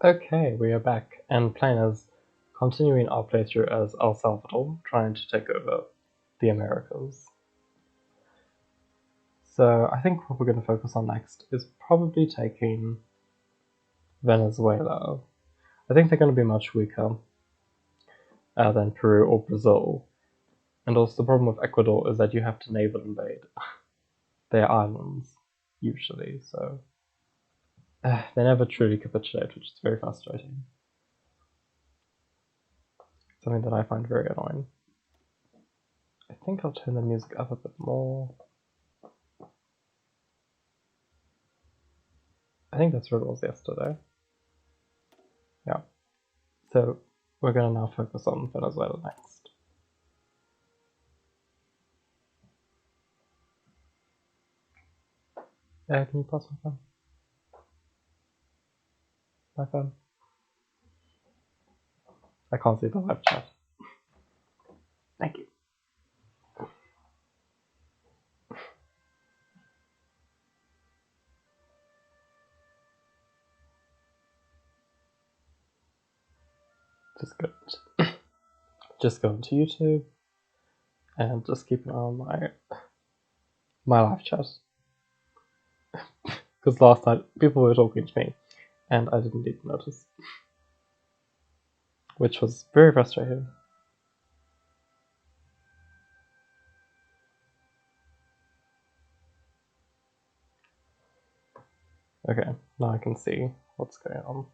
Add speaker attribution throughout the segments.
Speaker 1: Okay, we are back, and playing as continuing our playthrough as El Salvador, trying to take over the Americas. So I think what we're going to focus on next is probably taking Venezuela. I think they're going to be much weaker than Peru or Brazil. And also the problem with Ecuador is that you have to naval invade their islands, usually, so they never truly capitulate, which is very frustrating. Something that I find very annoying. I think I'll turn the music up a bit more. I think that's what it was yesterday. Yeah. So we're going to now focus on Venezuela next. Can you pass my phone? My phone? I can't see the live chat. Thank you. Just go into YouTube and just keep an eye on my live chat. Because last night people were talking to me and I didn't even notice. Which was very frustrating. Okay, now I can see what's going on.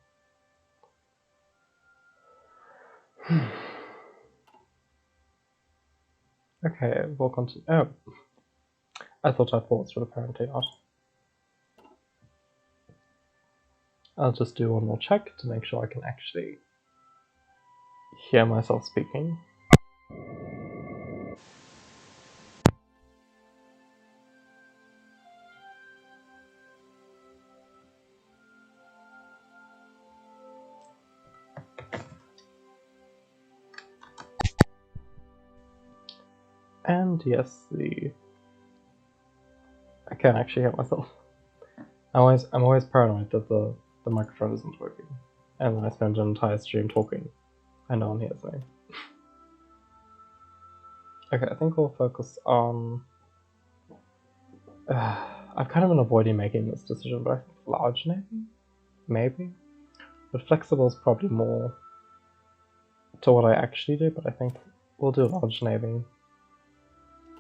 Speaker 1: Okay, we'll continue. Oh, I thought I paused, but apparently not. I'll just do one more check to make sure I can actually hear myself speaking. And yes, I can actually hear myself. I'm always paranoid that the microphone isn't working, and then I spend an entire stream talking, and no one hears me. Okay, I think we'll focus on. I've kind of been avoiding making this decision, but I think large navy, maybe. But flexible is probably more to what I actually do. But I think we'll do large navy.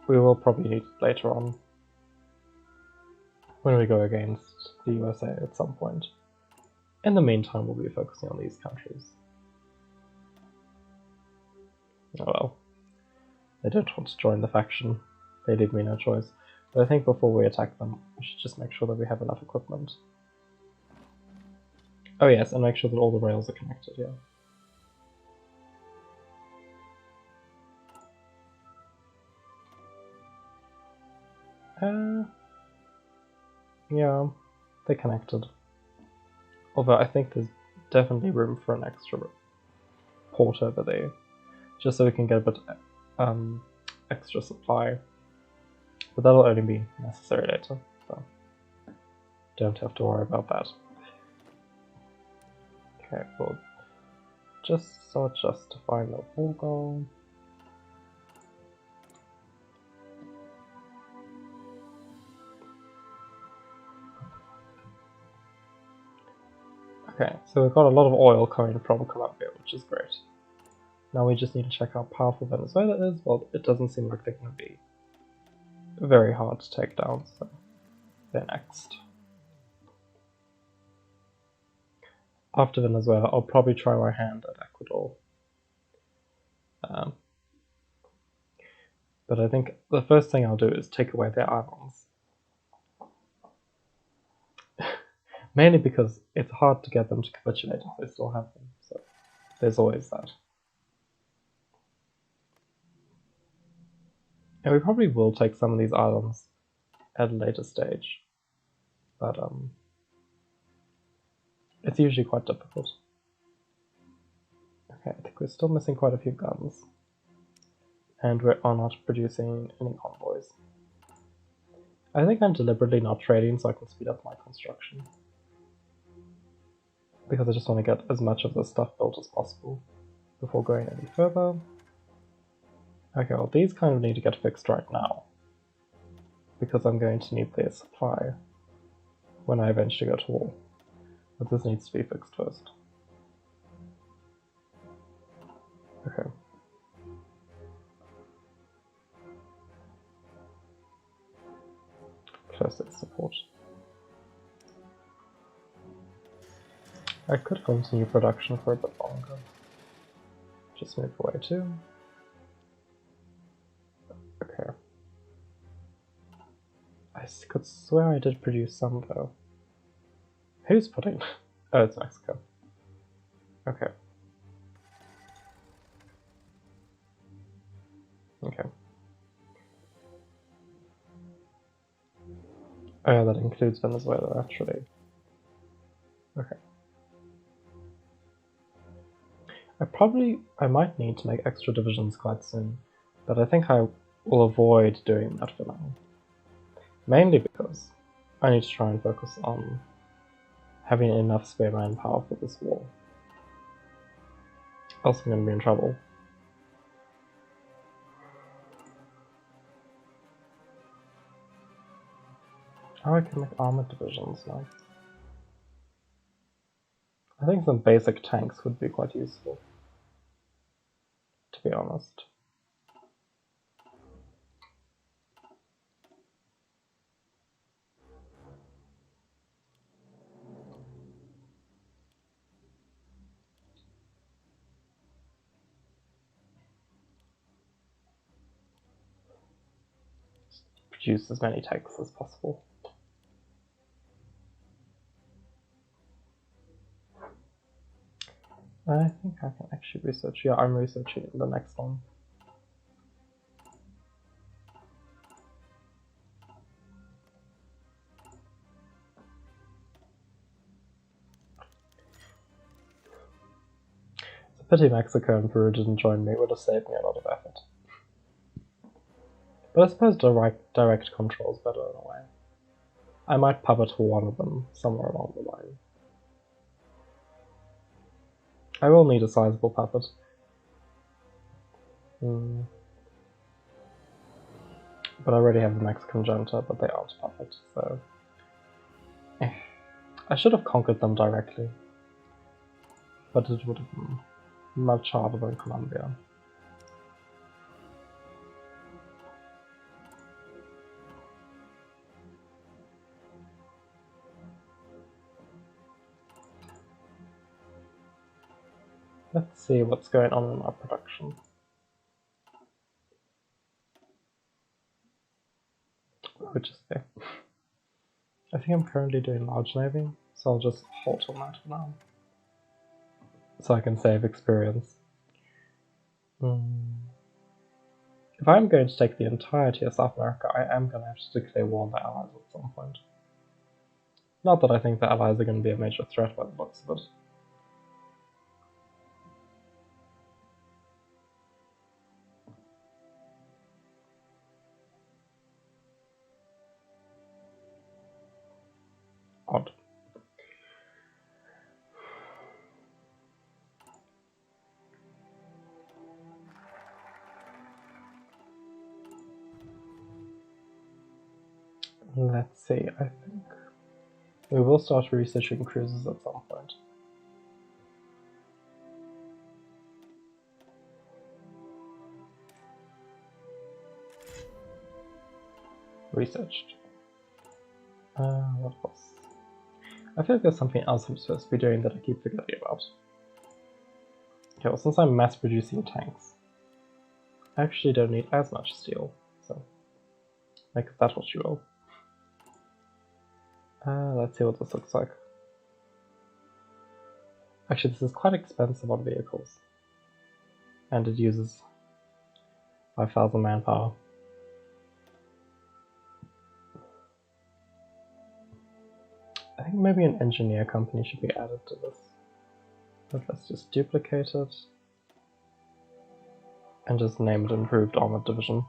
Speaker 1: We will probably need it later on when we go against the USA at some point. In the meantime, we'll be focusing on these countries. Oh well. They don't want to join the faction. They leave me no choice. But I think before we attack them, we should just make sure that we have enough equipment. Oh yes, and make sure that all the rails are connected, yeah. Yeah, they're connected. Although I think there's definitely room for an extra port over there, just so we can get a bit extra supply. But that'll only be necessary later, so don't have to worry about that. Okay, we'll just sort justify the wall goal. Okay, so we've got a lot of oil coming from Colombia, which is great. Now we just need to check how powerful Venezuela is. Well, it doesn't seem like they're going to be very hard to take down, so they're next. After Venezuela, I'll probably try my hand at Ecuador. But I think the first thing I'll do is take away their islands. Mainly because it's hard to get them to capitulate if they still have them, so there's always that. And we probably will take some of these islands at a later stage, but it's usually quite difficult. Okay, I think we're still missing quite a few guns, and we're not producing any convoys. I think I'm deliberately not trading so I can speed up my construction. because I just want to get as much of this stuff built as possible before going any further. Okay, well these kind of need to get fixed right now, because I'm going to need their supply when I eventually go to war. But this needs to be fixed first. Okay. Close their support. I could continue production for a bit longer. Just move away too. Okay. I could swear I did produce some though. Who's putting? Oh, it's Mexico. Okay. Okay. Oh yeah, that includes Venezuela actually. Okay. I might need to make extra divisions quite soon, but I think I will avoid doing that for now. Mainly because I need to try and focus on having enough spare manpower for this war. Else I'm going to be in trouble. Oh, I can make armored divisions now. I think some basic tanks would be quite useful, to be honest. Produce as many tanks as possible. I think I can actually research. Yeah, I'm researching the next one. It's a pity Mexico and Peru didn't join me, it would have saved me a lot of effort. But I suppose direct control is better in a way. I might puppet for one of them somewhere along the line. I will need a sizable puppet. But I already have the Mexican junta, but they aren't puppets, so... I should have conquered them directly. But it would have been much harder than Colombia. Let's see what's going on in our production. Which is there. I think I'm currently doing large navy, so I'll just halt on that for now. So I can save experience. If I'm going to take the entirety of South America, I am going to have to declare war on the Allies at some point. Not that I think the Allies are going to be a major threat by the looks of it. Odd. Let's see, I think we will start researching cruises at some point. Researched. What else? I feel like there's something else I'm supposed to be doing that I keep forgetting about. Okay, well, since I'm mass producing tanks, I actually don't need as much steel, so make that what you will. Let's see what this looks like. Actually, this is quite expensive on vehicles, and it uses 5,000 manpower. I think maybe an engineer company should be added to this. But let's just duplicate it and just name it Improved Armored Division.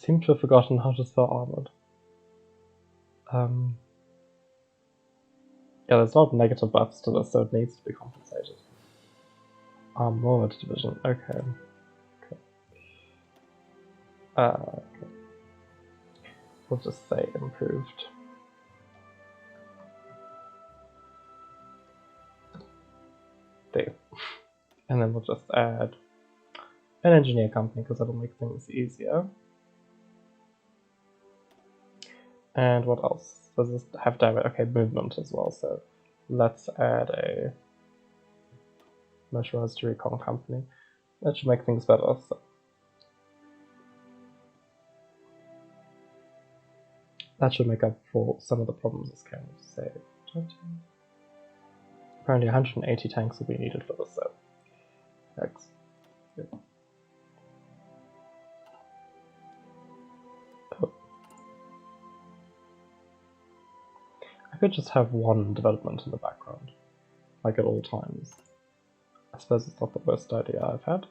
Speaker 1: seem to have forgotten how to spell armored. Yeah, there's not negative buffs to this, so it needs to be compensated. Armored division, okay. Okay. We'll just say improved. There. And then we'll just add an engineer company because that'll make things easier. And what else? Does this have direct? Okay, movement as well. So let's add a motorized recon company. That should make things better. So that should make up for some of the problems this game will save. 20. Apparently 180 tanks will be needed for this, so X. Yeah. Oh. I could just have one development in the background, like at all times. I suppose it's not the worst idea I've had.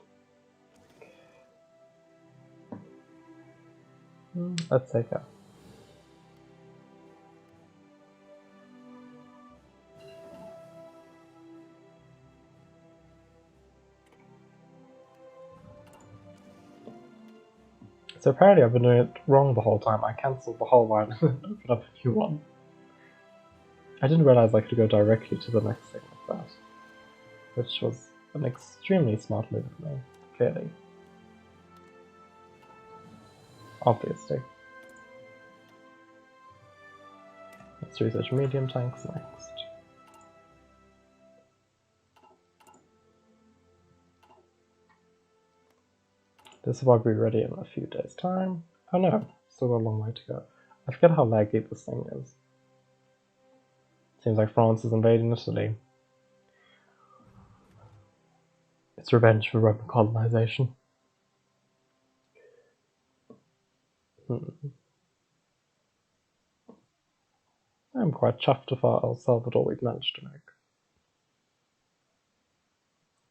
Speaker 1: Let's say yeah. So apparently I've been doing it wrong the whole time. I cancelled the whole line and then opened up a new one. I didn't realize I could go directly to the next thing like that, which was an extremely smart move of me, clearly. Obviously. Let's research medium tanks next. This will be ready in a few days' time. Oh no, still got a long way to go. I forget how laggy this thing is. Seems like France is invading Italy. It's revenge for Roman colonization. I'm quite chuffed with our El Salvador we've managed to make.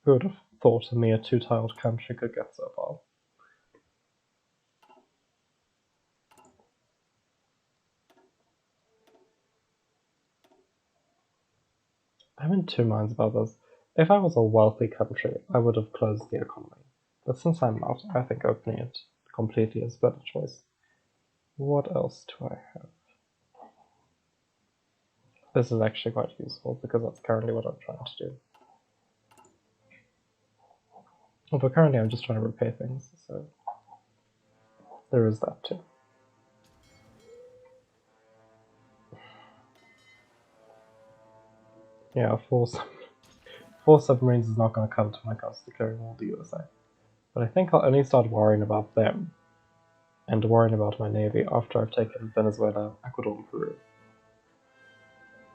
Speaker 1: Who would have thought a mere two-tiled country could get so far? I'm in two minds about this. If I was a wealthy country, I would have closed the economy. But since I'm not, I think opening it completely is a better choice. What else do I have? This is actually quite useful, because that's currently what I'm trying to do. Although currently I'm just trying to repair things, so there is that too. Yeah, four submarines is not going to come to my cost declaring all the USA. But I think I'll only start worrying about them and worrying about my navy after I've taken Venezuela, Ecuador, and Peru.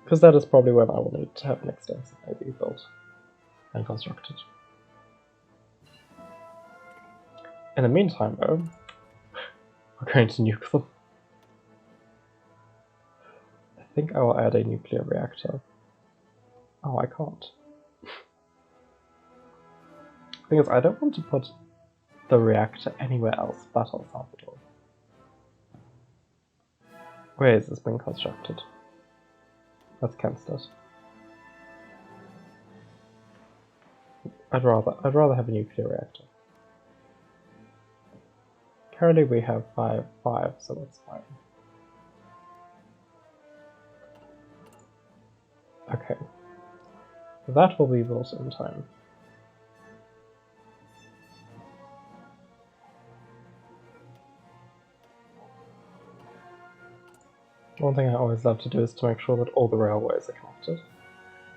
Speaker 1: Because that is probably when I will need to have an extensive navy built and constructed. In the meantime, though, we're going to nuke them. I think I will add a nuclear reactor. Oh, I can't. The thing is, I don't want to put the reactor anywhere else but El Salvador. Where is this being constructed? Let's cancel it. I'd rather have a nuclear reactor. Currently we have 5, so that's fine. Okay. That will be built in time. One thing I always love to do is to make sure that all the railways are connected,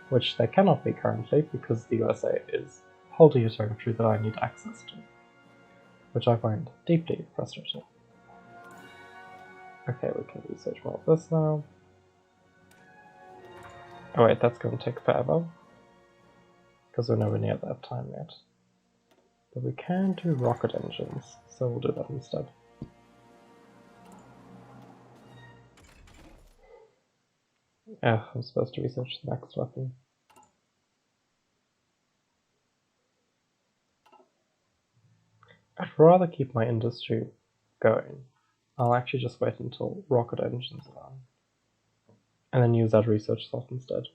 Speaker 1: which they cannot be currently because the USA is holding a territory that I need access to, which I find deeply frustrating. Okay, we can research more of this now. Oh wait, that's going to take forever, because we're nowhere near that time yet. But we can do rocket engines, so we'll do that instead. Yeah, I'm supposed to research the next weapon. I'd rather keep my industry going I'll actually just wait until rocket engines are on, and then use that research slot instead.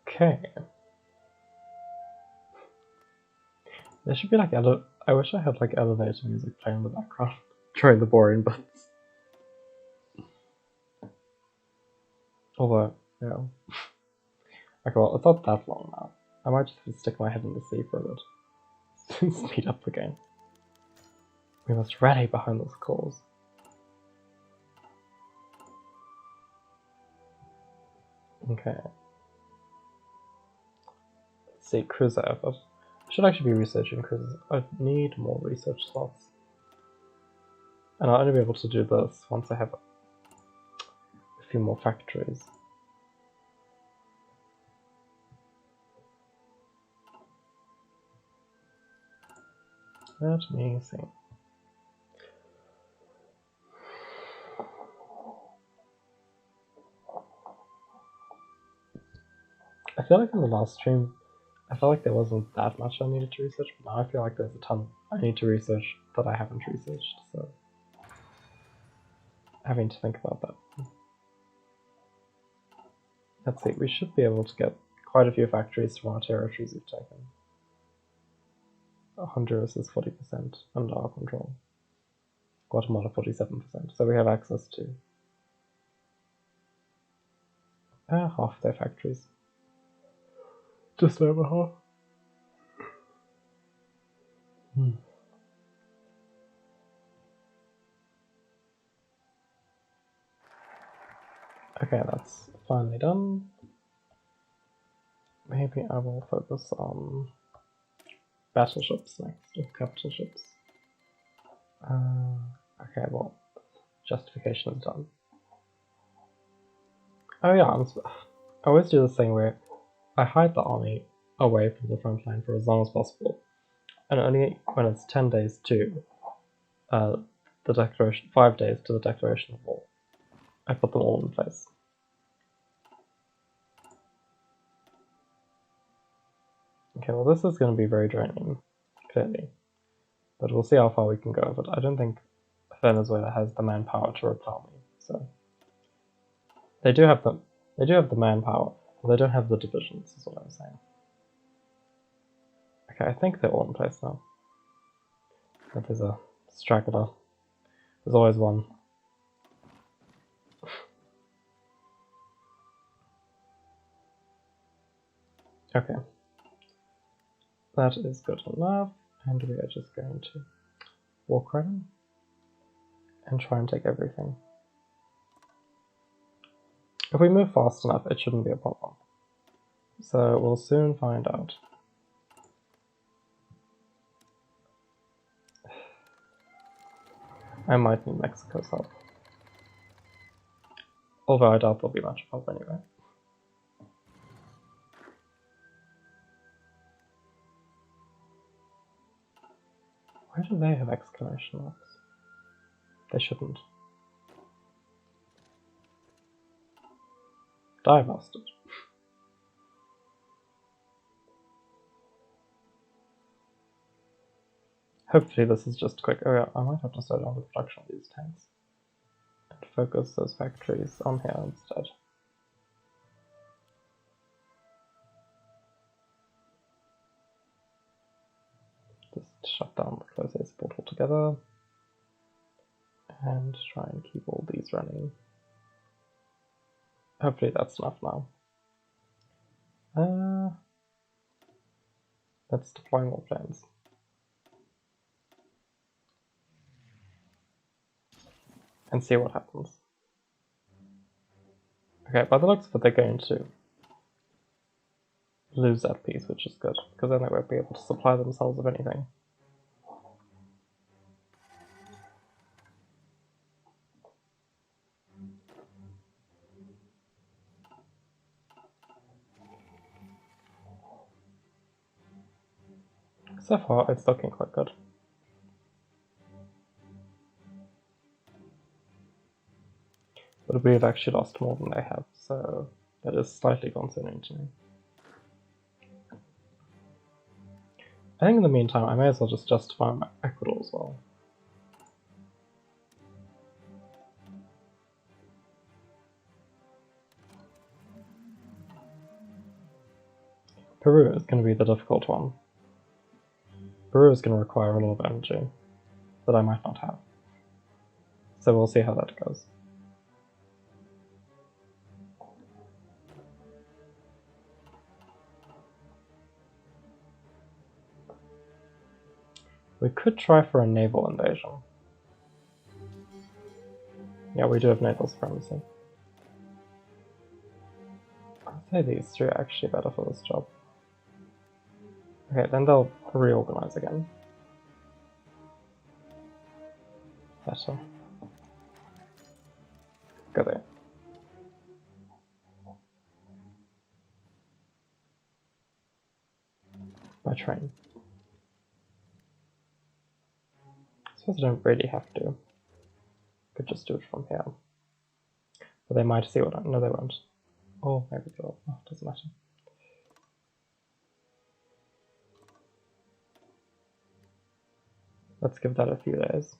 Speaker 1: Okay. There should be like I wish I had like elevator music playing in the background during the boring bits. Although, yeah. Okay, well, it's not that long now. I might just have to stick my head in the sea for a bit. Speed up the game. We must rally behind this cause. Okay. Let's see, cruiser effort. I should actually be researching cruisers. I need more research slots. And I'll only be able to do this once I have a few more factories. Let me see. I feel like in the last stream, I felt like there wasn't that much I needed to research, but now I feel like there's a ton I need to research that I haven't researched, so having to think about that. Let's see, we should be able to get quite a few factories from our territories we've taken. Honduras is 40% under our control. Guatemala 47%, so we have access to half their factories. Just over half. Okay, that's finally done. Maybe I will focus on battleships next, or capital ships. Okay, well, justification is done. Oh yeah, I always do this thing where I hide the army away from the front line for as long as possible, and only when it's 10 days to the declaration, 5 days to the declaration of war, I put them all in place. Okay, well this is going to be very draining, clearly, but we'll see how far we can go with it. I don't think Venezuela has the manpower to repel me, so they do have the manpower, but they don't have the divisions, is what I'm saying. Okay, I think they're all in place now. If there's a straggler, there's always one. Okay, that is good enough, and we are just going to walk right in and try and take everything. If we move fast enough, it shouldn't be a problem. So we'll soon find out. I might need Mexico's help. Although I doubt there'll be much help anyway. Why do they have exclamation marks? They shouldn't. Die, bastard. Hopefully this is just quick. Oh yeah, I might have to slow down the production of these tanks. And focus those factories on here instead. Just shut down the close air support altogether. And try and keep all these running. Hopefully that's enough now. Let's deploy more planes. And see what happens. Okay, by the looks of it, they're going to lose that piece, which is good, because then they won't be able to supply themselves with anything. So far, it's looking quite good. But we've actually lost more than they have, so that is slightly concerning to me. I think in the meantime, I may as well just justify my Ecuador as well. Peru is going to be the difficult one. Peru is going to require a lot of energy that I might not have. So we'll see how that goes. We could try for a naval invasion. Yeah, we do have naval supremacy. I'd say these three are actually better for this job. Okay, then they'll reorganize again. Better. Go there. By train. I suppose I don't really have to. Could just do it from here. But they might see what I... No, they won't. Oh, maybe they will. Oh, doesn't matter. Let's give that a few days.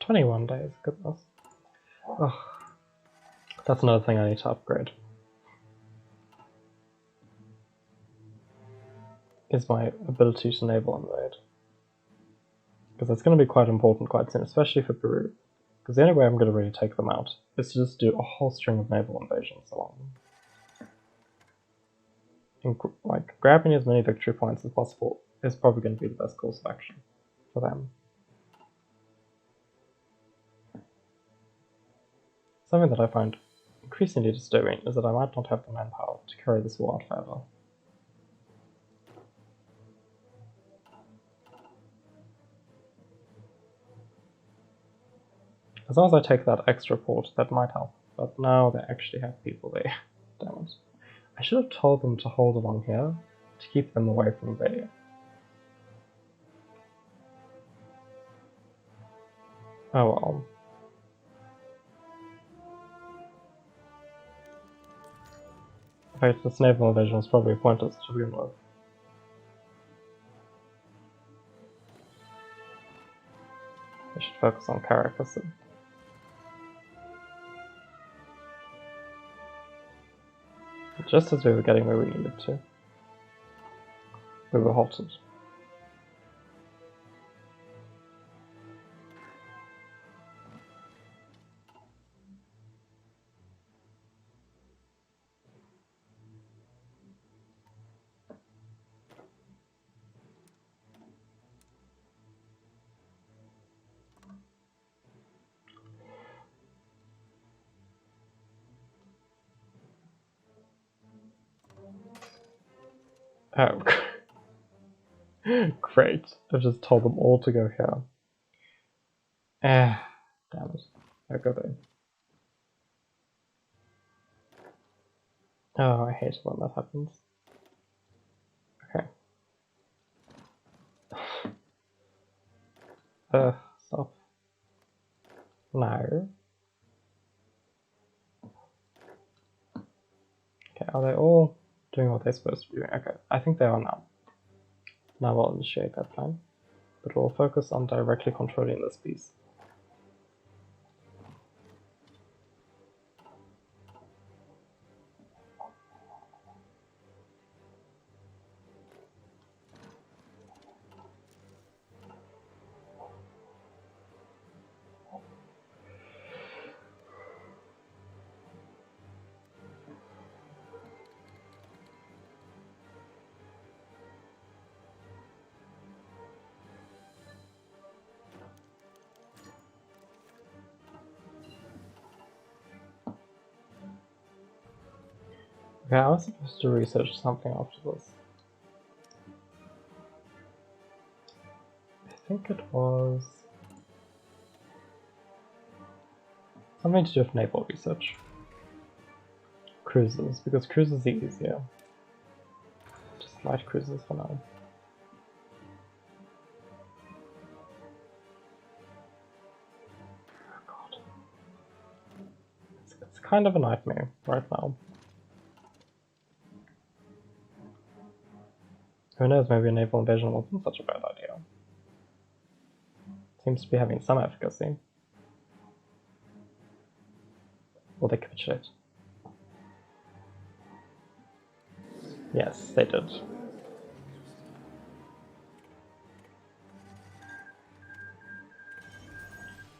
Speaker 1: "21 days, goodness. Ugh. That's another thing I need to upgrade. Is my ability to naval invade. Because that's going to be quite important quite soon, especially for Peru. Because the only way I'm going to really take them out is to just do a whole string of naval invasions along them. And, like, grabbing as many victory points as possible is probably going to be the best course of action for them. Something that I find increasingly disturbing is that I might not have the manpower to carry this war out forever. As long as I take that extra port, that might help. But now they actually have people there. Damn it. I should have told them to hold along here to keep them away from there. Oh well. In fact, this naval invasion was probably pointless to begin with. I should focus on Caracas. Just as we were getting where we needed to, we were halted. Oh, great. I've just told them all to go here. Damn it. I'll go there. Oh, I hate it when that happens. Okay. Stop. No. Okay, are they all doing what they're supposed to be doing? Okay, I think they are now. Now we'll initiate that plan, but we'll focus on directly controlling this piece. Okay, I was supposed to research something after this. I think it was something to do with naval research. Cruises, because cruises are easier. Just light cruises for now. Oh god. It's kind of a nightmare right now. Who knows, maybe a naval invasion wasn't such a bad idea. Seems to be having some efficacy. Will they capitulate? Yes, they did.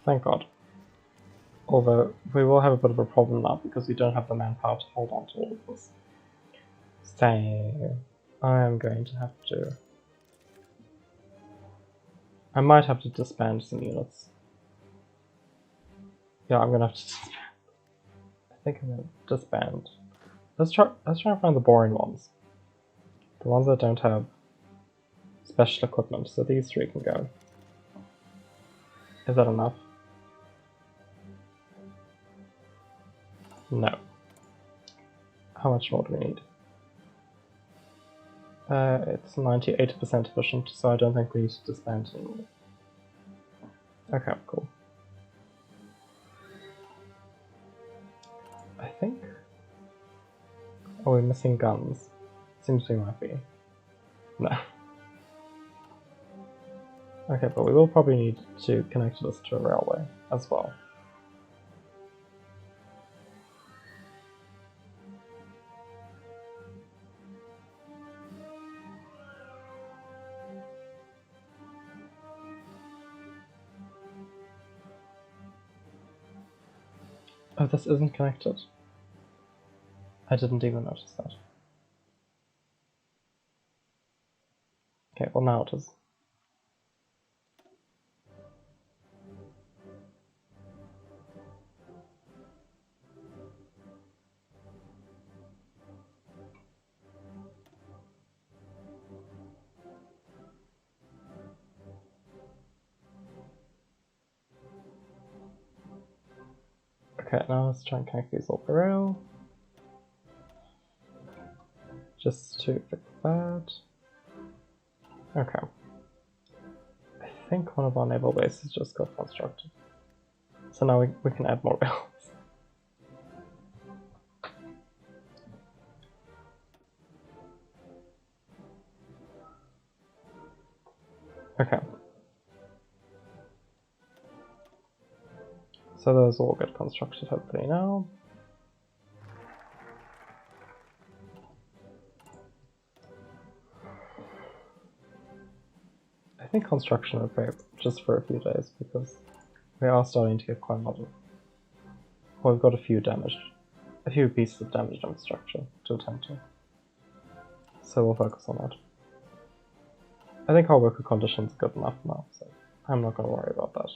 Speaker 1: Thank God. Although, we will have a bit of a problem now because we don't have the manpower to hold on to all of this. So, I am going to have to... I might have to disband some units. Yeah, I'm gonna have to disband. I think I'm gonna disband. Let's try and find the boring ones. The ones that don't have special equipment, so these three can go. Is that enough? No. How much more do we need? It's 98% efficient, so I don't think we need to disband anymore. Okay, cool. I think... Are we missing guns? Seems we might be. No. Okay, but we will probably need to connect this to a railway as well. Oh, this isn't connected. I didn't even notice that. Okay, well now it is. Okay, now let's try and connect these all to rail. Just to fix that. Okay. I think one of our naval bases just got constructed. So now we can add more rails. Okay. So those all get constructed hopefully now. I think construction will pay just for a few days because we are starting to get quite a lot of... Well, we've got a few pieces of damaged infrastructure to attend to. So we'll focus on that. I think our worker conditions are good enough now, so I'm not going to worry about that.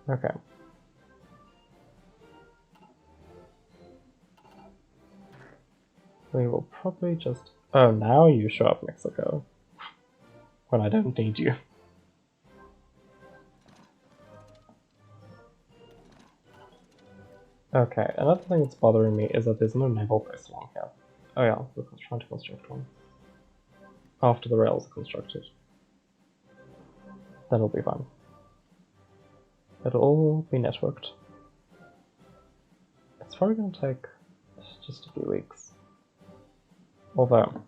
Speaker 1: Okay. We will probably just... Oh, now you show up, Mexico. When I don't need you. Okay, another thing that's bothering me is that there's no naval base along here. Oh yeah, we're trying to construct one. After the rails are constructed. That'll be fun. It'll all be networked. It's probably going to take just a few weeks. Although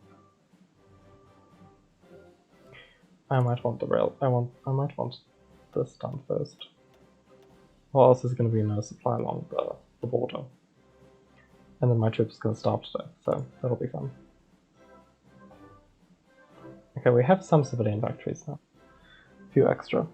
Speaker 1: I might want the rail. I might want this done first. Or else there's going to be no supply along the border. And then my troops are going to starve to death, so that'll be fun. Okay, we have some civilian factories now. A few extra.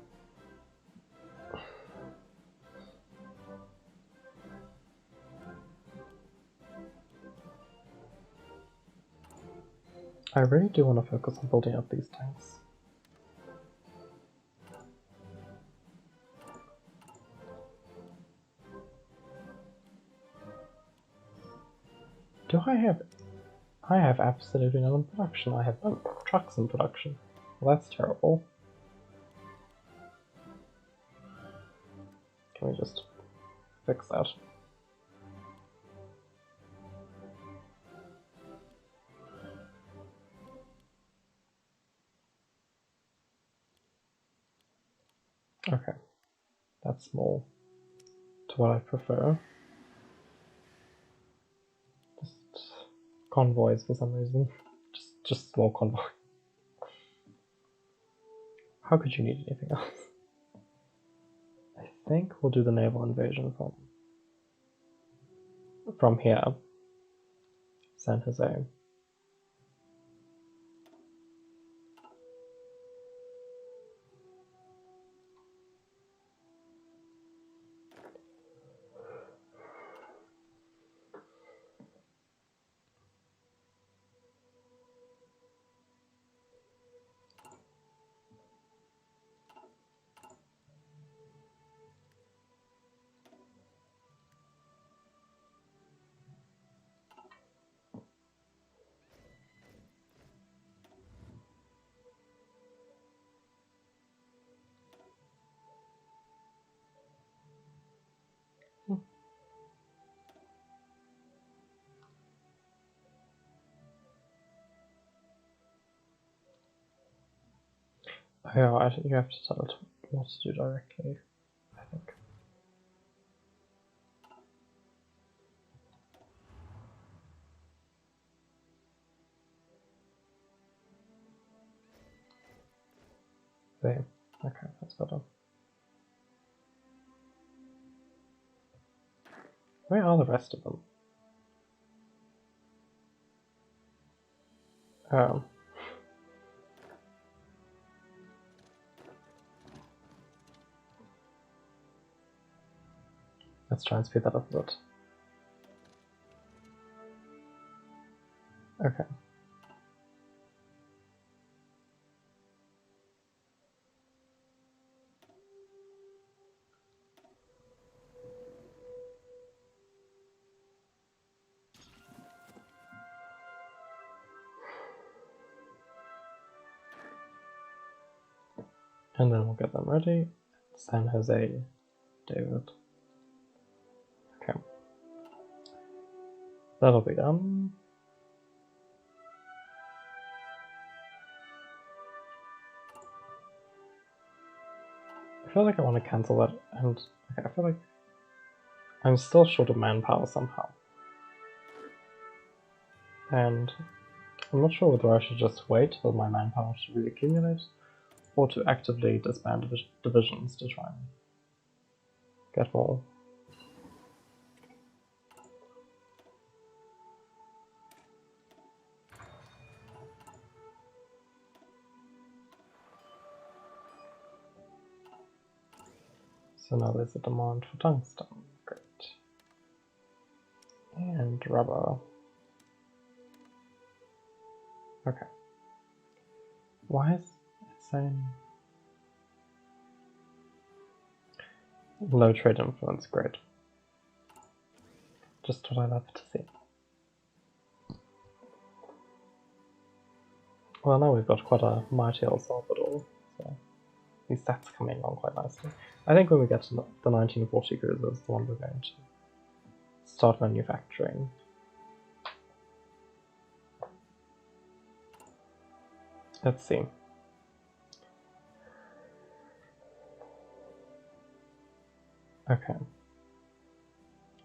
Speaker 1: I really do want to focus on building up these tanks. Do I have... I have absolutely none in production. I have no trucks in production. Well, that's terrible. Can we just fix that? Okay, that's more to what I prefer. Just convoys for some reason. Just slow convoy. How could you need anything else? I think we'll do the naval invasion from here. San Jose. Oh, yeah, you have to tell it what to do directly, I think. There. Okay, that's better. Where are the rest of them? Oh. Let's try and speed that up a bit. Okay. And then we'll get them ready. San Jose, David. Okay. That'll be done. I feel like I want to cancel that, and okay, I feel like I'm still short of manpower somehow. And I'm not sure whether I should just wait for my manpower to reaccumulate, or to actively disband divisions to try and get more. So now there's a demand for tungsten. Great. And rubber. Okay. Why is it saying low trade influence? Great. Just what I love to see. Well, now we've got quite a mighty El Salvador, so these stats coming along quite nicely. I think when we get to the 1940 cruisers, the one we're going to start manufacturing. Let's see. Okay.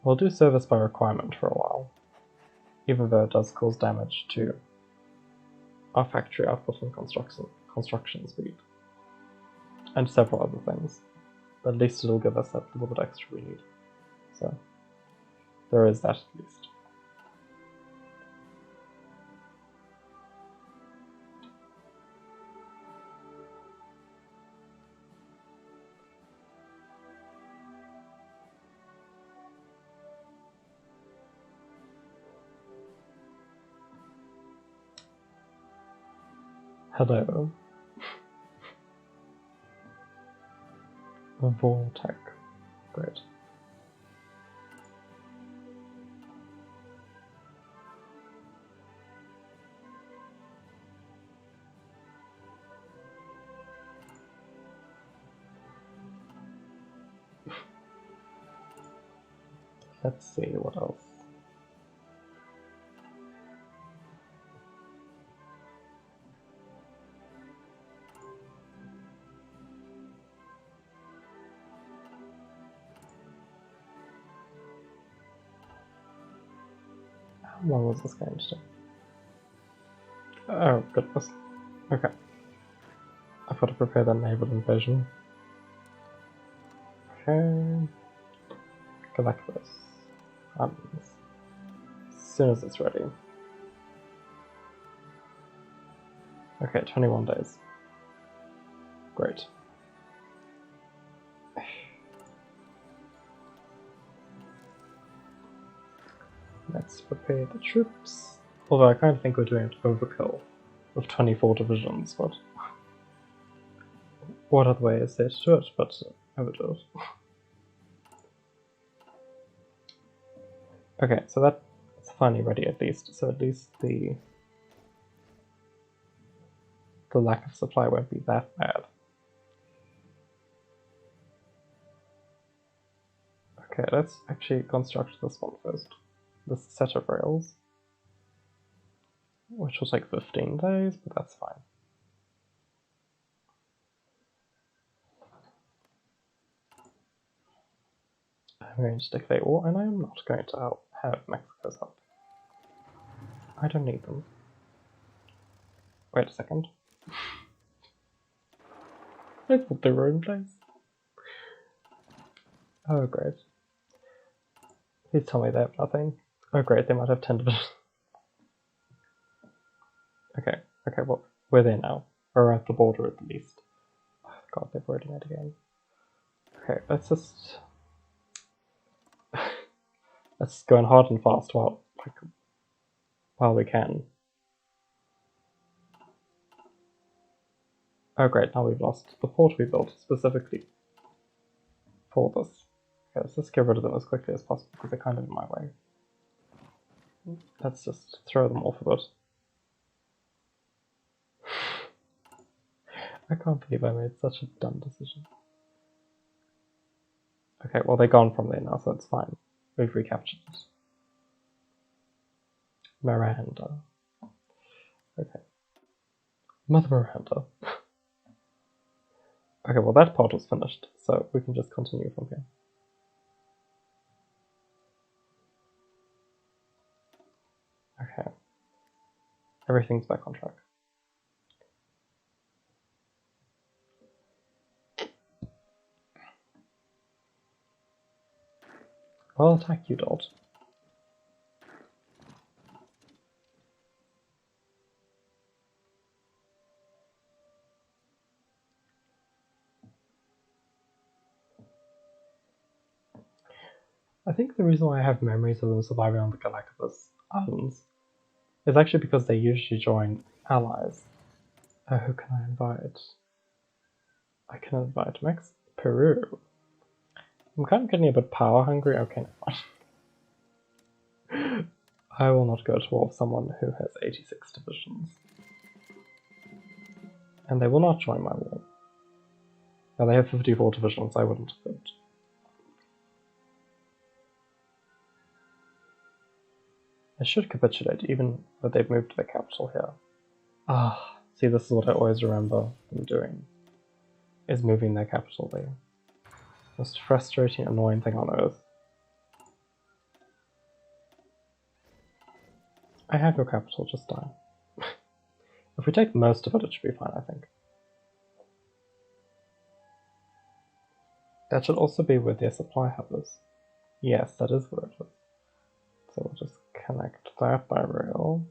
Speaker 1: We'll do service by requirement for a while, even though it does cause damage to our factory output and construction speed, and several other things. But at least it'll give us that little bit extra we need. So there is that at least. Hello. Voltec. Great. Let's see what else. How long was this going to take? Oh, goodness. Okay. I've got to prepare that Naval Invasion. Okay. Galactus. As soon as it's ready. Okay, 21 days. Great. Let's prepare the troops. Although I kind of think we're doing it overkill with 24 divisions, but what other way is there to do it but overdo it? Okay, so that's finally ready at least. So at least the lack of supply won't be that bad. Okay, let's actually construct this one first. This set of rails, which will take 15 days, but that's fine. I'm going to declare war, and I am not going to have Mexico's help. I don't need them. Wait a second. I thought they were in place. Oh, great. Please tell me they have nothing. Oh, great, they might have 10 divisions. Okay, well, we're there now. We're at the border at the least. Oh, God, they're wording it again. Okay, let's just... let's go in hard and fast while we can. Oh great, now we've lost the port we built specifically for this. Okay, let's just get rid of them as quickly as possible because they're kind of in my way. Let's just throw them off a bit. I can't believe I made such a dumb decision. Okay, well they're gone from there now, so it's fine. We've recaptured it. Miranda. Okay. Mother Miranda. Okay, well that part was finished, so we can just continue from here. Okay. Everything's back on track. I'll attack you, Dot. I think the reason why I have memories of them surviving on the Galactus Islands is actually because they usually join allies. Who can I invite? I can invite Peru. I'm kind of getting a bit power hungry. Okay, never mind. I will not go to war with someone who has 86 divisions. And they will not join my war. Now they have 54 divisions, I wouldn't have voted. They should capitulate, even though they've moved to the capital here. Ah, see, this is what I always remember them doing, is moving their capital there. Most frustrating, annoying thing on earth. I have your capital, just die. If we take most of it, it should be fine, I think. That should also be where their supply hub is. Yes, that is where it is. So we'll just connect that by rail,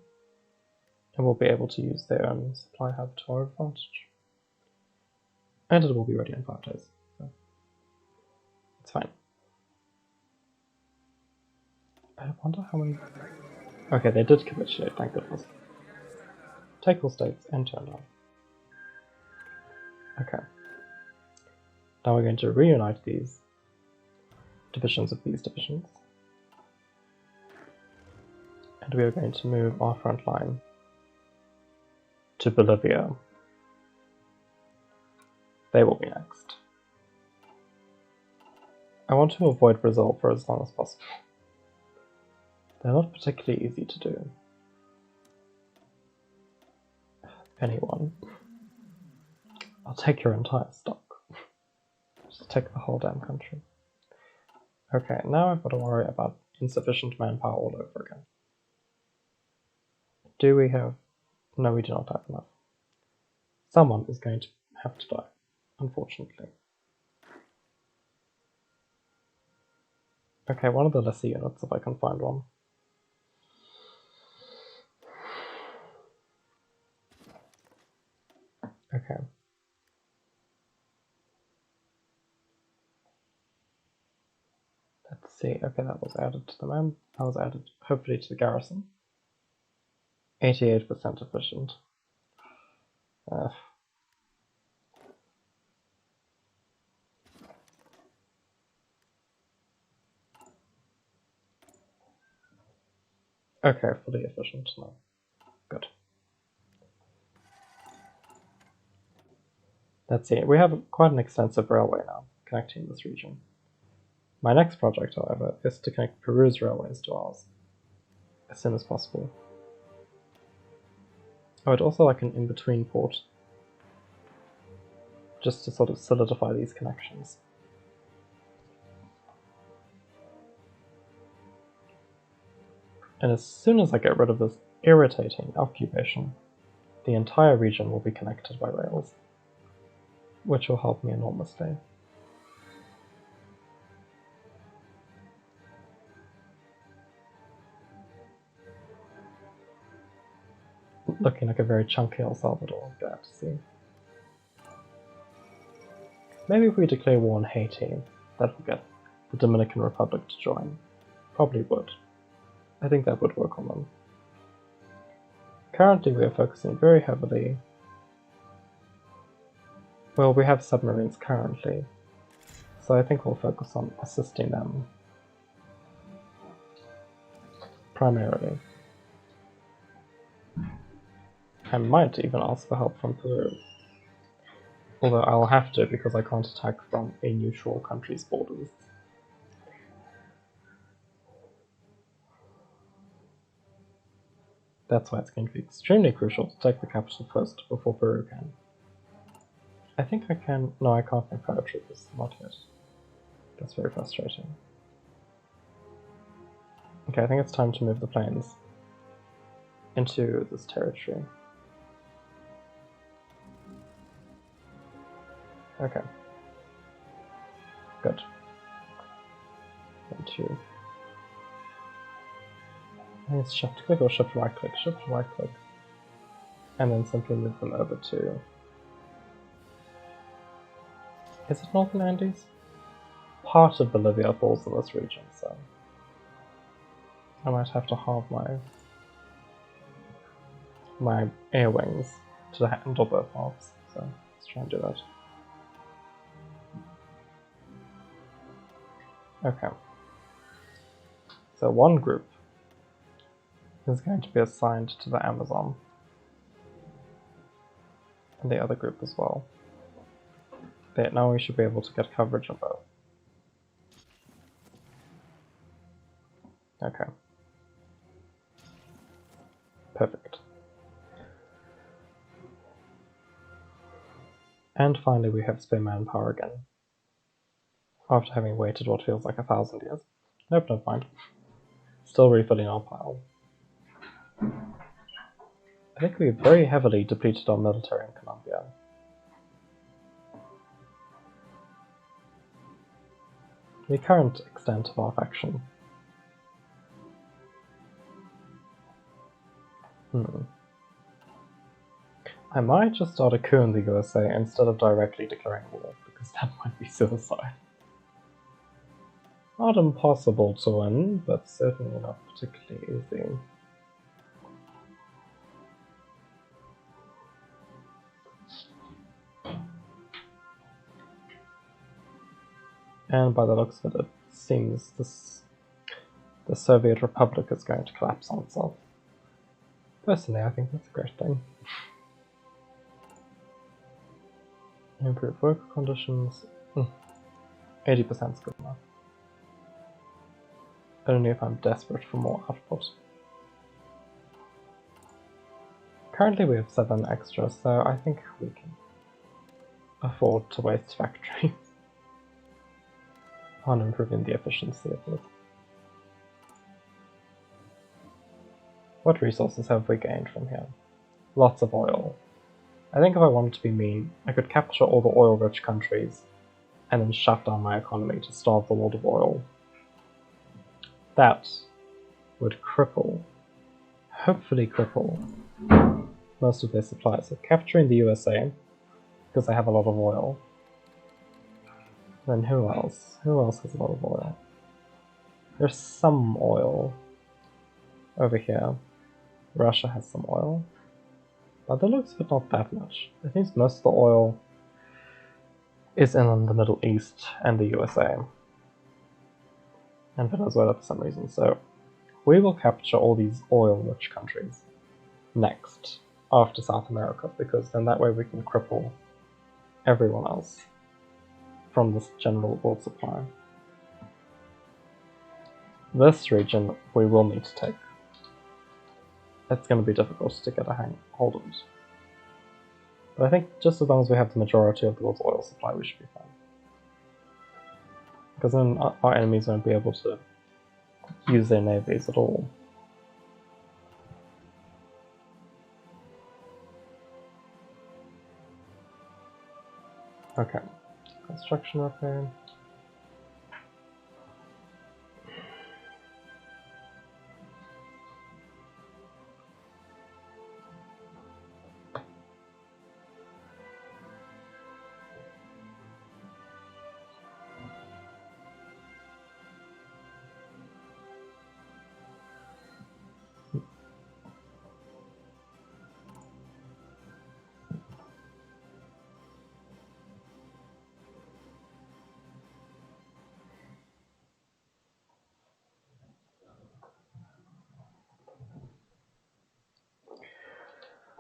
Speaker 1: and we'll be able to use their own supply hub to our advantage. And it will be ready in 5 days, so it's fine. I wonder how many... Okay, they did capitulate, thank goodness. Take all states and turn down. Okay. Now we're going to reunite these divisions of these divisions. And we are going to move our front line to Bolivia. They will be next. I want to avoid Brazil for as long as possible. They're not particularly easy to do. Anyone. I'll take your entire stock. Just take the whole damn country. Okay, now I've got to worry about insufficient manpower all over again. Do we have... No, we do not have enough. Someone is going to have to die, unfortunately. Okay, one of the lesser units, if I can find one. Okay. Let's see. Okay, that was added to the man. That was added, hopefully, to the garrison. 88% efficient. Okay, fully efficient now. Good. Let's see. We have quite an extensive railway now connecting this region. My next project, however, is to connect Peru's railways to ours as soon as possible. I would also like an in-between port, just to sort of solidify these connections. And as soon as I get rid of this irritating occupation, the entire region will be connected by rails, which will help me enormously. Looking like a very chunky El Salvador, glad to see. Maybe if we declare war on Haiti, that will get the Dominican Republic to join. Probably would. I think that would work on them. Currently we are focusing very heavily... Well, we have submarines currently, so I think we'll focus on assisting them primarily. I might even ask for help from Peru. Although I'll have to because I can't attack from a neutral country's borders. That's why it's going to be extremely crucial to take the capital first before Peru can. I think I can... No, I can't make paratroopers. Not yet. That's very frustrating. Okay, I think it's time to move the planes into this territory. Okay. Good. 1, 2. I think it's shift click or shift right click? Shift right click. And then simply move them over to... Is it Northern Andes? Part of Bolivia falls in this region, so... I might have to halve my air wings to handle both halves, so let's try and do that. Okay. So one group is going to be assigned to the Amazon, and the other group as well. But now we should be able to get coverage of both. Okay. Perfect. And finally we have spare manpower again. After having waited what feels like 1,000 years. Nope, never mind. Still refilling our pile. I think we've very heavily depleted our military in Colombia. The current extent of our faction. I might just start a coup in the USA instead of directly declaring war, because that might be suicide. Not impossible to win, but certainly not particularly easy. And by the looks of it, it seems the Soviet Republic is going to collapse on itself. Personally, I think that's a great thing. Improve work conditions. 80% is good enough. only if I'm desperate for more output. Currently we have 7 extra, so I think we can afford to waste factories on improving the efficiency of this. What resources have we gained from here? Lots of oil. I think if I wanted to be mean, I could capture all the oil-rich countries and then shut down my economy to starve the world of oil. That would cripple, hopefully cripple, most of their supplies. So capturing the USA, because they have a lot of oil. Then who else? Who else has a lot of oil? There's some oil over here. Russia has some oil. By the looks of it, not that much. I think most of the oil is in the Middle East and the USA. And Venezuela for some reason. So we will capture all these oil-rich countries next, after South America, because then that way we can cripple everyone else from this general world supply. This region we will need to take. It's going to be difficult to get a hold of it. But I think just as long as we have the majority of the world's oil supply, we should be fine. Because then our enemies won't be able to use their navies at all. Okay. Construction repair.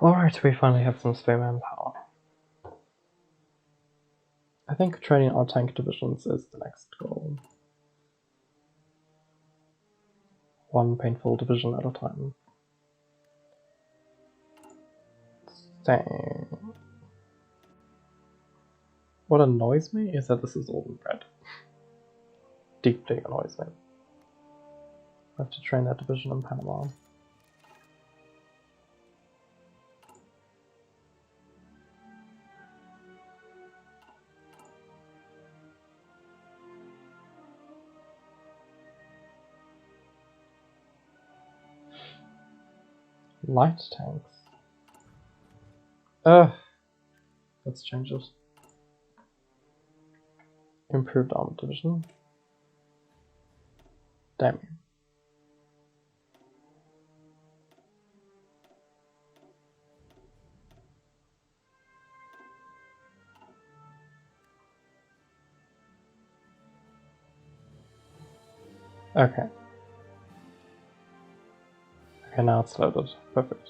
Speaker 1: Alright, we finally have some spare manpower. I think training our tank divisions is the next goal. One painful division at a time. Dang. What annoys me is that this is all in red. Deeply annoys me. I have to train that division in Panama. Light tanks. Let's change it. Improved armored division. Damn you. Okay. Okay, now it's loaded. Perfect.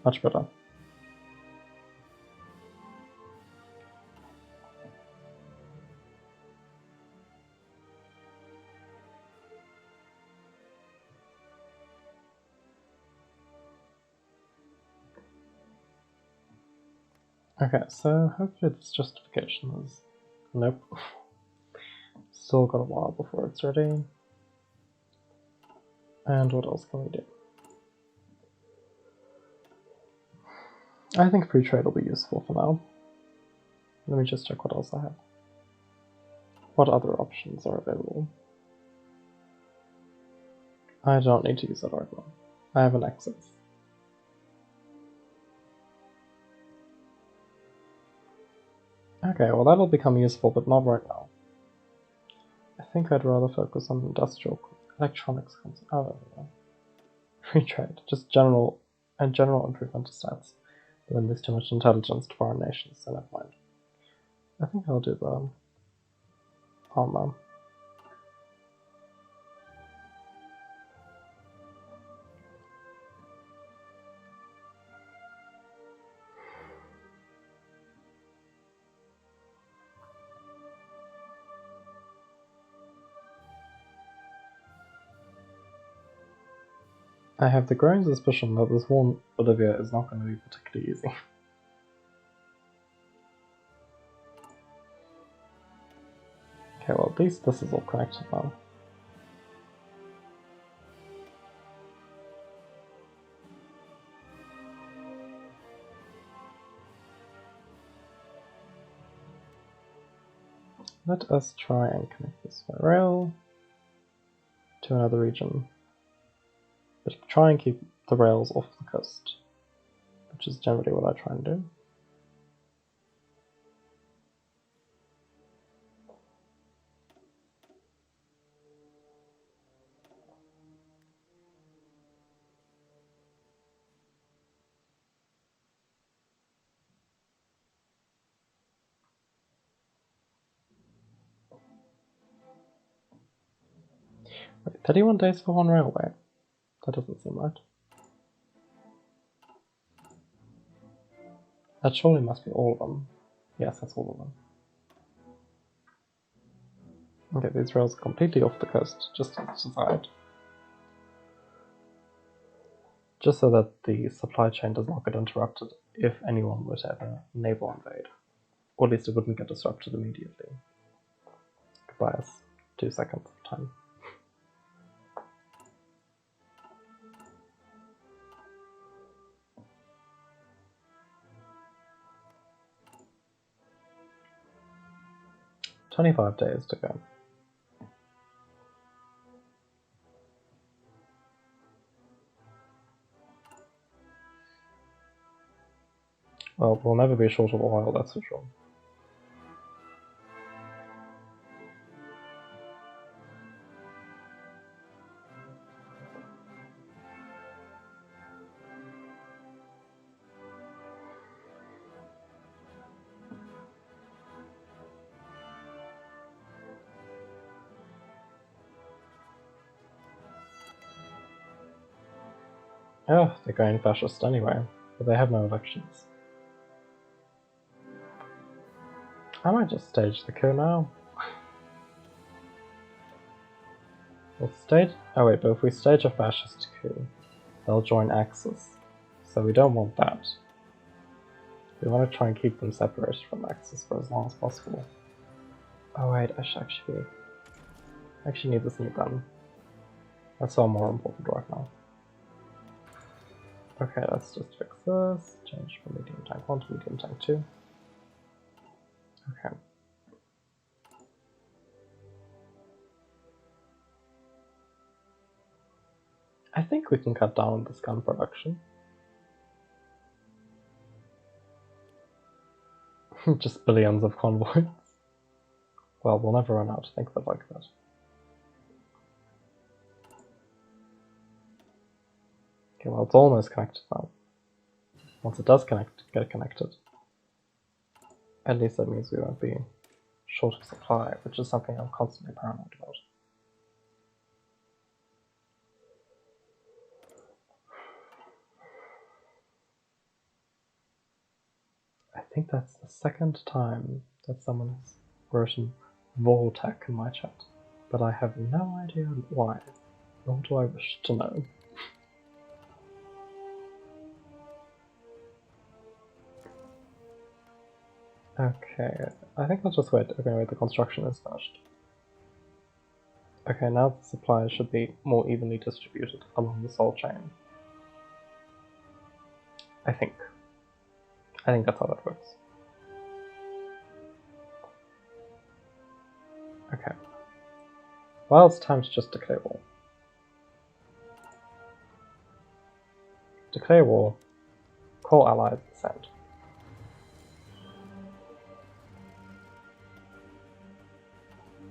Speaker 1: Much better. Okay, so hopefully this justification is... Nope. Still got a while before it's ready. And what else can we do? I think free trade will be useful for now. Let me just check what else I have. What other options are available? I don't need to use that right now. I have an excess. Okay, well that'll become useful, but not right now. I think I'd rather focus on industrial electronics. Oh, no. Free trade, just general improvement to stats. But then there's too much intelligence to foreign nations, so never mind. I think I'll do the armor. I have the growing suspicion that this war in Bolivia is not going to be particularly easy. Okay, well at least this is all connected now. Let us try and connect this by rail to another region. But try and keep the rails off the coast, which is generally what I try and do. Wait, 31 days for one railway? That doesn't seem right. That surely must be all of them. Yes, that's all of them. Okay, these rails are completely off the coast, just to the side. Just so that the supply chain does not get interrupted if anyone were to ever naval invade. Or at least it wouldn't get disrupted immediately. Could buy us 2 seconds of time. "25 days to go." Well, we'll never be short of oil, that's for sure. Oh, they're going fascist anyway, but they have no elections. I might just stage the coup now. We'll stage... Oh wait, but if we stage a fascist coup, they'll join Axis. So we don't want that. We want to try and keep them separated from Axis for as long as possible. Oh wait, I should actually need this new gun. That's all more important right now. Okay, let's just fix this. Change from medium tank 1 to medium tank 2. Okay. I think we can cut down this gun production. Just billions of convoys. Well, we'll never run out, think of it like that. Okay, well, it's almost connected now. Once it does get connected, at least that means we won't be short of supply, which is something I'm constantly paranoid about. I think that's the second time that someone's written Voltec in my chat, but I have no idea why, nor do I wish to know. Okay, I think I'll just wait. Okay, wait, the construction is finished. Okay, now the supplies should be more evenly distributed along the Sol chain. I think that's how that works. Okay. Well, it's time to just declare war. Declare war. Call allies, send.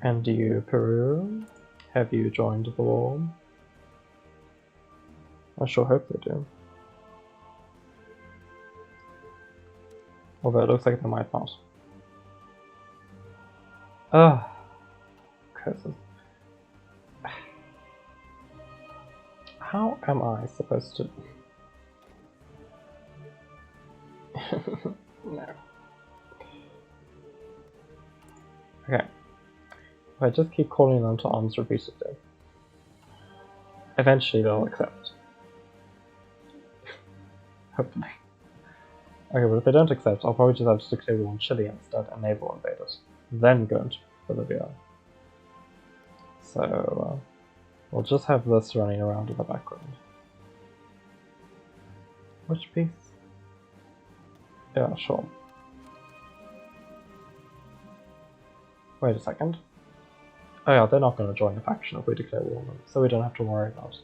Speaker 1: And you, Peru? Have you joined the war? I sure hope they do. Although it looks like they might not. Ugh. Curses. How am I supposed to... No. Okay. If I just keep calling them to arms repeatedly, eventually they'll accept. Hopefully. Okay, but if they don't accept, I'll probably just have to declare war on Chile instead and naval invade it. Then go into Bolivia. So, we'll just have this running around in the background. Which piece? Yeah, sure. Wait a second. Oh yeah, they're not going to join the faction if we declare war on them, so we don't have to worry about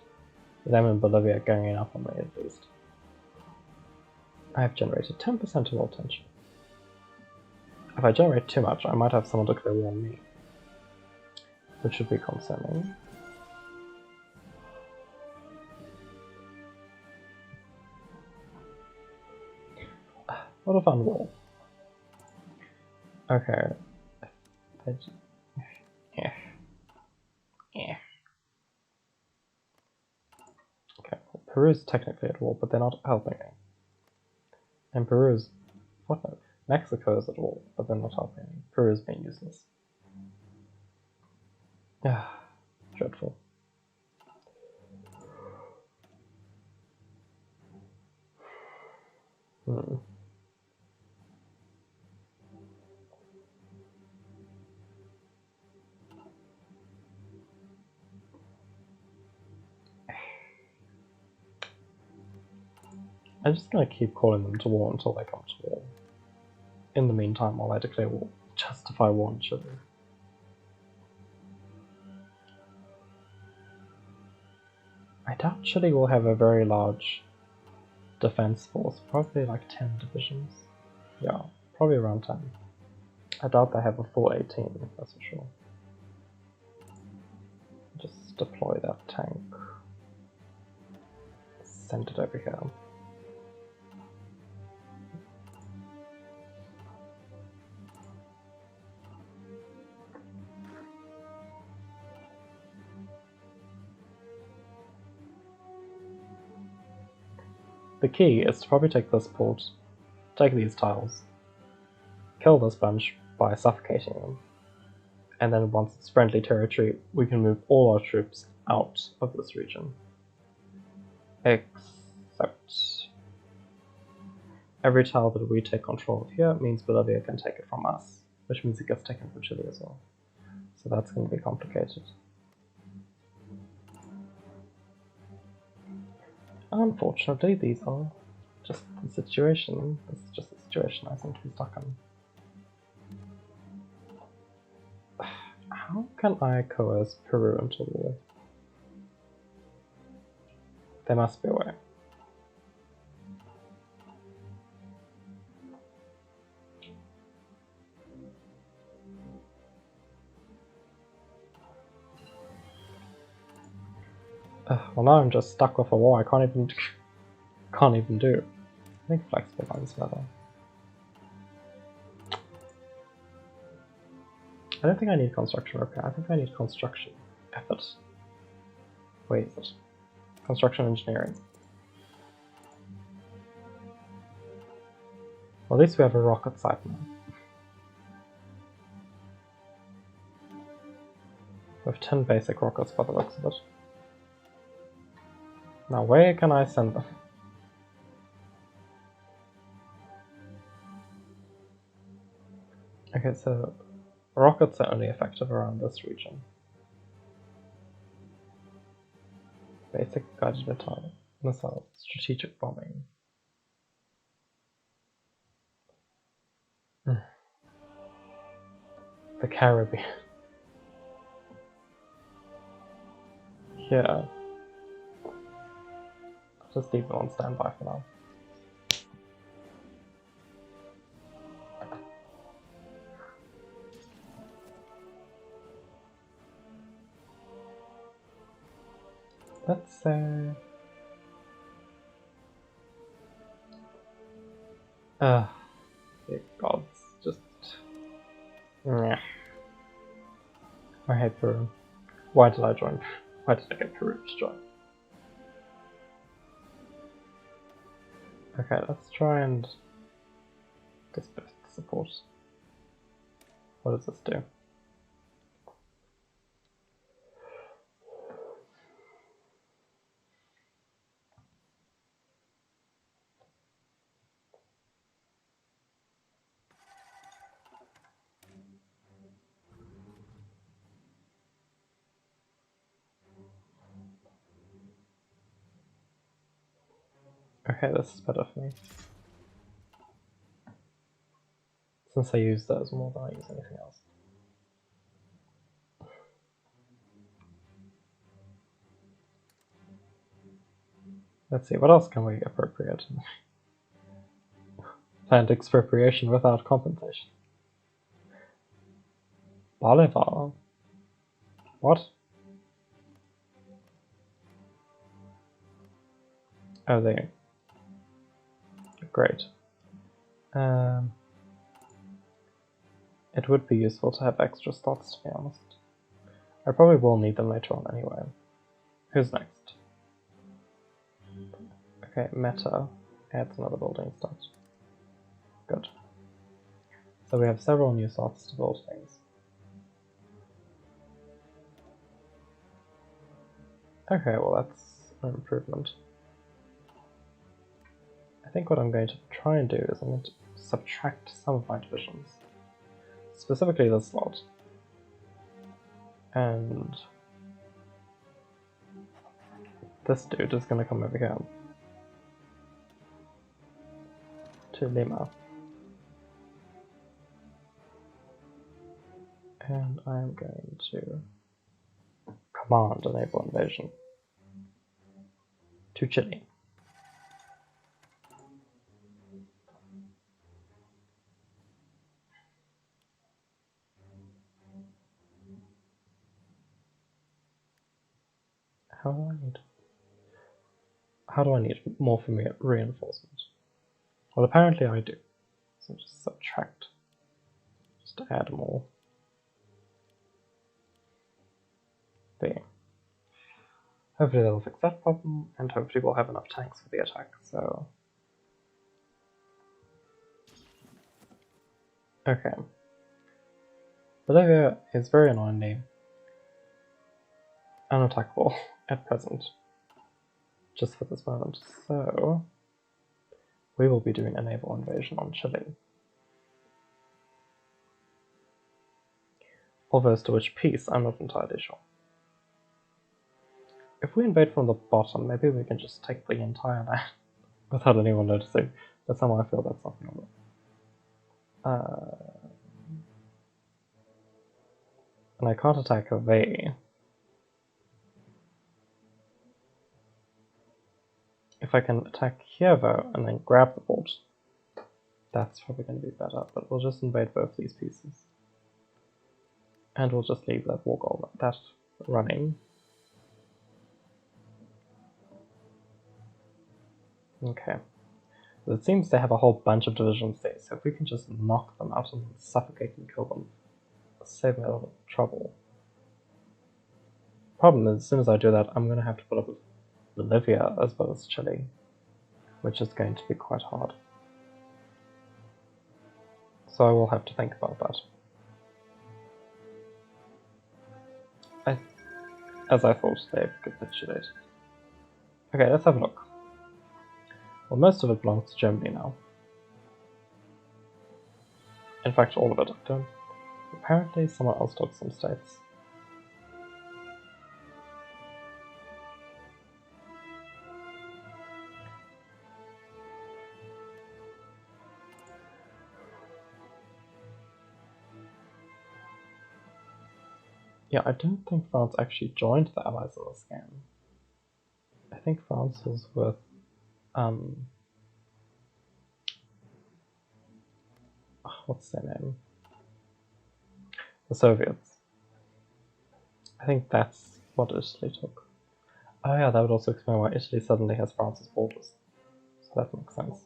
Speaker 1: them in Bolivia ganging up on me at least. I have generated 10% of all tension. If I generate too much, I might have someone declare war on me, which should be concerning. What a fun war. Okay. Yeah. Yeah. Okay, well, Peru's technically at war, but they're not helping me. And Peru's... what no? Mexico's at war, but they're not helping me. Peru's being useless. Ah, dreadful. Hmm. I'm just gonna keep calling them to war until they come to war. In the meantime, while I declare war, justify war on Chile. I doubt Chile will have a very large defense force, probably like 10 divisions. Yeah, probably around 10. I doubt they have a full 18, that's for sure. Just deploy that tank. Send it over here. The key is to probably take this port, take these tiles, kill this bunch by suffocating them, and then once it's friendly territory, we can move all our troops out of this region. Except every tile that we take control of here means Bolivia can take it from us, which means it gets taken from Chile as well. So that's going to be complicated. Unfortunately, these are just the situation. This is just the situation I seem to be stuck in. How can I coerce Peru into war? There must be a way. Well, now I'm just stuck with a war I can't even do. I think flexible lines leather. I don't think I need construction repair. I think I need construction effort. Wait, is it? Construction engineering. Well, at least we have a rocket site now. We have 10 basic rockets by the looks of it. Now, where can I send them? Okay, so rockets are only effective around this region. Basic guided missiles, strategic bombing. The Caribbean. Yeah. I'll just leave it on standby for now. Let's say... dear gods, just... I hate Peru. Why did I join? Why did I get Peru to join? Okay, let's try and disperse the support. What does this do? Okay, this is better for me. Since I use those more than I use anything else. Let's see, what else can we appropriate? Planned expropriation without compensation. Bolivar? What? Oh, there. Great. It would be useful to have extra slots, to be honest. I probably will need them later on anyway. Who's next? Okay, Meta adds another building slot. Good. So we have several new slots to build things. Okay, well that's an improvement. I think what I'm going to try and do is I'm going to subtract some of my divisions. Specifically this slot. And this dude is going to come over here. To Lima. And I'm going to command a naval invasion to Chile. How do I need more for me reinforcement? Well, apparently I do. So just subtract. Just add more. There. Hopefully they'll fix that problem, and hopefully we'll have enough tanks for the attack, so... Okay. Bolivia is very annoyingly unattackable at present. Just for this moment, so... we will be doing a naval invasion on Chile. Although as to which piece, I'm not entirely sure. If we invade from the bottom, maybe we can just take the entire land without anyone noticing, but somehow I feel that's not normal. And I can't attack Hawaii. If I can attack here though, and then grab the port, that's probably going to be better, but we'll just invade both these pieces. And we'll just leave that war goal, that running. Okay. It seems they have a whole bunch of divisions there, so if we can just knock them out and suffocate and kill them, save me a lot of trouble. Problem is, as soon as I do that, I'm going to have to put up with Bolivia as well as Chile, which is going to be quite hard. So I will have to think about that. As I thought, they've capitulated. Okay, let's have a look. Well, most of it belongs to Germany now. In fact, all of it. Apparently someone else took some states. Yeah, I don't think France actually joined the Allies in this game. I think France was with what's their name? The Soviets. I think that's what Italy took. Oh yeah, that would also explain why Italy suddenly has France's borders. So that makes sense.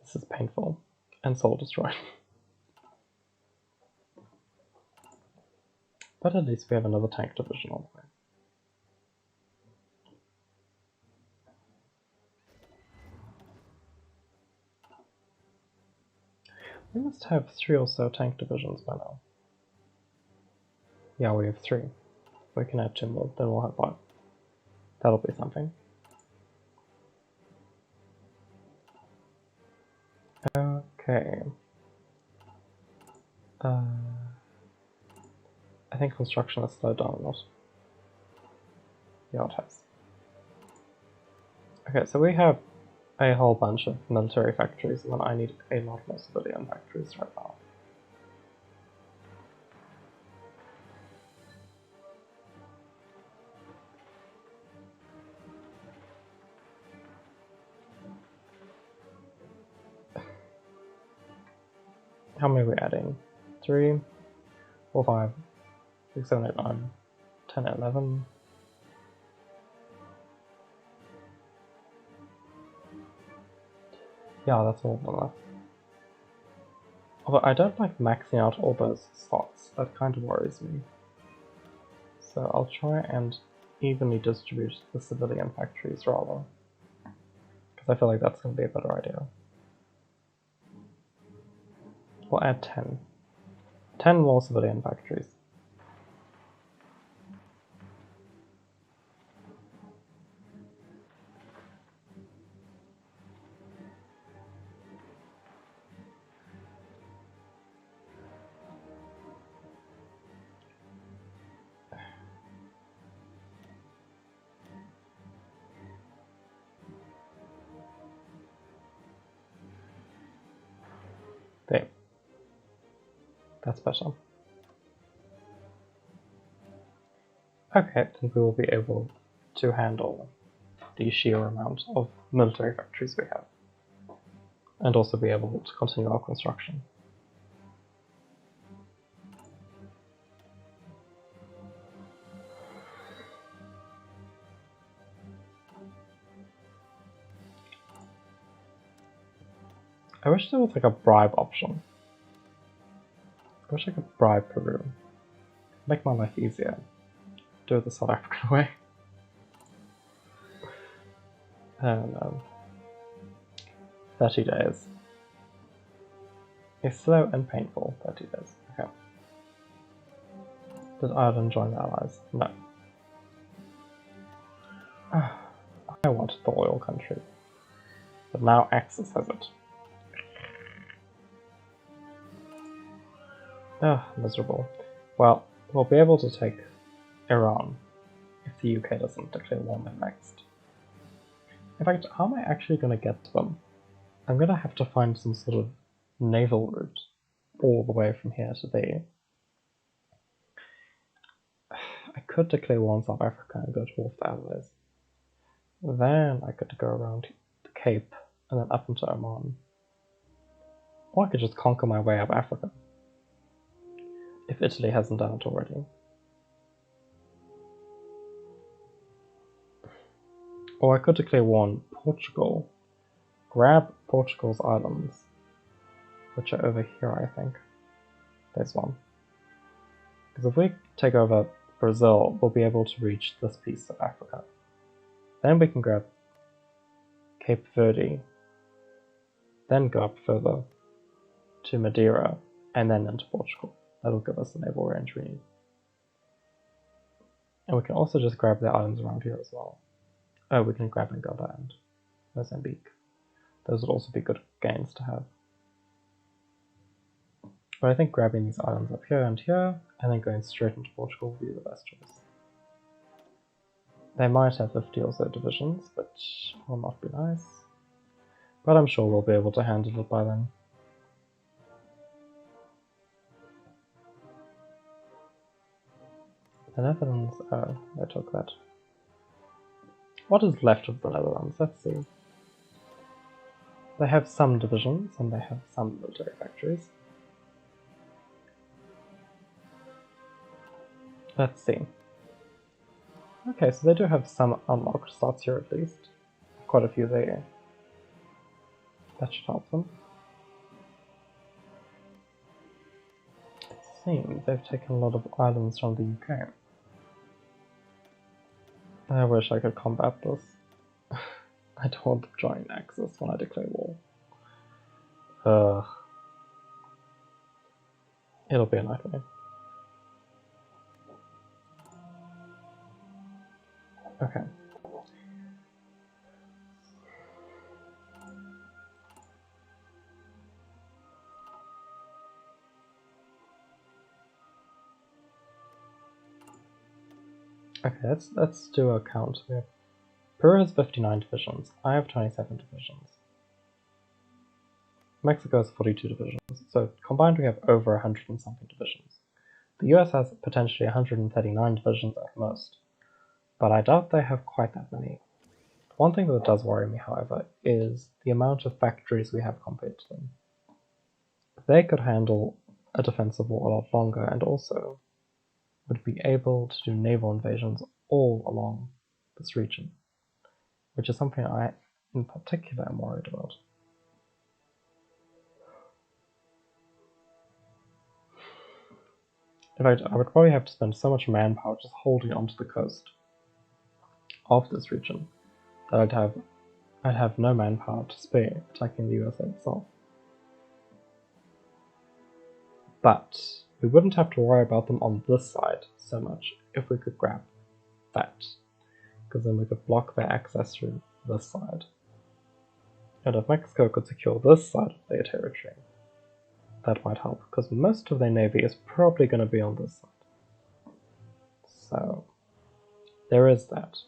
Speaker 1: This is painful and soul destroying. But at least we have another tank division on the way. We must have 3 or so tank divisions by now. Yeah, we have 3. We can add 2 more, then we'll have 5. That'll be something. Okay. I think construction has slowed down a lot. Yeah, it has. Okay, so we have a whole bunch of military factories, and then I need a lot more civilian factories right now. How many are we adding? 3, 4, 5, 6, 7, 8, 9, 10, 11. Yeah, that's all enough. Although I don't like maxing out all those slots, that kind of worries me. So I'll try and evenly distribute the civilian factories rather, because I feel like that's going to be a better idea. We'll add 10. 10 more civilian factories. There. That's better. Okay, then we will be able to handle the sheer amount of military factories we have, and also be able to continue our construction. I wish there was like a bribe option. I wish I could bribe Peru. Make my life easier. Do it the South African way. I don't know. 30 days. It's slow and painful, 30 days. Okay. Did Ireland join the Allies? No. I wanted the oil country. But now Axis has it. Miserable. Well, we'll be able to take Iran if the UK doesn't declare war on them next. In fact, how am I actually going to get to them? I'm going to have to find some sort of naval route all the way from here to there. I could declare war on South Africa and go towards the Allies. Then I could go around the Cape and then up into Oman. Or I could just conquer my way up Africa, if Italy hasn't done it already. Or I could declare war on Portugal, grab Portugal's islands, which are over here, I think. There's one. Because if we take over Brazil, we'll be able to reach this piece of Africa. Then we can grab Cape Verde, then go up further to Madeira, and then into Portugal. That'll give us the naval range we need. And we can also just grab the islands around here as well. Oh, we can grab Angola and Mozambique. Those would also be good gains to have. But I think grabbing these islands up here, and then going straight into Portugal would be the best choice. They might have 50 or so divisions, which will not be nice. But I'm sure we'll be able to handle it by then. The Netherlands, oh, they took that. What is left of the Netherlands? Let's see. They have some divisions, and they have some military factories. Let's see. Okay, so they do have some unlocked slots here at least. Quite a few there. That should help them. It seems they've taken a lot of islands from the UK. I wish I could combat this. I don't want to join Axis when I declare war. It'll be a nightmare. Okay. Okay, let's do a count. We have Peru has 59 divisions. I have 27 divisions. Mexico has 42 divisions. So combined we have over 100 and something divisions. The US has potentially 139 divisions at most, but I doubt they have quite that many. One thing that does worry me, however, is the amount of factories we have compared to them. They could handle a defensive war a lot longer and also would be able to do naval invasions all along this region, which is something I, in particular, am worried about. In fact, I would probably have to spend so much manpower just holding onto the coast of this region that I'd have no manpower to spare attacking the USA itself. But we wouldn't have to worry about them on this side so much if we could grab that, because then we could block their access through this side. And if Mexico could secure this side of their territory, that might help, because most of their navy is probably going to be on this side. So there is that.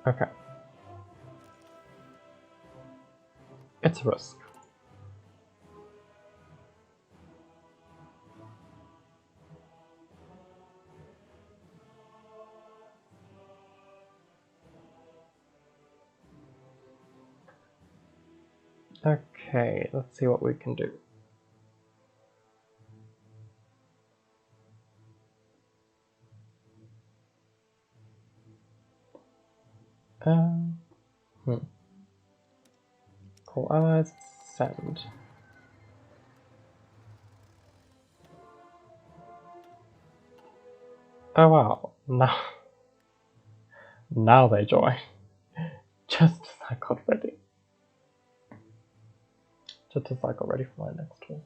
Speaker 1: Okay. It's a risk. Okay, let's see what we can do. Call allies, send. Oh wow, now they join. Just as I got ready. Just as I got ready for my next tour.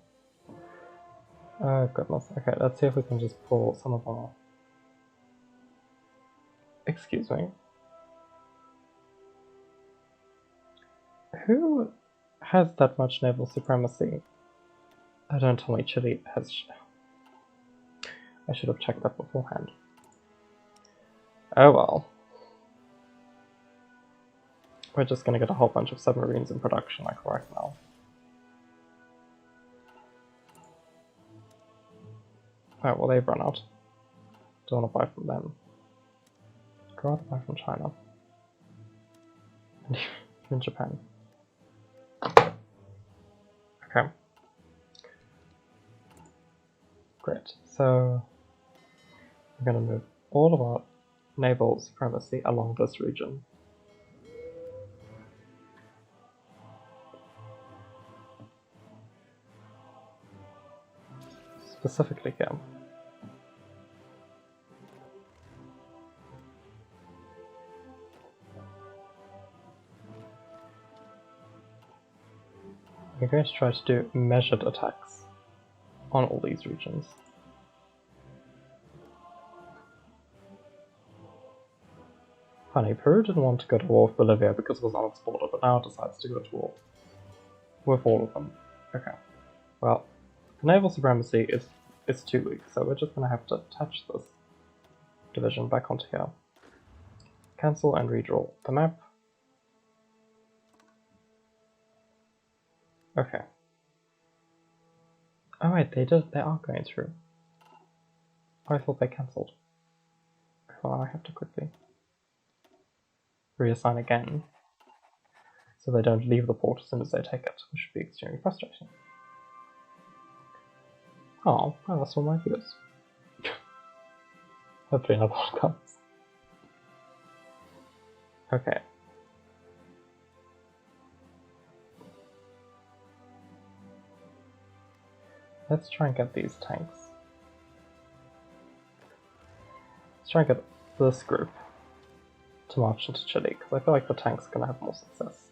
Speaker 1: Oh goodness, okay, let's see if we can just pull some of our... Excuse me. Who has that much naval supremacy? Oh, don't tell me Chile has... I should have checked that beforehand. Oh well. We're just gonna get a whole bunch of submarines in production like right now. Oh, well they've run out. Don't want to buy from them. I'd rather buy from China. And even Japan. Okay. Great. So we're going to move all of our naval supremacy along this region. Specifically here. We're going to try to do measured attacks on all these regions. Funny, Peru didn't want to go to war with Bolivia because it was on its border, but now it decides to go to war with all of them. Okay. Well, the naval supremacy is too weak, so we're just going to have to attach this division back onto here. Cancel and redraw the map. Okay. Oh wait, they are going through. Oh, I thought they cancelled. Well, I have to quickly reassign again, so they don't leave the port as soon as they take it, which should be extremely frustrating. Oh, well, that's all my viewers. Hopefully another one comes. Okay. Let's try and get these tanks. Let's try and get this group to march into Chile, because I feel like the tanks are going to have more success.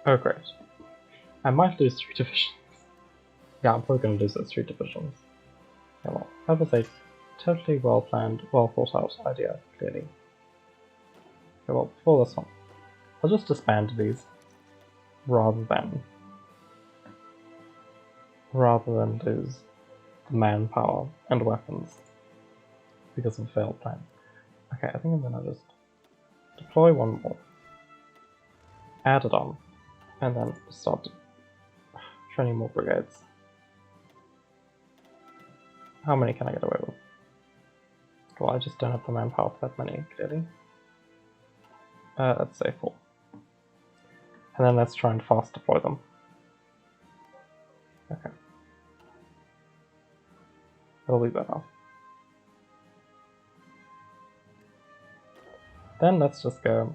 Speaker 1: Oh great. I might lose 3 divisions. Yeah, I'm probably going to lose those 3 divisions. Yeah, well, that was a totally well planned, well thought out idea, clearly. Okay, well, before this one, I'll just disband these rather than lose the manpower and weapons because of a failed plan. Okay, I think I'm gonna just deploy one more, add it on, and then start training more brigades. How many can I get away with? Well, I just don't have the manpower for that many, clearly. Let's say 4. And then let's try and fast deploy them. Okay. It'll be better. Then let's just go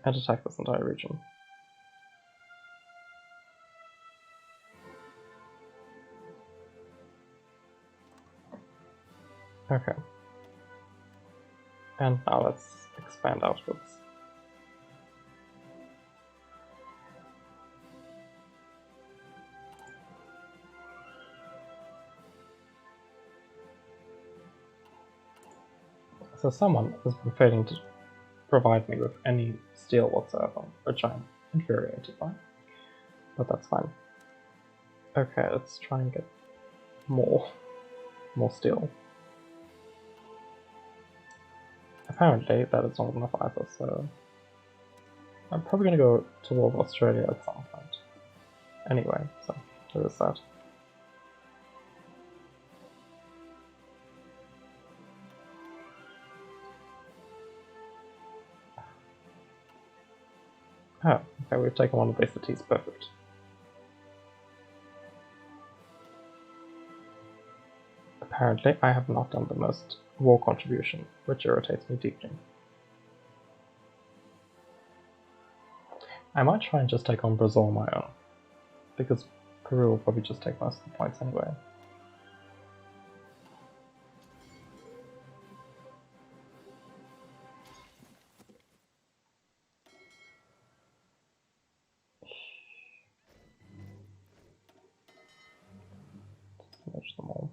Speaker 1: and attack this entire region. Okay. And now let's expand outwards. So someone has been failing to provide me with any steel whatsoever, which I'm infuriated by. But that's fine. Okay, let's try and get more steel. Apparently that is not enough either, so I'm probably going to go to war with Australia at some point. Anyway, so there is that. Oh, okay, we've taken one of these cities, perfect. Apparently I have not done the most war contribution, which irritates me deeply. I might try and just take on Brazil on my own, because Peru will probably just take most of the points anyway. Just merge them all.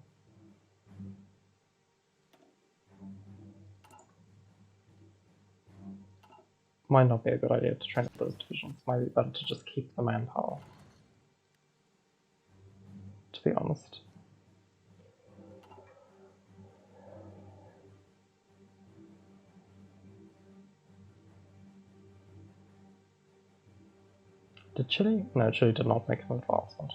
Speaker 1: Might not be a good idea to train up those divisions, might be better to just keep the manpower, to be honest. Did Chile? No, Chile did not make an advancement.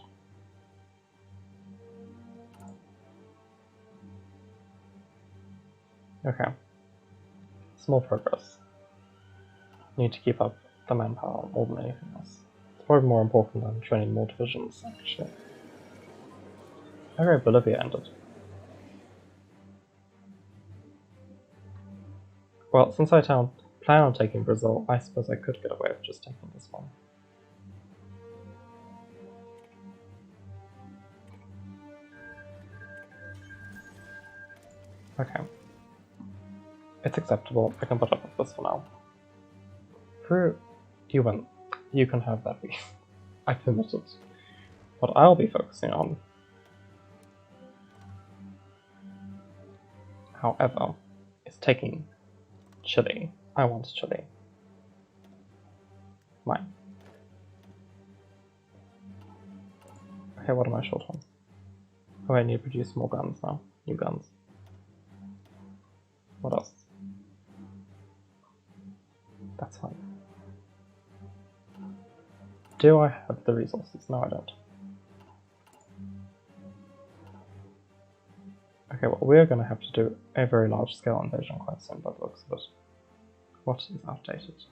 Speaker 1: Okay. Small progress. Need to keep up the manpower more than anything else. It's probably more important than training more divisions, actually. Okay, Bolivia ended. Well, since I plan on taking Brazil, I suppose I could get away with just taking this one. Okay. It's acceptable, I can put up with this for now. Peru, you win. You can have that piece. I permitted. What I'll be focusing on, however, is taking Chile. I want Chile. Mine. Okay, what am I short on? Oh, I need to produce more guns now. New guns. What else? That's fine. Do I have the resources? No, I don't. Okay, well, we're going to have to do a very large-scale invasion quite soon by the looks of it. What is outdated?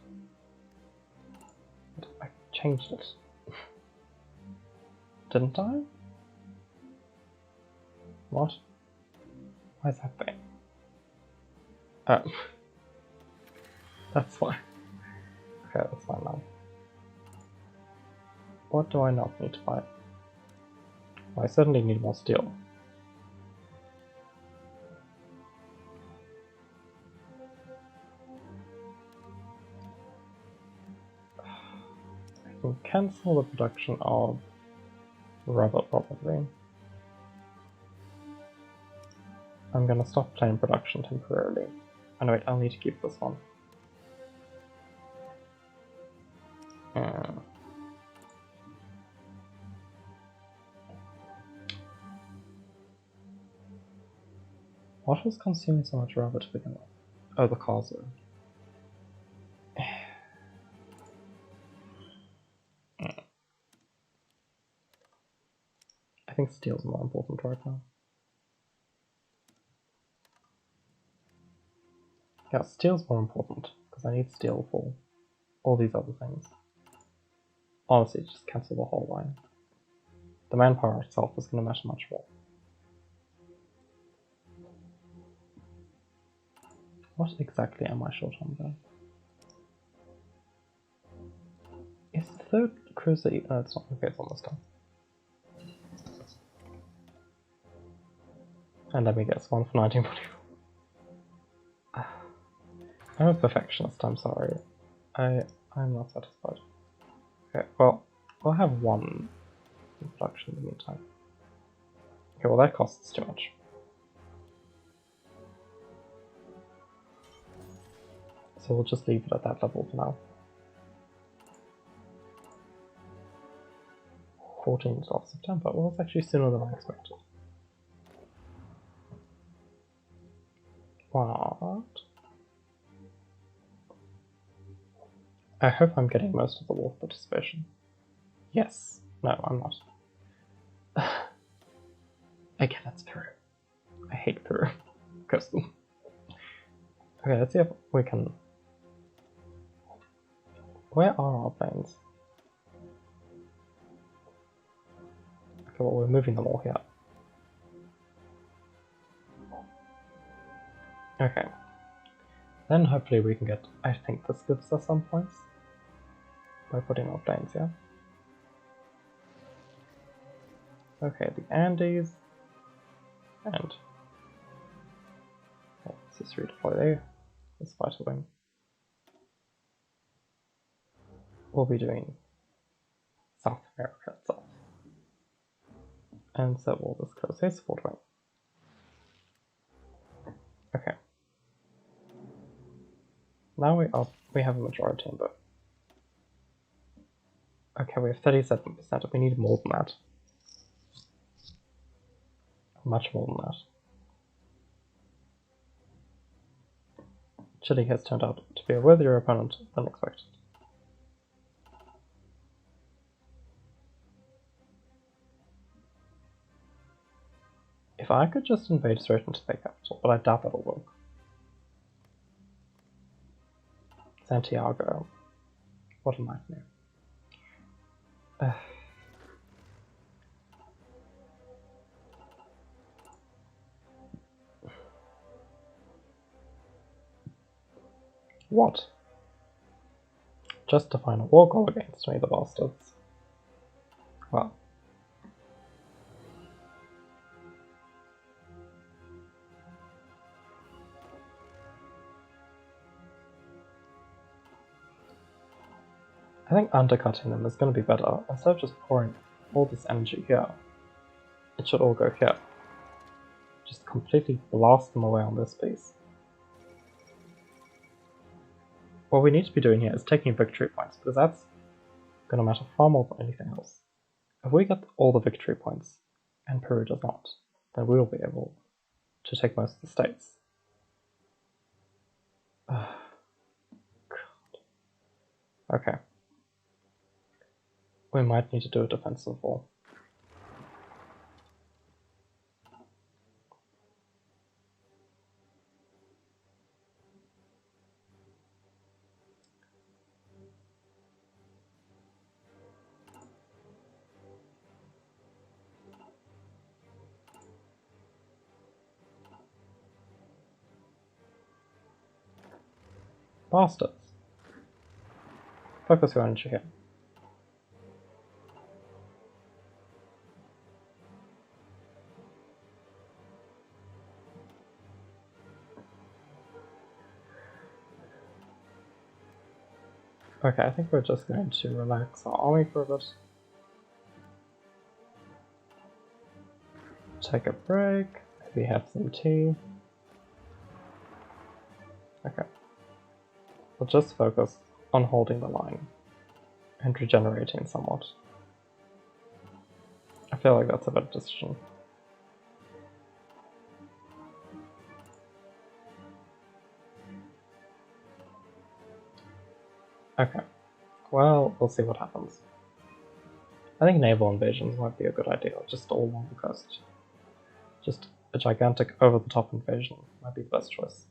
Speaker 1: I changed it. Didn't I? What? Why is that thing? That's fine. Okay, that's fine now. What do I not need to buy? Well, I certainly need more steel. I can cancel the production of rubber, probably. I'm gonna stop plane production temporarily. Oh no, wait, I'll need to keep this one. What was consuming so much rubber to begin with? Oh, the cars are. I think steel's more important right now. Yeah, steel's more important, because I need steel for all these other things. Honestly, just cancel the whole line. The manpower itself is going to matter much more. What exactly am I short on there? Is the third cruiser... No, it's not. Okay, it's almost done. And let me guess, one for 1944. I'm a perfectionist, I'm sorry. I'm not satisfied. Okay, well, we'll have one in production in the meantime. Okay, well that costs too much. So we'll just leave it at that level for now. 14th of September. Well, it's actually sooner than I expected. What? I hope I'm getting most of the war participation. Yes. No, I'm not. Again, it's Peru. I hate Peru. Curse them. Okay, let's see if we can... Where are our planes? Okay, well, we're moving them all here. Okay. Then hopefully we can get... I think this gives us some points. By putting our planes here. Okay, the Andes. And... Okay, let's just redeploy there. This fighter wing. We'll be doing South America itself. And so we'll just close his support wing. Okay. Now we have a majority in both. Okay, we have 37%. We need more than that. Much more than that. Chile has turned out to be a worthier opponent than expected. If I could just invade straight into their capital, but I doubt that'll work. Santiago. What a nightmare. What? Just to find a war goal against me, the bastards. Well. I think undercutting them is going to be better. Instead of just pouring all this energy here, it should all go here. Just completely blast them away on this piece. What we need to be doing here is taking victory points, because that's going to matter far more than anything else. If we get all the victory points, and Peru does not, then we will be able to take most of the states. God. Okay. We might need to do a defensive war. Bastards. Focus your energy here. Okay, I think we're just going to relax our army for a bit. Take a break, maybe have some tea. Okay. We'll just focus on holding the line and regenerating somewhat. I feel like that's a better decision. Okay. Well, we'll see what happens. I think naval invasions might be a good idea, just all along the coast. Just a gigantic over-the-top invasion might be the best choice.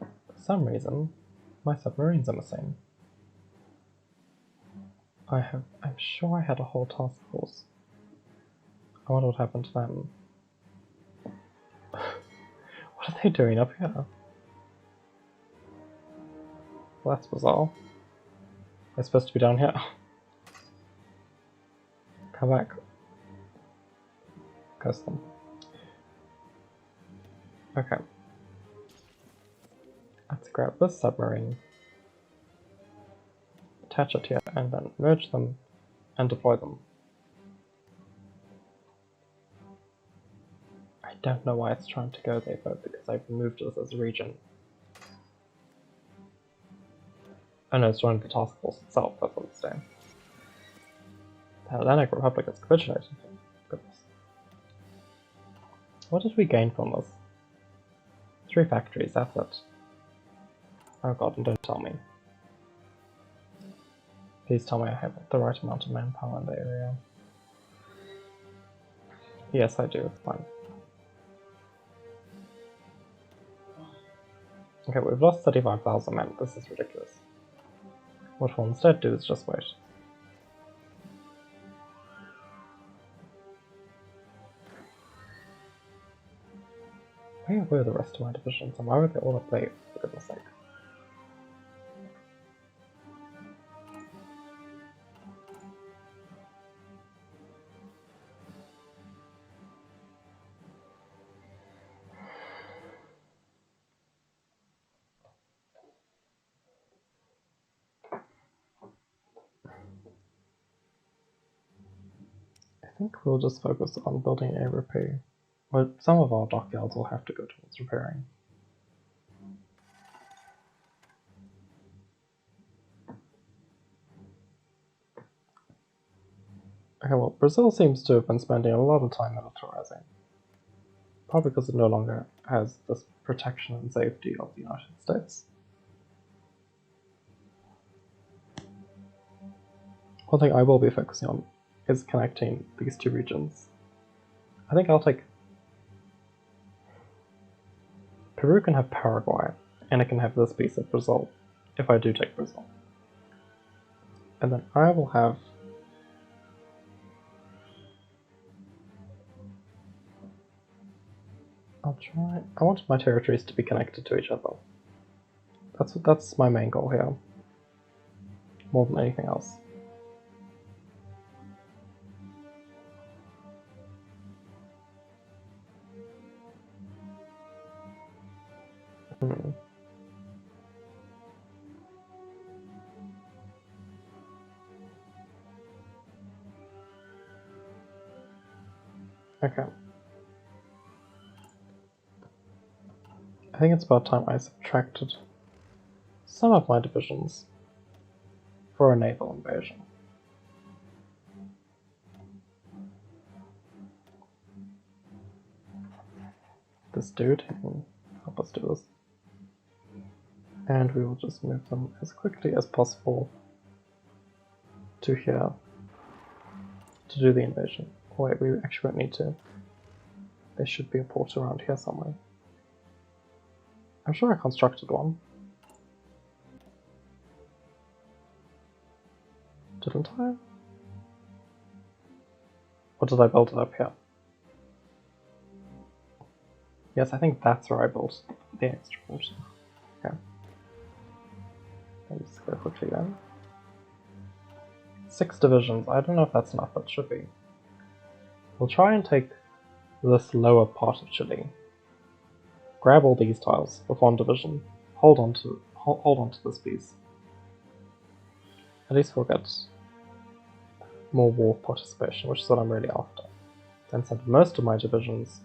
Speaker 1: For some reason, my submarines are missing. I'm sure I had a whole task force. I wonder what happened to them. What are they doing up here? Well, that's bizarre. They're supposed to be down here. Come back. Curse them. Okay. Let's grab this submarine, attach it here, and then merge them and deploy them. I don't know why it's trying to go there though, because I've removed this as a region. Oh no, it's joining the task force itself, that's what it's doing. The Hellenic Republic has capitulated. Goodness. What did we gain from this? 3 factories, that's it. Oh god, and don't tell me. Please tell me I have the right amount of manpower in the area. Yes, I do, it's fine. Okay, we've lost 35,000 men, this is ridiculous. What we'll instead do is just wait. Where were the rest of my divisions, and why were they all at play, for goodness sake? I think we'll just focus on building a repair. Well, some of our dockyards will have to go towards repairing. Okay, well, Brazil seems to have been spending a lot of time militarizing. Probably because it no longer has this protection and safety of the United States. One thing I will be focusing on is connecting these 2 regions. I think I'll take... Peru can have Paraguay, and it can have this piece of Brazil, if I do take Brazil. And then I will have... I want my territories to be connected to each other. That's my main goal here, more than anything else. Okay. I think it's about time I subtracted some of my divisions for a naval invasion. This dude can help us do this. And we will just move them as quickly as possible to here to do the invasion. Oh wait, we actually won't need to. There should be a port around here somewhere. I'm sure I constructed one. Didn't I? Or did I build it up here? Yes, I think that's where I built the extra port. Okay. Let's go quickly then. 6 divisions. I don't know if that's enough, but it should be. We'll try and take this lower part of Chile. Grab all these tiles with 1 division. Hold hold on to this piece. At least we'll get more war participation, which is what I'm really after. Then send most of my divisions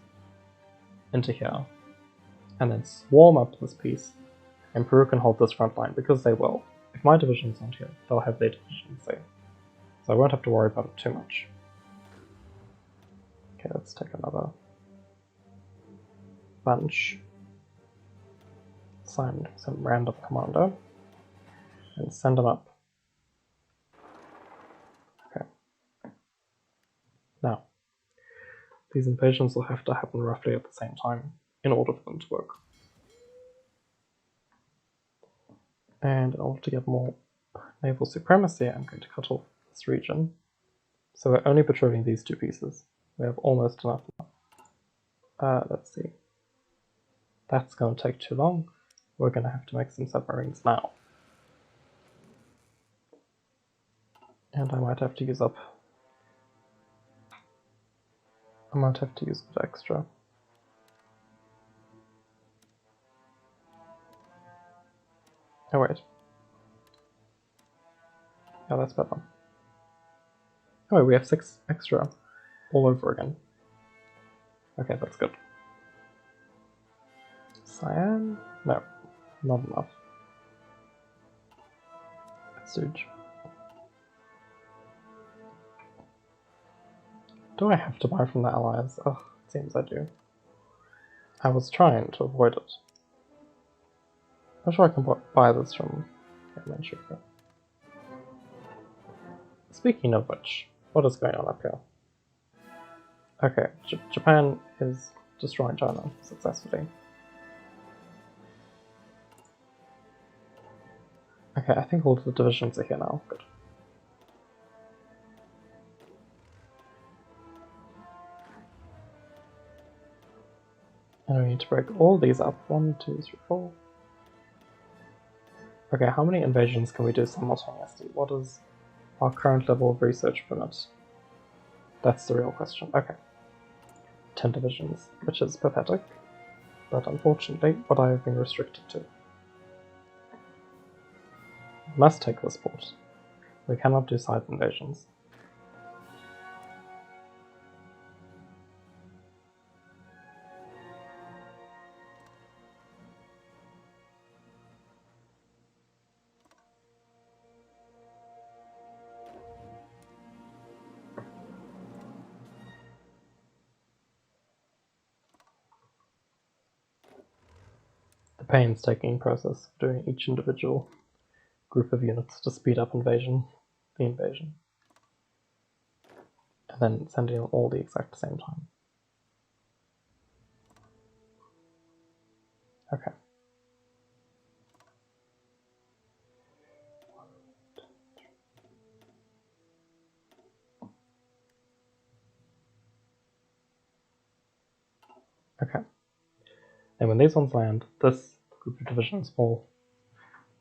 Speaker 1: into here, and then swarm up this piece, and Peru can hold this front line, because they will. If my divisions aren't here, they'll have their divisions there. So I won't have to worry about it too much. Okay, let's take another bunch. Assign some random commander, and send them up. Okay. Now, these invasions will have to happen roughly at the same time in order for them to work. And in order to get more naval supremacy, I'm going to cut off this region. So we're only patrolling these two pieces. We have almost enough now. Let's see. That's going to take too long. We're going to have to make some submarines now. And I might have to use up... I might have to use a bit extra. Oh wait. Yeah, that's better. Oh wait, we have 6 extra all over again. Okay, that's good. Cyan? No, not enough. That's huge. Do I have to buy from the allies? Ugh, it seems I do. I was trying to avoid it. I'm sure I can buy this from Manchuria. Speaking of which, what is going on up here? Okay, Japan is destroying China successfully. Okay, I think all the divisions are here now. Good. And we need to break all these up. 1, 2, 3, 4. Okay, how many invasions can we do simultaneously? What is our current level of research permit? That's the real question. Okay. 10 divisions, which is pathetic, but unfortunately what I have been restricted to. We must take this port. We cannot do side invasions. The painstaking process of doing each individual group of units to speed up the invasion, and then sending them all the exact same time. Okay. Okay. And when these ones land, this group of divisions will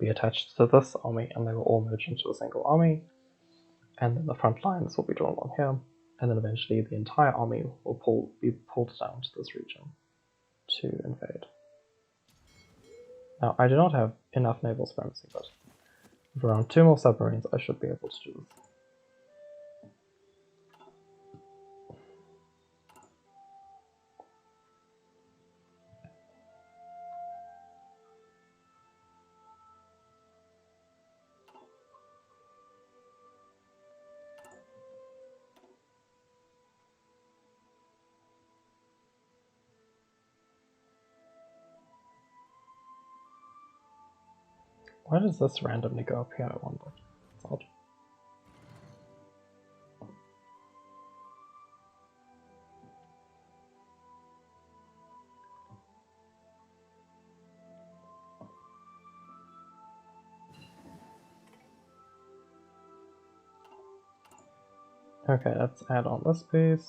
Speaker 1: be attached to this army, and they will all merge into a single army. And then the front lines will be drawn on here, and then eventually the entire army will be pulled down to this region to invade. Now, I do not have enough naval supremacy, but with around 2 more submarines, I should be able to do this. Why does this randomly go up here, I wonder? It's odd. Okay, let's add on this piece.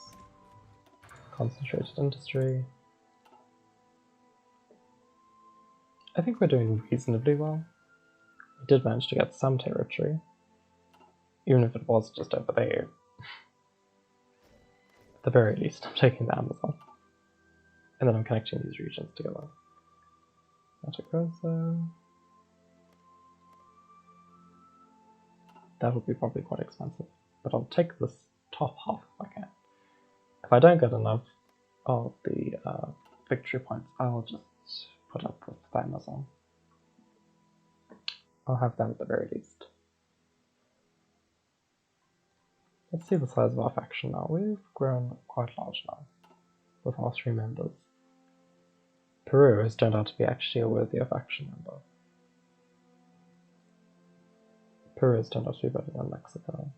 Speaker 1: Concentrated industry. I think we're doing reasonably well. We did manage to get some territory, even if it was just over there. At the very least, I'm taking the Amazon. And then I'm connecting these regions together. That goes there. that would be probably quite expensive. But I'll take this top half if I can. If I don't get enough of the victory points, I'll just put up with Amazon. I'll have them at the very least. Let's see the size of our faction now. We've grown quite large now, with our 3 members. Peru has turned out to be actually a worthier faction member. Peru has turned out to be better than Mexico.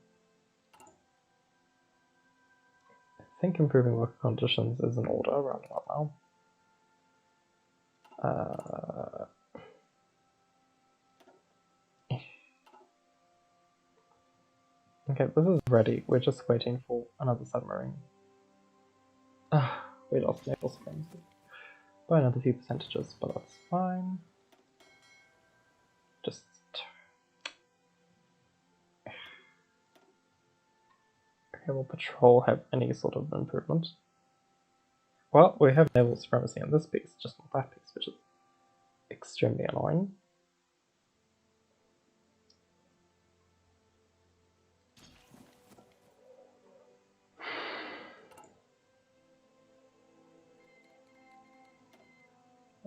Speaker 1: I think improving worker conditions is in order around about now. Okay, this is ready. We're just waiting for another submarine. We lost naval supremacy by another few percentages, but that's fine. Just... Okay, will patrol have any sort of improvement? Well, we have naval supremacy in this piece, just not that piece, which is extremely annoying.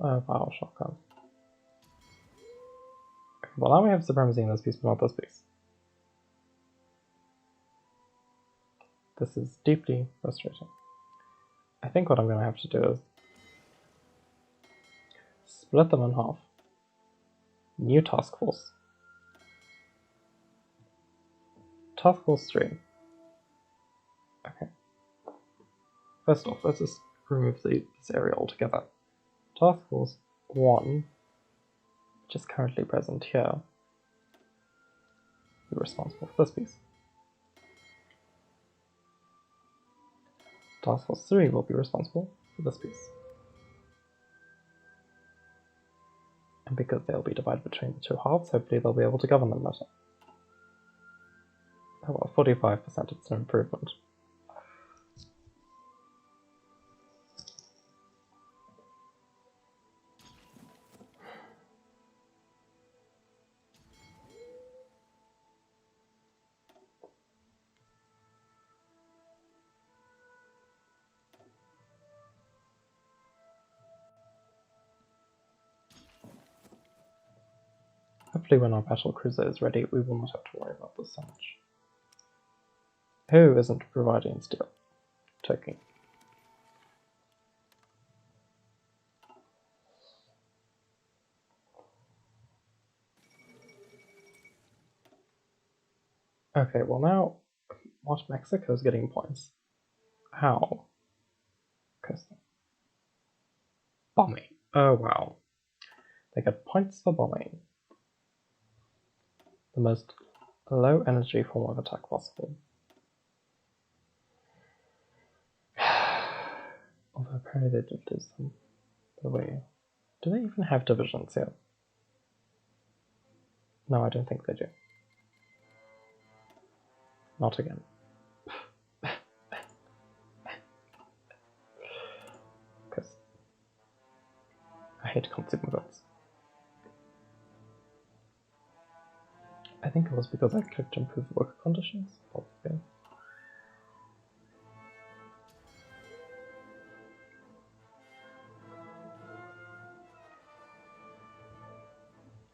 Speaker 1: Oh, wow, shotgun. Okay, well, now we have supremacy in this piece, but not this piece. This is deeply frustrating. I think what I'm going to have to do is split them in half. New task force. Task force 3. Okay. First off, let's just remove this area altogether. Task force 1, which is currently present here, be responsible for this piece. Task force 3 will be responsible for this piece. And because they'll be divided between the 2 halves, hopefully they'll be able to govern them better. Oh well, 45%, it's an improvement. Hopefully when our battle cruiser is ready, we will not have to worry about this so much. Who isn't providing steel? Turkey. Okay, well now, what? Mexico's getting points. How? Coasting. Bombing. Oh wow. They get points for bombing. The most low energy form of attack possible. Although apparently they did do some the way. Do they even have divisions here? No, I don't think they do. Not again. Because I hate consumer goods. I think it was because I clicked improve worker conditions, probably.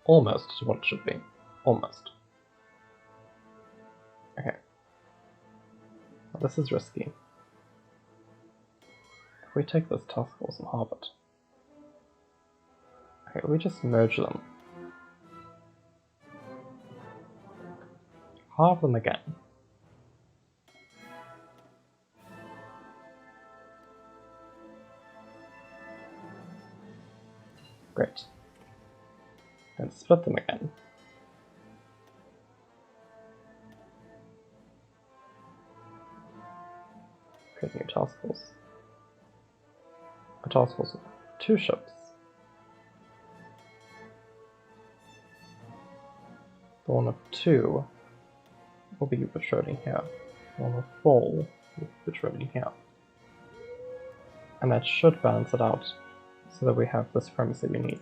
Speaker 1: Almost to what it should be. Almost. Okay. Well, this is risky. If we take this task force and halve it. Okay, we just merge them. Halve them again. Great. Then split them again. Create a new task force. A task force with 2 ships. The one of 2 will be patrolling here. The one of 4 will be patrolling here. And that should balance it out so that we have the supremacy we need.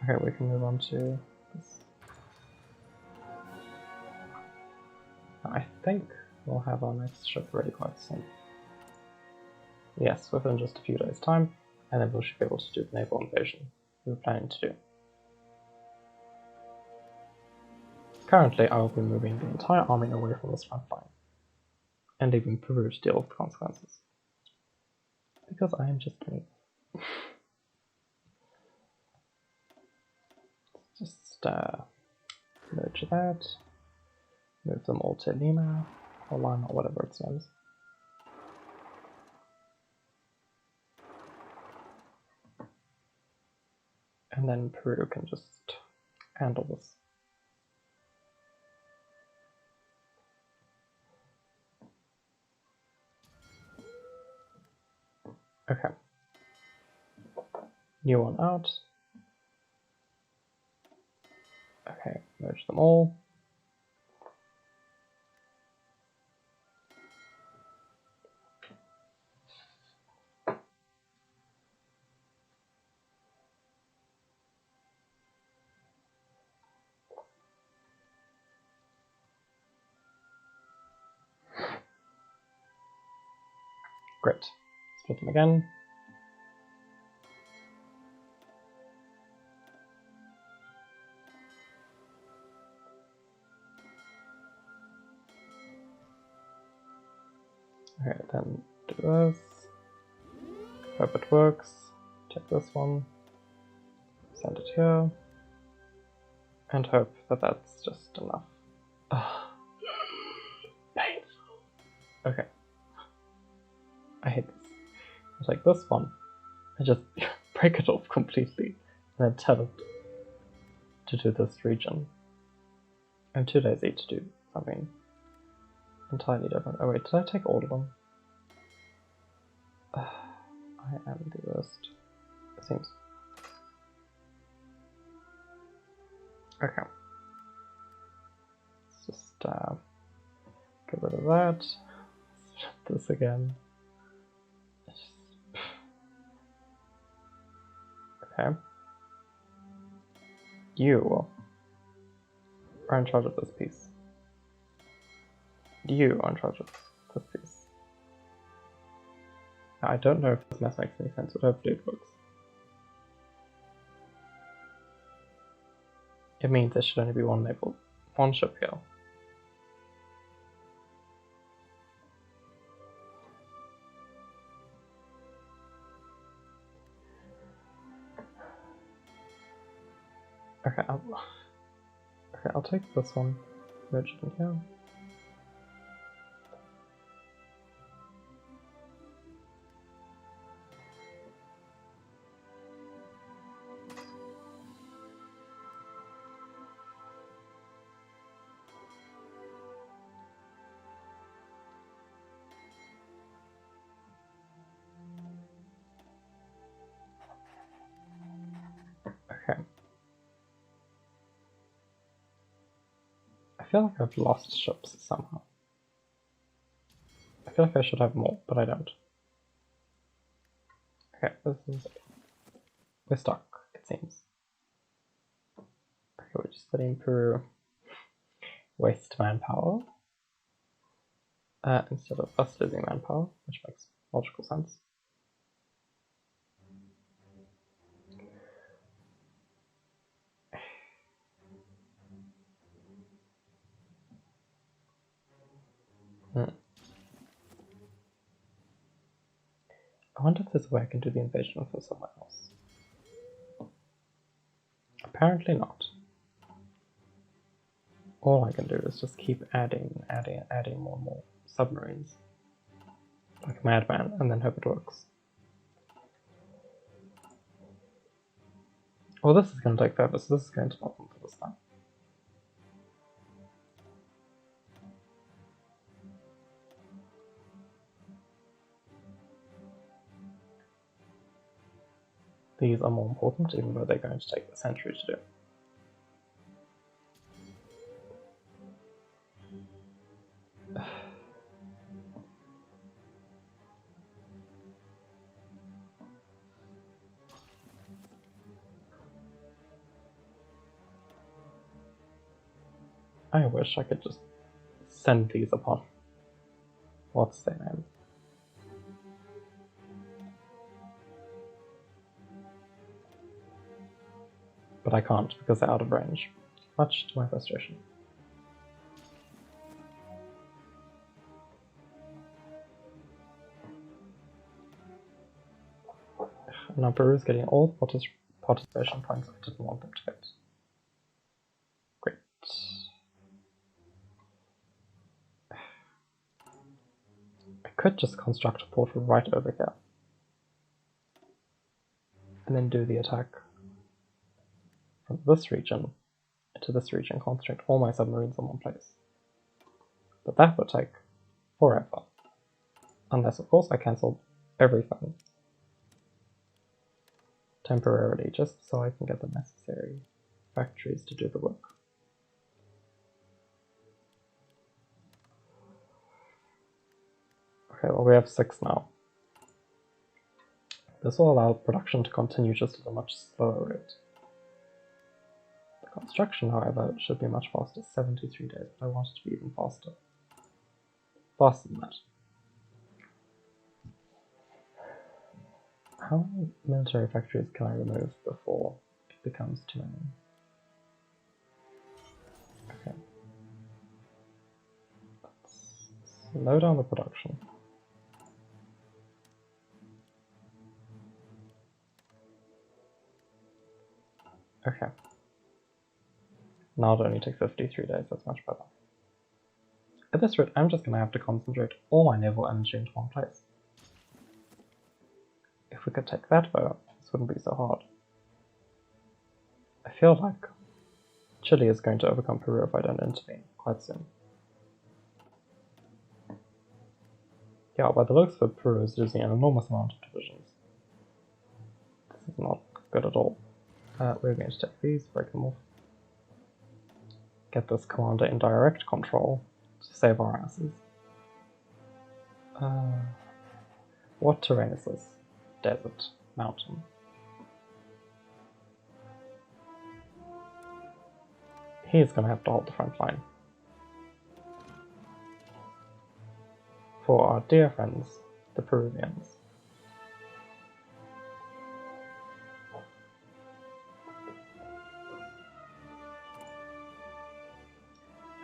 Speaker 1: Okay, we can move on to this. think we'll have our next ship ready quite soon. Yes, within just a few days' time, and then we should be able to do the Naval Invasion we were planning to do. Currently, I will be moving the entire army away from this front line, and leaving Peru to deal with the consequences. Because I am just me. Just merge that, move them all to Lima, or Lima, or whatever its name is. And then Peru can just handle this. Okay. New one out. Okay, merge them all. Great. Split them again. Okay, then do this. Hope it works. Take this one. Send it here. And hope that that's just enough. Painful. Okay. I hate this. I'll take this one and just break it off completely and then tell it to do this region. And 2 days each to do something entirely different. Oh wait, did I take all of them? I am the worst. It seems. Okay. Let's just get rid of that. Let's this again. Okay. You are in charge of this piece. You are in charge of this piece. I don't know if this mess makes any sense, but hopefully it works. It means there should only be one ship here. Okay, I'll take this one, merge it in here. Okay. I feel like I've lost ships somehow. I feel like I should have more, but I don't. Okay, we're stuck, it seems. Okay, we're just letting Peru waste manpower instead of us losing manpower, which makes logical sense. I wonder if there's a way I can do the invasion for someone else. Apparently not. All I can do is just keep adding more and more submarines. Like a madman, and then hope it works. Well, this is going to take forever, so this is going to not for this time. These are more important, even though they're going to take a century to do. I wish I could just send these upon what's their name. But I can't because they're out of range, much to my frustration. Now Peru's getting all the participation points I didn't want them to get. Great. I could just construct a portal right over here. And then do the attack from this region into this region, concentrate all my submarines in one place. But that would take forever. Unless, of course, I cancel everything temporarily, just so I can get the necessary factories to do the work. Okay, well we have 6 now. This will allow production to continue just at a much slower rate. The construction, however, should be much faster, 73 days, but I want it to be even faster. Faster than that. How many military factories can I remove before it becomes too many? Okay. Let's slow down the production. Okay. Now it'll only take 53 days, that's much better. At this rate, I'm just going to have to concentrate all my naval energy into one place. If we could take that though, this wouldn't be so hard. I feel like Chile is going to overcome Peru if I don't intervene quite soon. Yeah, by the looks of it, Peru is losing an enormous amount of divisions. This is not good at all. We're going to take these, break them off. Get this commander in direct control to save our asses. What terrain is this? Desert, mountain. He's gonna have to hold the front line. For our dear friends, the Peruvians.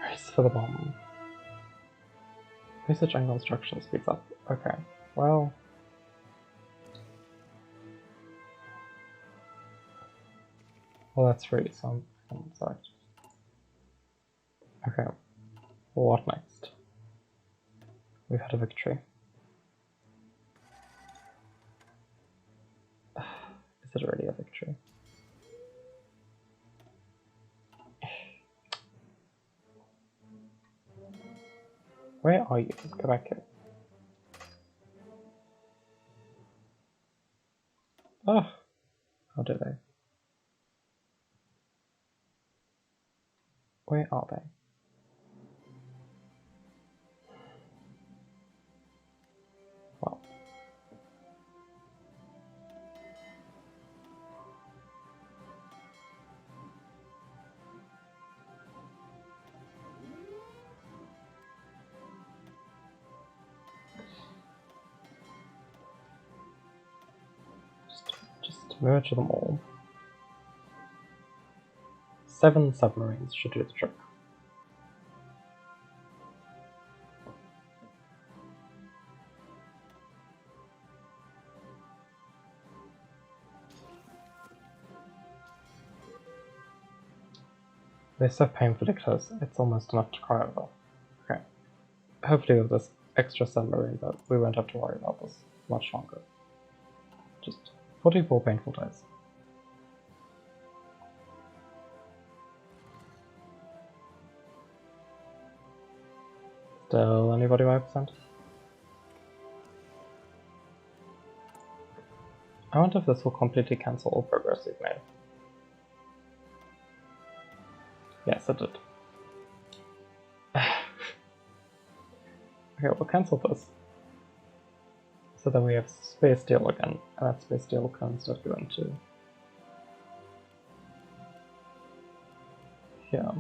Speaker 1: Race for the bomb. Research and construction speeds up. Okay, well... Well, that's free, so I'm sorry. Okay, what next? We've had a victory. Is it really a victory? Where are you? Go back here. Oh, how did they? Where are they? Well. Just merge them all. 7 submarines should do the trick. They're so painfully close, it's almost enough to cry over. Okay. Hopefully with this extra submarine, but we won't have to worry about this much longer. Just 44 painful days. Still anybody 5%? I wonder if this will completely cancel all progress we've made. Yes, it did. Okay, we'll cancel this. So that we have space deal again, and that space deal can instead go into here.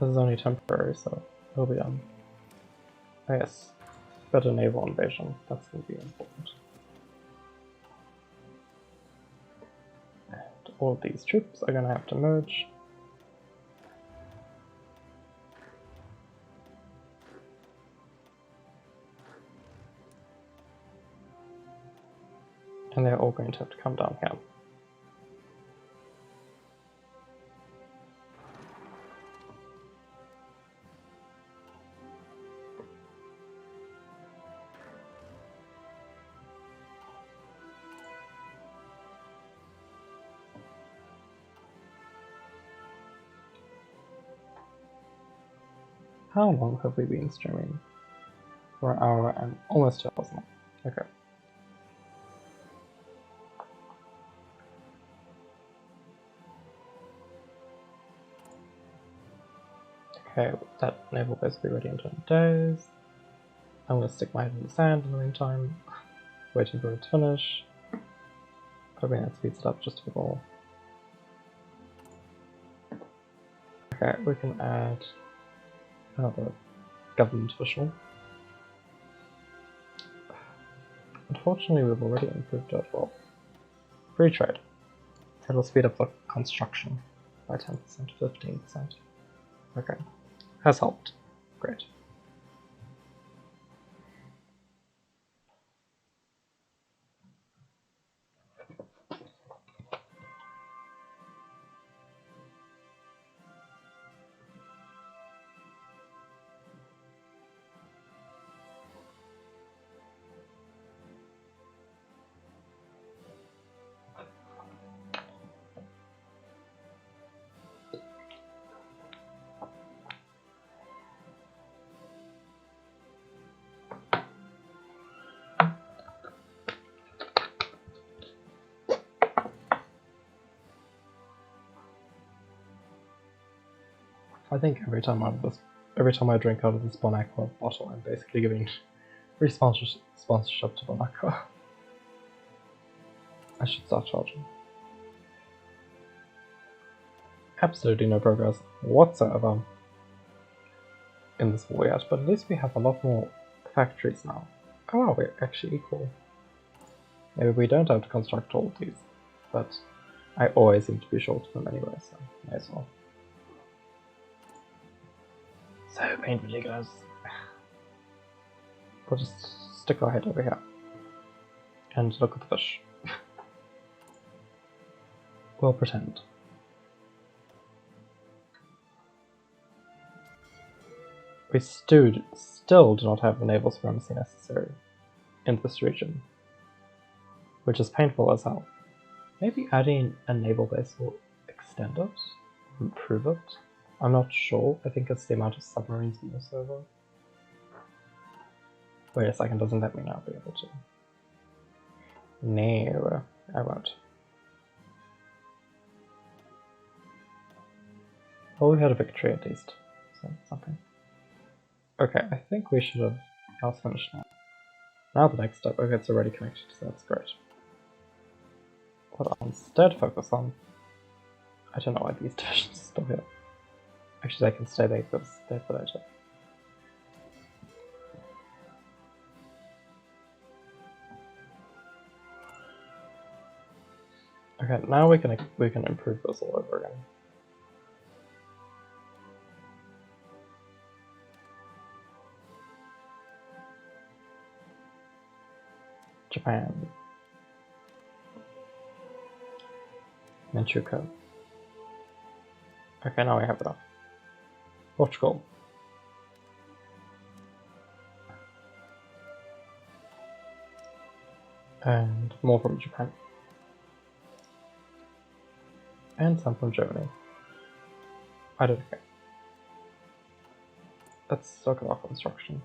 Speaker 1: This is only temporary, so it'll be done. I guess. Better naval invasion. That's going to be important. And all of these troops are going to have to merge. And they're all going to have to come down here. How long have we been streaming? For an hour and almost 2 hours now. Okay. Okay, that naval base will be ready in 20 days. I'm going to stick my head in the sand in the meantime, waiting for it to finish. Hoping that speeds it up just a bit more. Okay, we can add another government official. Unfortunately, we've already improved it. Well, free trade. It'll speed up the construction by 10% to 15%. Okay, has helped. Great. I think every time I drink out of this Bon Aqua bottle, I'm basically giving free sponsorship to Bon Aqua. I should start charging. Absolutely no progress whatsoever in this war yet, but at least we have a lot more factories now. Oh, we're actually equal. Maybe we don't have to construct all of these, but I always seem to be short of them anyway, so may as well. So painfully, guys. We'll just stick our head over here and look at the fish. We'll pretend. We still do not have the naval supremacy necessary in this region, which is painful as hell. Maybe adding a naval base will extend it, improve it. I'm not sure. I think it's the amount of submarines in this server. Wait a second, doesn't that mean I'll be able to? No, I won't. Well, we had a victory at least, so something. Okay, I think we should have else finished now. Now the next step, okay, it's already connected, so that's great. What I'll instead focus on, I don't know why these divisions are still here. Actually, they can stay there because they're for later. Okay, now we can improve this all over again. Japan. Manchukuo. Okay, now we have enough. Portugal. And more from Japan. And some from Germany. I don't care. Let's talk about construction.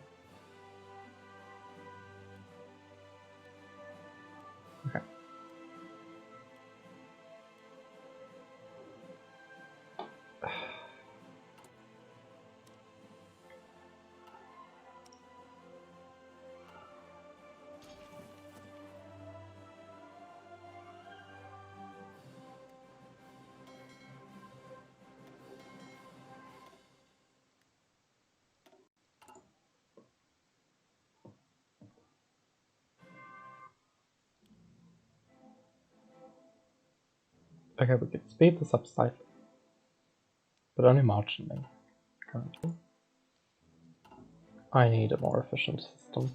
Speaker 1: Okay. Okay, we can speed this up slightly, but only marginally currently. I need a more efficient system.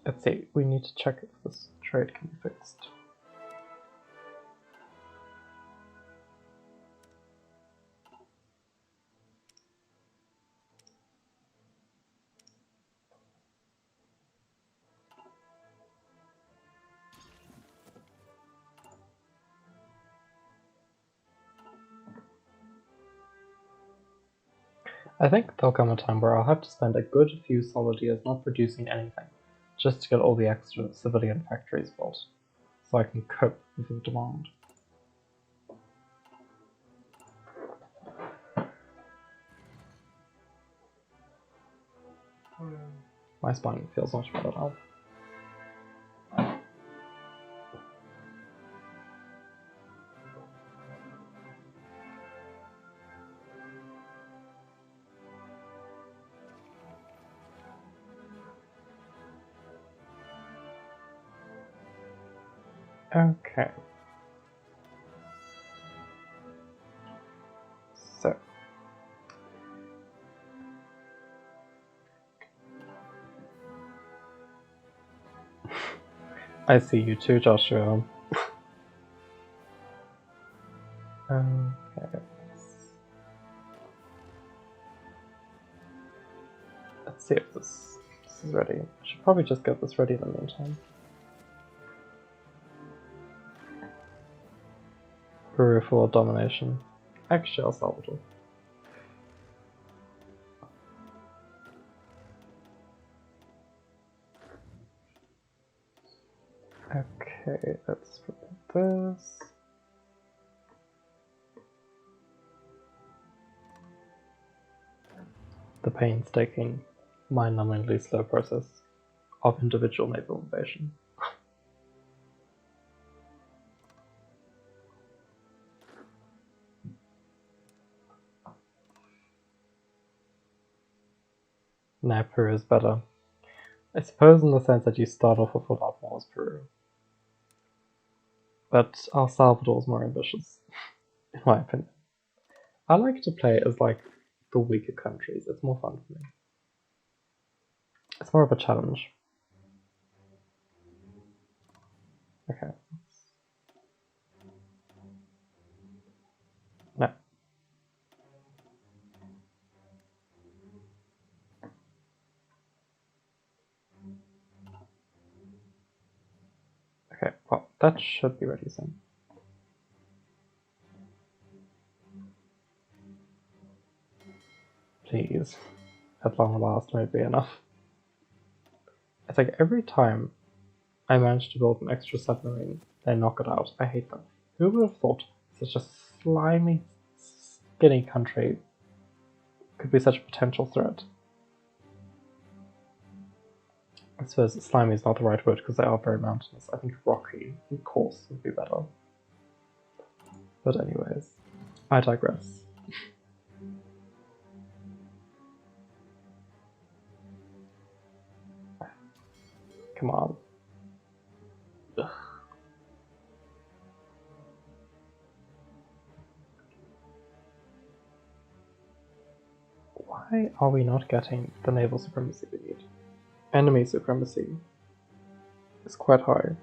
Speaker 1: Let's see, we need to check if this trade can be fixed. I think there'll come a time where I'll have to spend a good few solid years not producing anything, just to get all the extra civilian factories built, so I can cope with the demand. My spine feels much better now. Okay. So. I see you too, Joshua. Okay. Let's see if this is ready. I should probably just get this ready in the meantime. Peru for domination. Actually, El Salvador. Okay, let's put this. The painstaking, mind-numbingly slow process of individual naval invasion. Nah, Peru is better. I suppose in the sense that you start off with a lot more as Peru. But El Salvador is more ambitious, in my opinion. I like to play as like the weaker countries. It's more fun for me. It's more of a challenge. Okay. No. Okay, well, that should be ready soon. Please. At long last may be enough. It's like every time I manage to build an extra submarine, they knock it out. I hate them. Who would have thought such a slimy, skinny country could be such a potential threat? I suppose slimy is not the right word because they are very mountainous. I think rocky and coarse would be better. But anyways, I digress. Come on. Ugh. Why are we not getting the naval supremacy we need? Enemy supremacy is quite high.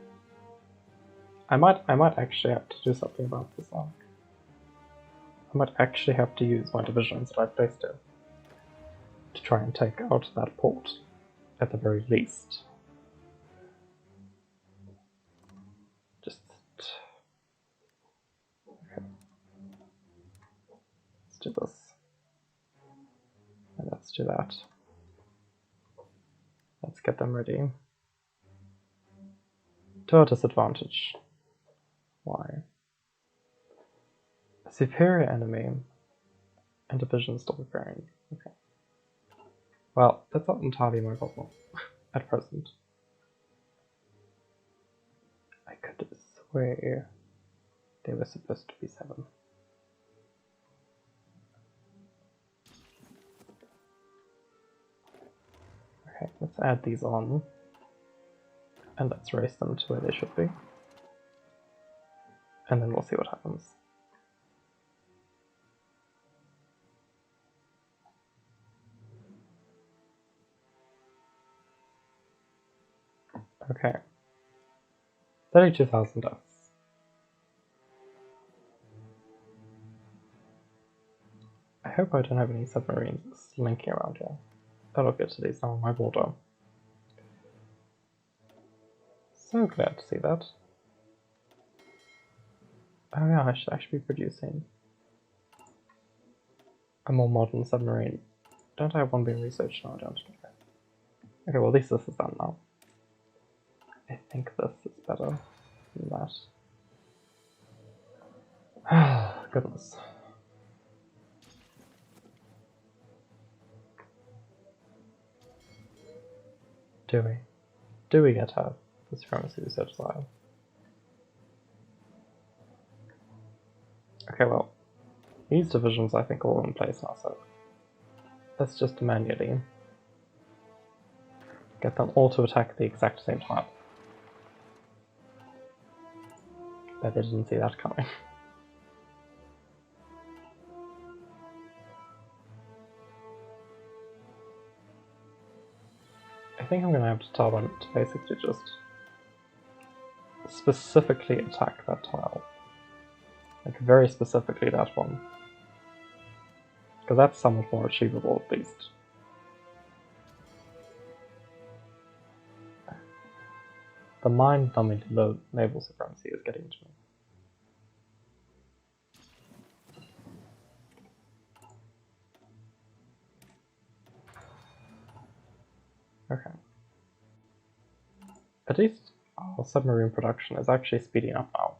Speaker 1: I might actually have to do something about this arc. I might actually have to use my divisions that I placed here to try and take out that port, at the very least. Just... okay. Let's do this. And let's do that. Let's get them ready. To our disadvantage. Why? A superior enemy and division still preparing. Okay. Well, that's not entirely my problem at present. I could swear they were supposed to be 7. Okay, let's add these on. And let's raise them to where they should be. and then we'll see what happens. Okay. 32,000 deaths. I hope I don't have any submarines slinking around here. Oh look, it's these now on my border. So glad to see that. Oh yeah, I should actually be producing a more modern submarine. Don't I have one being researched? No, I don't. Okay, well at least this is done now. I think this is better than that. Goodness. Do we get her? The supremacy research file. Okay, well, these divisions I think are all in place now, so let's just manually get them all to attack at the exact same time. Bet they didn't see that coming. I think I'm gonna have to tell them to basically just specifically attack that tile. Like, very specifically that one. Because that's somewhat more achievable, at least. The mind-numbingly low naval supremacy is getting to me. Okay. At least our submarine production is actually speeding up now.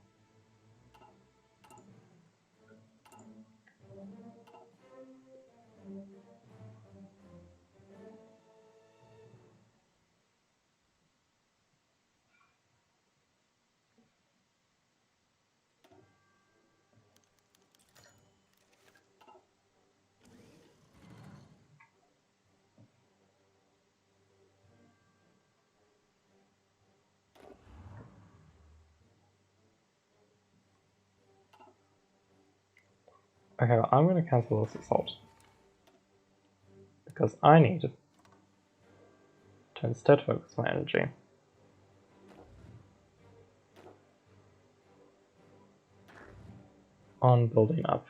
Speaker 1: Okay, well, I'm going to cancel this assault. Because I need to instead focus my energy on building up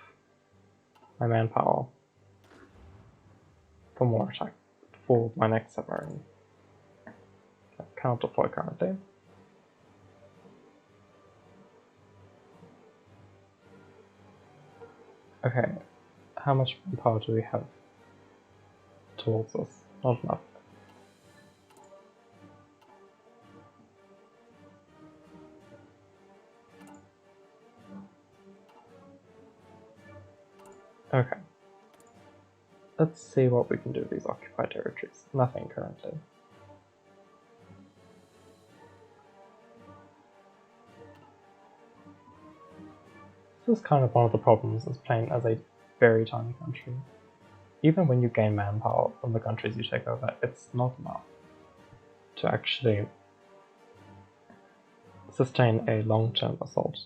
Speaker 1: my manpower for more attack for my next submarine. I cannot deploy currently. Okay, how much manpower do we have towards us? Not enough. Okay. Let's see what we can do with these occupied territories. Nothing currently. This is kind of one of the problems as playing as a very tiny country. Even when you gain manpower from the countries you take over, it's not enough to actually sustain a long-term assault.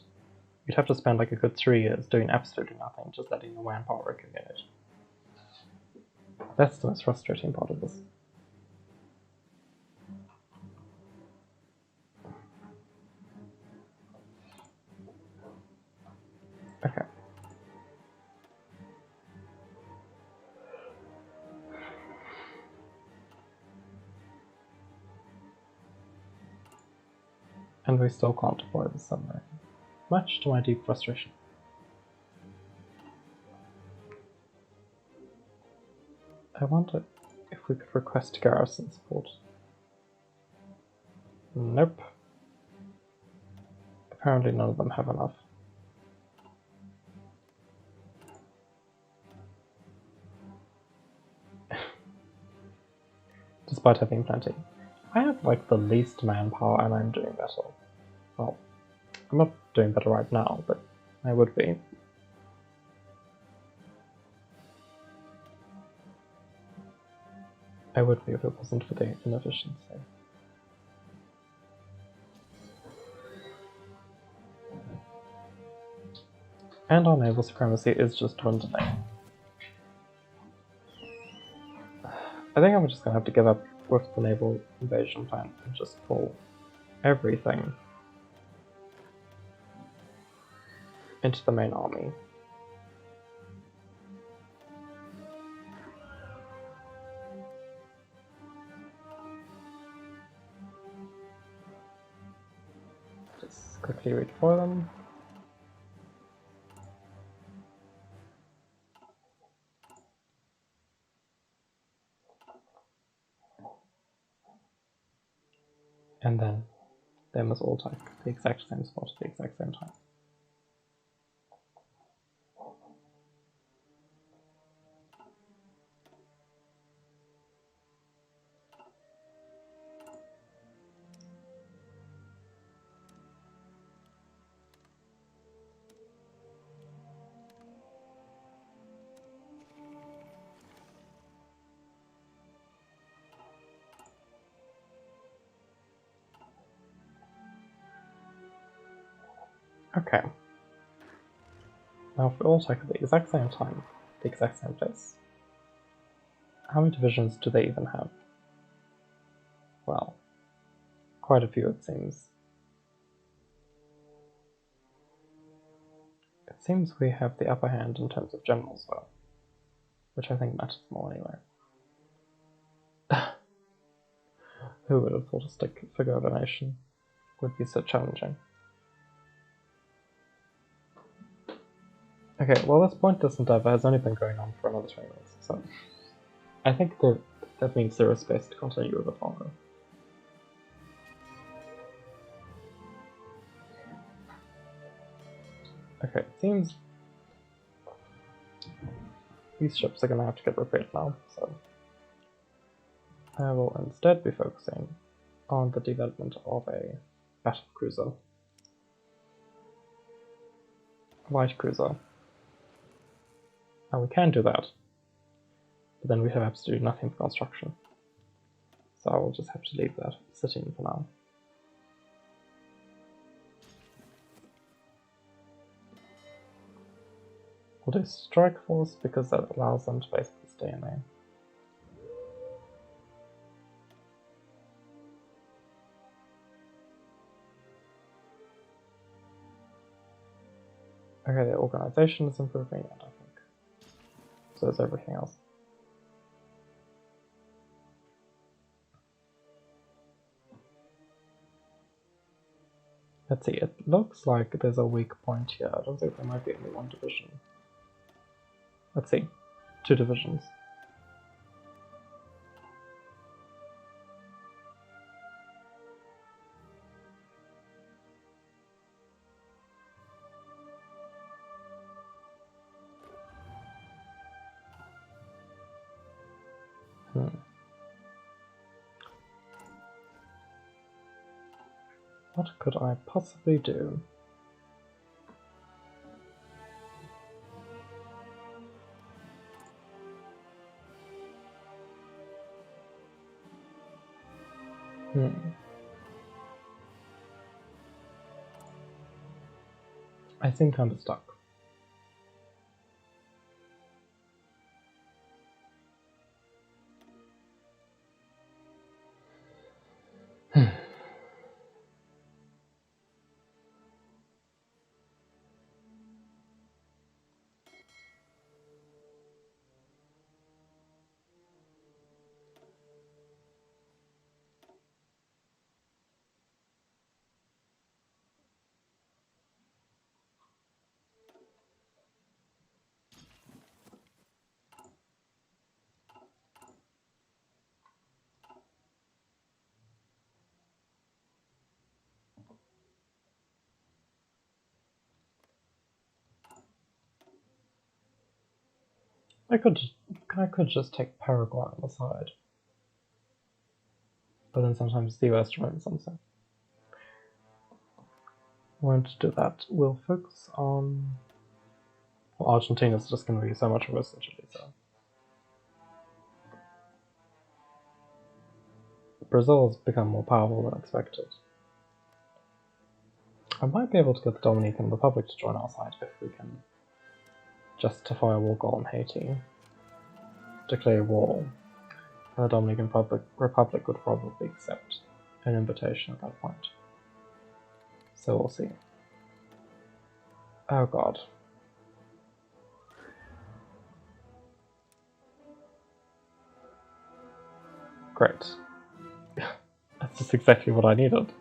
Speaker 1: You'd have to spend like a good 3 years doing absolutely nothing, just letting your manpower accumulate. That's the most frustrating part of this. Okay. And we still can't deploy the submarine, much to my deep frustration. I wonder if we could request garrison support. Nope. Apparently none of them have enough. Despite having plenty. I have like the least manpower and I'm doing better. Well, I'm not doing better right now, but I would be. I would be if it wasn't for the inefficiency. And our naval supremacy is just dwindling. I think I'm just gonna have to give up with the naval invasion plan and just pull everything into the main army. Just quickly redeploy them. And then they must all take the exact same spot at the exact same time. Okay. Now if we all take at the exact same time, the exact same place, how many divisions do they even have? Well, quite a few it seems. It seems we have the upper hand in terms of generals though, which I think matters more anyway. Who would have thought a stick figure of a nation would be so challenging? Okay, well this pointless endeavor has only been going on for another 20 minutes, so I think that means there is space to continue a bit longer. Okay, it seems these ships are going to have to get repaired now, so I will instead be focusing on the development of a battle cruiser. Light cruiser. Now we can do that, but then we have absolutely nothing for construction. So I will just have to leave that sitting for now. We'll do strike force because that allows them to basically stay in there. Okay, the organization is improving, and I think so is everything else. Let's see, it looks like there's a weak point here. I don't think there might be only one division. Let's see, 2 divisions. What could I possibly do? I think I'm stuck. I could just take Paraguay on the side, but then sometimes the US joins them, so won't do that. We'll focus on. Well, Argentina's just going to be so much worse than Chile, so. Brazil's become more powerful than expected. I might be able to get the Dominican Republic to join our side if we can justify a war goal in Haiti, declare war, the Dominican Republic would probably accept an invitation at that point. So we'll see. Oh god. Great. That's just exactly what I needed.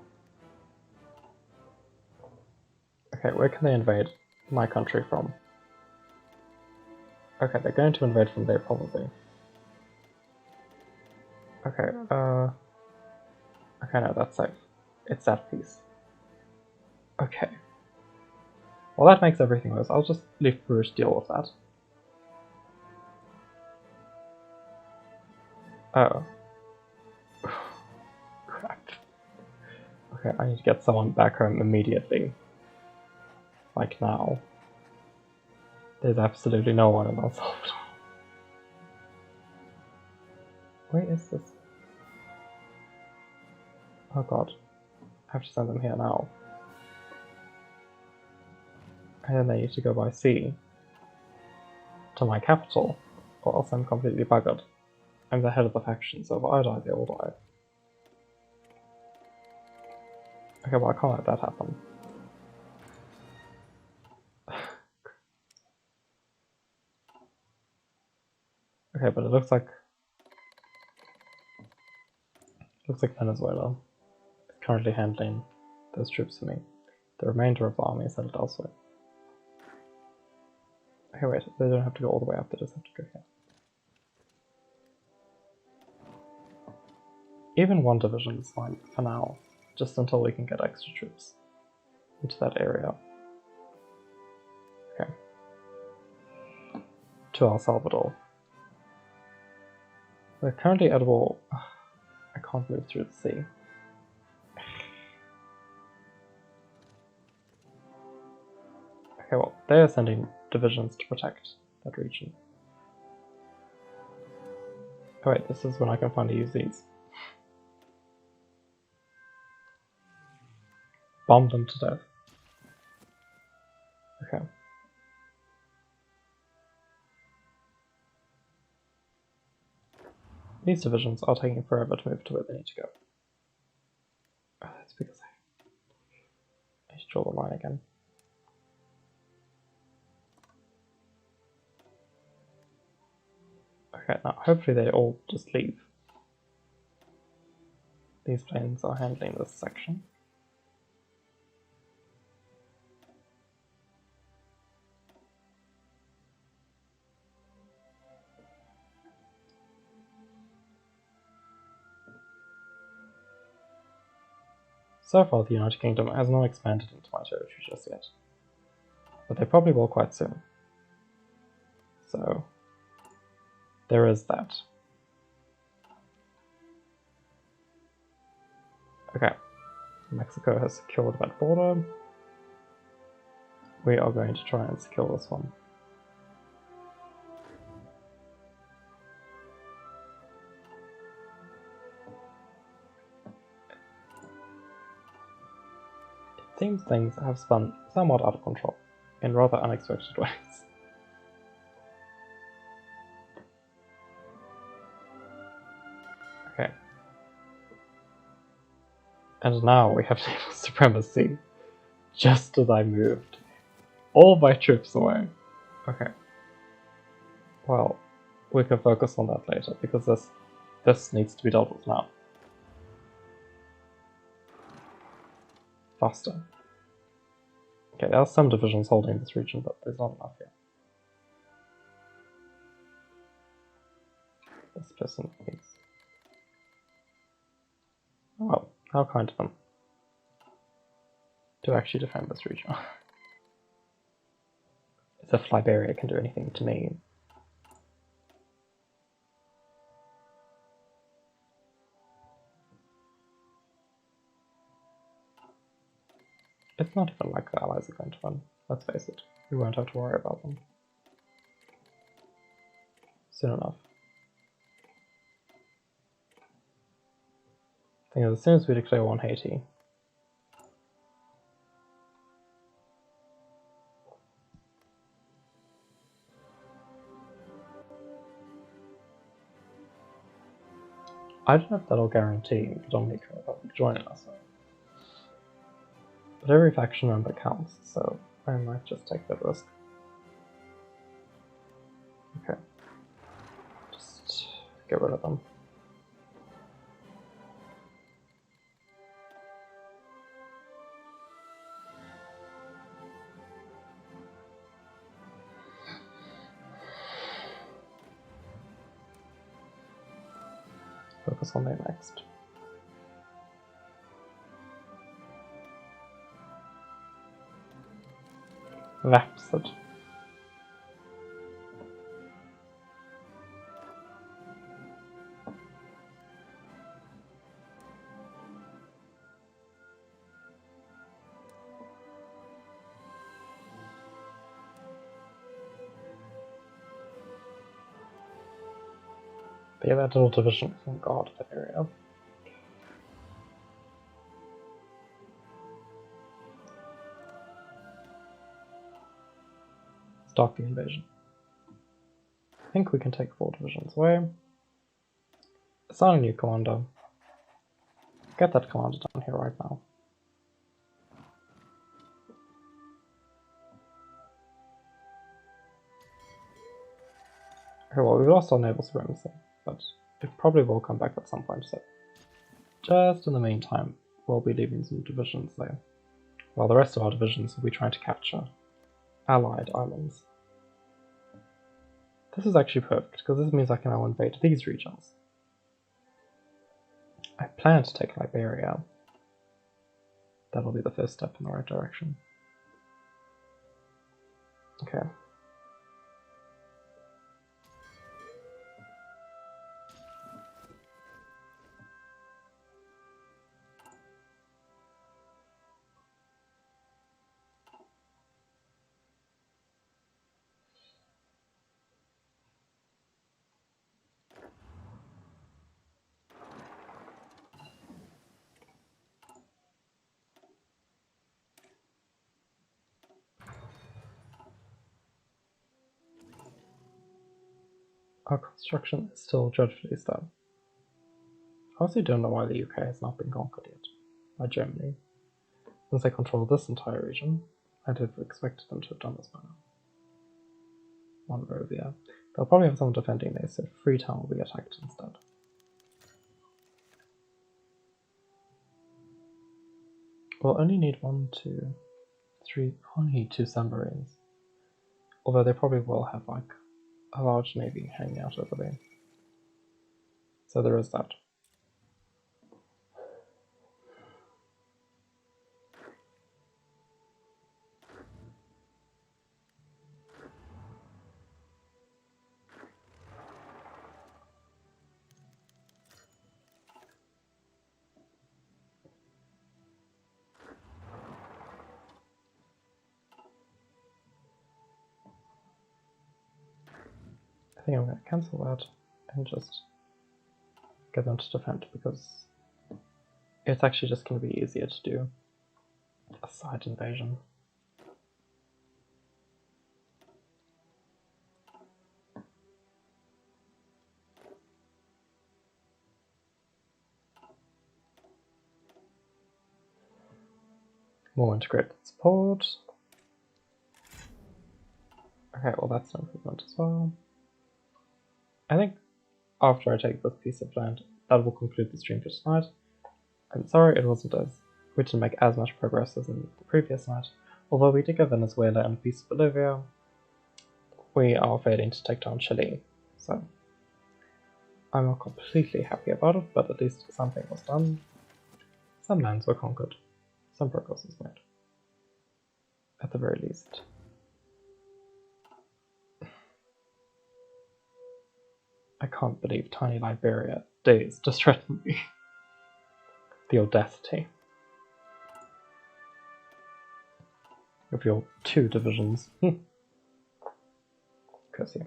Speaker 1: Okay, where can they invade my country from? Okay, they're going to invade from there probably. Okay, okay, no, that's safe. It's at peace. Okay. Well, that makes everything worse. I'll just leave Peru to deal with that. Oh. Crap. Okay, I need to get someone back home immediately. Like now. There's absolutely no one in El Salvador. Where is this? Oh god. I have to send them here now. And then they need to go by sea to my capital, or else I'm completely buggered. I'm the head of the faction, so if I die, they all die. Okay, well I can't let that happen. Okay, but it looks like Venezuela is currently handling those troops for me. The remainder of the army is headed elsewhere. Okay, wait, they don't have to go all the way up, they just have to go here. Even one division is fine for now, just until we can get extra troops into that area. Okay. To El Salvador. We're currently at war. I can't move through the sea. Okay, well, they are sending divisions to protect that region. Oh wait, this is when I can finally use these. Bomb them to death. Okay. These divisions are taking forever to move to where they need to go. Oh, that's because I need to draw the line again. Okay, now hopefully they all just leave. These planes are handling this section. So far, the United Kingdom has not expanded into my territory just yet, but they probably will quite soon. So, there is that. Okay, Mexico has secured that border. We are going to try and secure this one. It seems things have spun somewhat out of control, in rather unexpected ways. Okay. And now we have naval supremacy, just as I moved all my troops away. Okay. Well, we can focus on that later, because this needs to be dealt with now. Faster. Okay, there are some divisions holding this region, but there's not enough here. This person needs... Oh well, how kind of them to actually defend this region. As if Liberia can do anything to me. It's not even like the Allies are going to win, let's face it. We won't have to worry about them. Soon enough. Thing is, as soon as we declare war on Haiti, I don't know if that'll guarantee the Dominican Republic joining us. But every faction member counts, so I might just take that risk. Okay. Just get rid of them. Focus on their next. Rhapsody. They have that little division from guard that area. Start the invasion. I think we can take 4 divisions away. Assign a new commander. Get that commander down here right now. Okay, well, we lost our naval supremacy, but it probably will come back at some point, so just in the meantime, we'll be leaving some divisions there, while the rest of our divisions will be trying to capture allied islands. This is actually perfect, because this means I can now invade these regions. I plan to take Liberia. That'll be the first step in the right direction. Okay. Our construction is still dreadfully slow. I also don't know why the UK has not been conquered yet by Germany. Since they control this entire region, I'd have expected them to have done this by now. Monrovia. They'll probably have someone defending this, so Freetown will be attacked instead. We'll only need 1, 2, 3, only 2 submarines. Although they probably will have like a large navy hanging out over there. So there is that. I think I'm going to cancel that and just get them to defend, because it's actually just going to be easier to do a side invasion. More integrated support. Okay, well that's an improvement as well. I think after I take this piece of land, that will conclude the stream for tonight. I'm sorry we didn't make as much progress as in the previous night. Although we did get Venezuela and a piece of Bolivia, we are failing to take down Chile, so I'm not completely happy about it, but at least something was done. Some lands were conquered. Some progress was made. At the very least. I can't believe tiny Liberia dares to threaten me. The audacity of your 2 divisions. Curse you.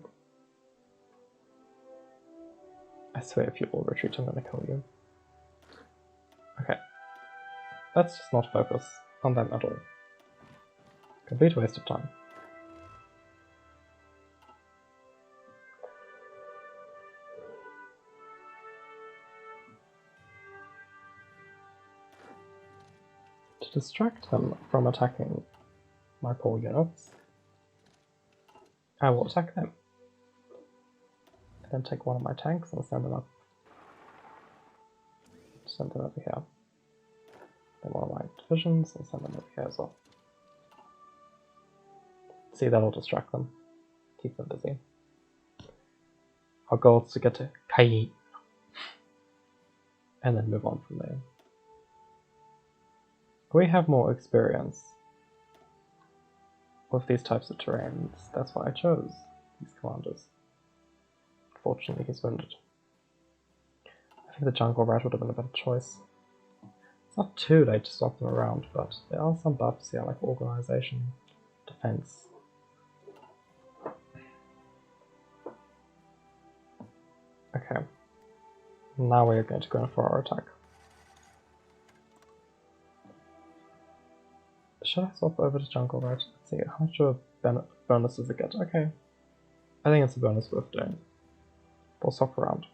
Speaker 1: I swear if you all retreat, I'm gonna kill you. Okay. Let's just not focus on them at all. Complete waste of time. To distract him from attacking my poor units, I will attack them. And then take one of my tanks and send them up. Send them over here. Then one of my divisions and send them over here as well. See, that'll distract them. Keep them busy. Our goal is to get to Cayenne. And then move on from there. We have more experience with these types of terrains. That's why I chose these commanders. Fortunately, he's wounded. I think the jungle rat would have been a better choice. It's not too late to swap them around, but there are some buffs here, like organization, defense. Okay. Now we are going to go for our attack. Should I swap over to jungle rat? Let's see, how much of a bonus does it get? Okay. I think it's a bonus worth doing. We'll swap around.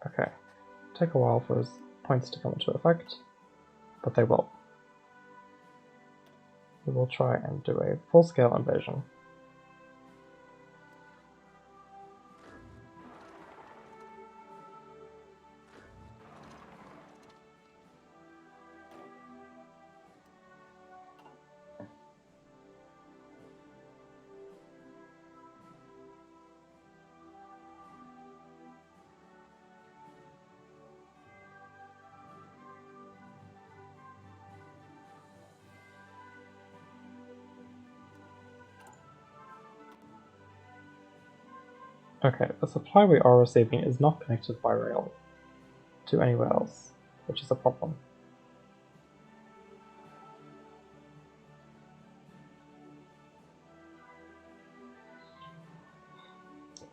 Speaker 1: Okay. Take a while for his points to come into effect, but they will. We will try and do a full-scale invasion. Okay, the supply we are receiving is not connected by rail to anywhere else, which is a problem.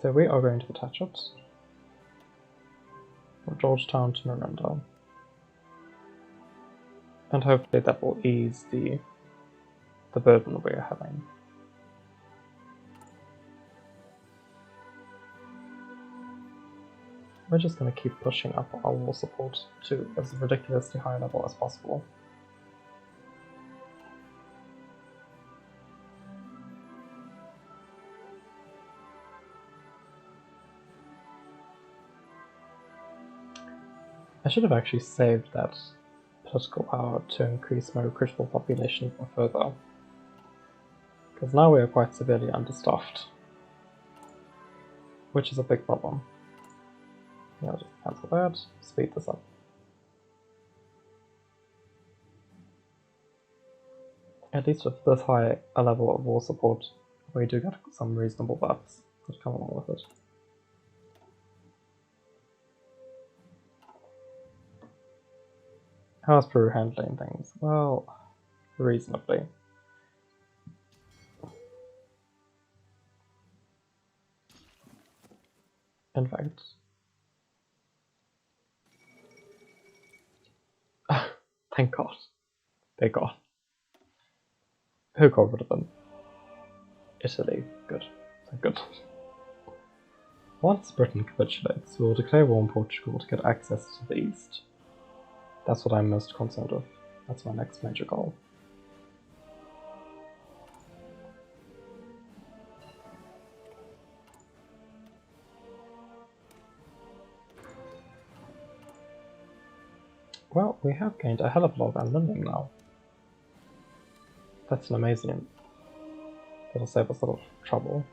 Speaker 1: So we are going to attach it from Georgetown to Miranda. And hopefully that will ease the burden we are having. We're just going to keep pushing up our war support to as ridiculously high level as possible. I should have actually saved that political power to increase my critical population even further, because now we are quite severely understaffed, which is a big problem. Yeah, I'll just cancel that, speed this up. At least with this high a level of war support, we do get some reasonable buffs that come along with it. How's Peru handling things? Well, reasonably. In fact, thank God, they're gone. Who got rid of them? Italy. Good. Thank good. Once Britain capitulates, we will declare war on Portugal to get access to the east. That's what I'm most concerned with. That's my next major goal. Well, we have gained a hell of a lot of aluminium now. That's an amazing. That'll save us a lot of trouble.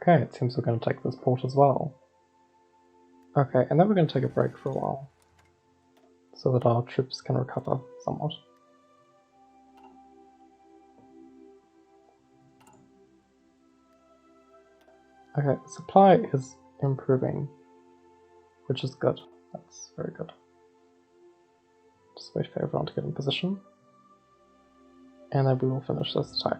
Speaker 1: Okay, it seems we're going to take this port as well. Okay, and then we're going to take a break for a while. so that our troops can recover somewhat. Okay, supply is improving, which is good. That's very good. Just wait for everyone to get in position, and then we will finish this attack.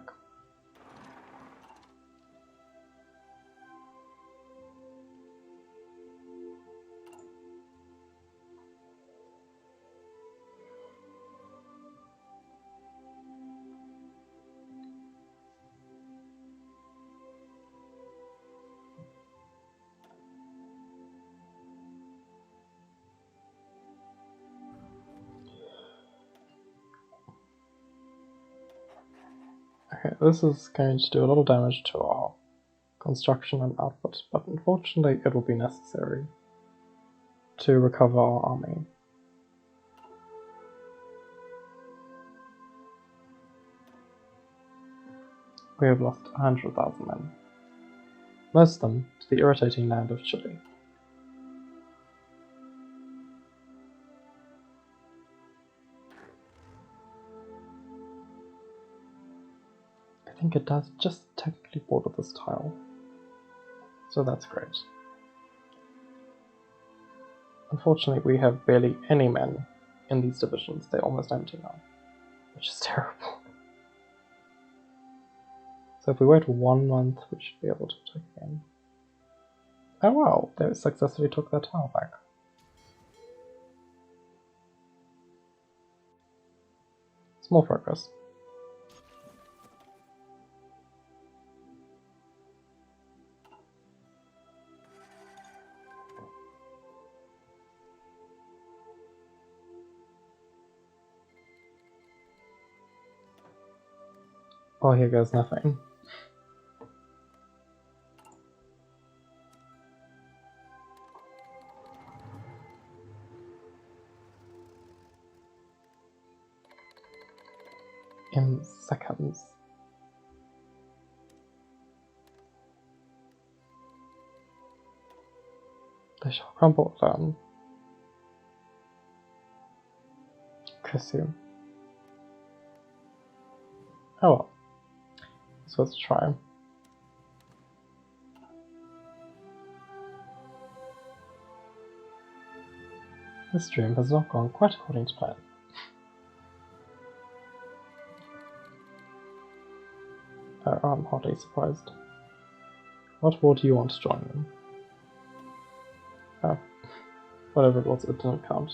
Speaker 1: Okay, this is going to do a lot of damage to our construction and output, but unfortunately it will be necessary to recover our army. We have lost 100,000 men, most of them to the irritating land of Chile. I think it does just technically border this tile, so that's great. Unfortunately, we have barely any men in these divisions. They're almost empty now, which is terrible. So if we wait 1 month, we should be able to attack again. Oh wow, they successfully took that tile back. Small progress. Oh, here goes nothing. In seconds. They shall crumble down. Curse you. Oh well. So let's try. This dream has not gone quite according to plan. Oh, I'm hardly surprised. What war do you want to join in? Oh, whatever it was, it didn't count.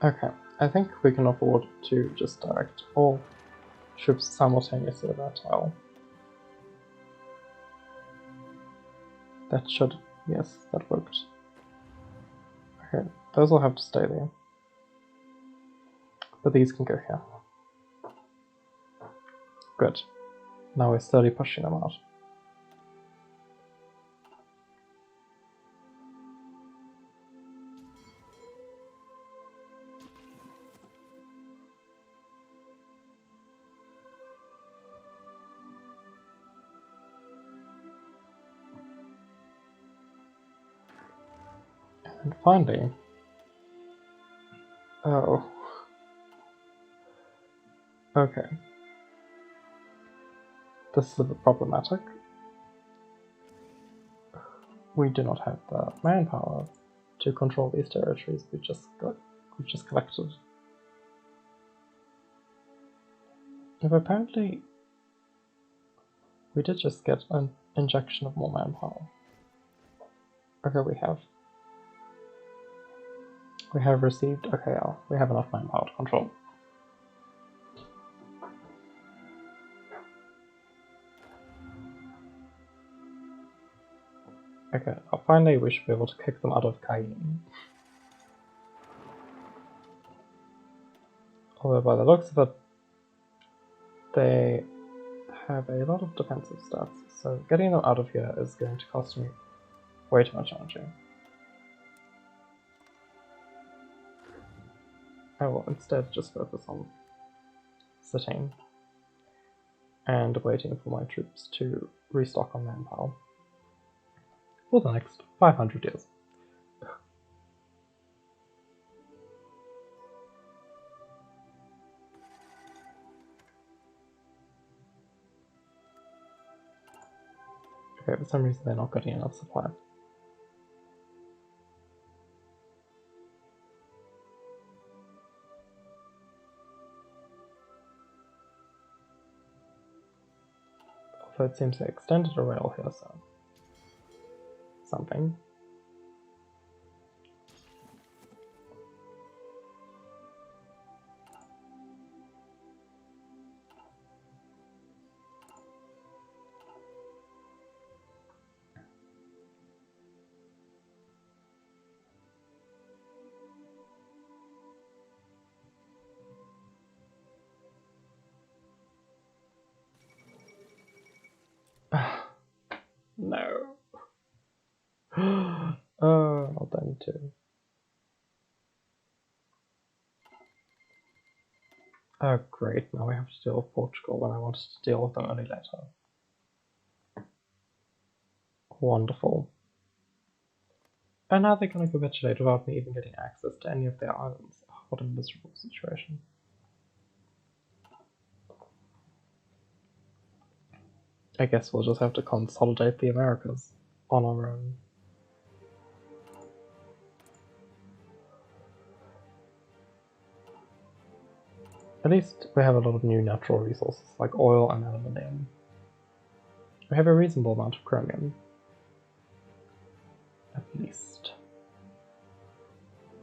Speaker 1: Okay, I think we can afford to just direct all troops simultaneously at that tile. That should... yes, that worked. Okay, those will have to stay there. But these can go here. Good. Now we're slowly pushing them out. And finally... oh. Okay. This is a bit problematic. We do not have the manpower to control these territories we've just collected. If apparently we did just get an injection of more manpower. Okay, we have received... okay, we have enough manpower to control. Okay, finally we should be able to kick them out of Cayenne. Although by the looks of it, they have a lot of defensive stats, so getting them out of here is going to cost me way too much energy. I will instead just focus on sitting and waiting for my troops to restock on manpower for the next 500 years. Okay, for some reason they're not getting enough supply. Although it seems they extended a rail here, so something. No. Oh, not them too. Oh great, now we have to deal with Portugal when I wanted to deal with them only later. Wonderful. And now they're gonna capitulate without me even getting access to any of their islands. Oh, what a miserable situation. I guess we'll just have to consolidate the Americas on our own. At least we have a lot of new natural resources like oil and aluminium. We have a reasonable amount of chromium. At least.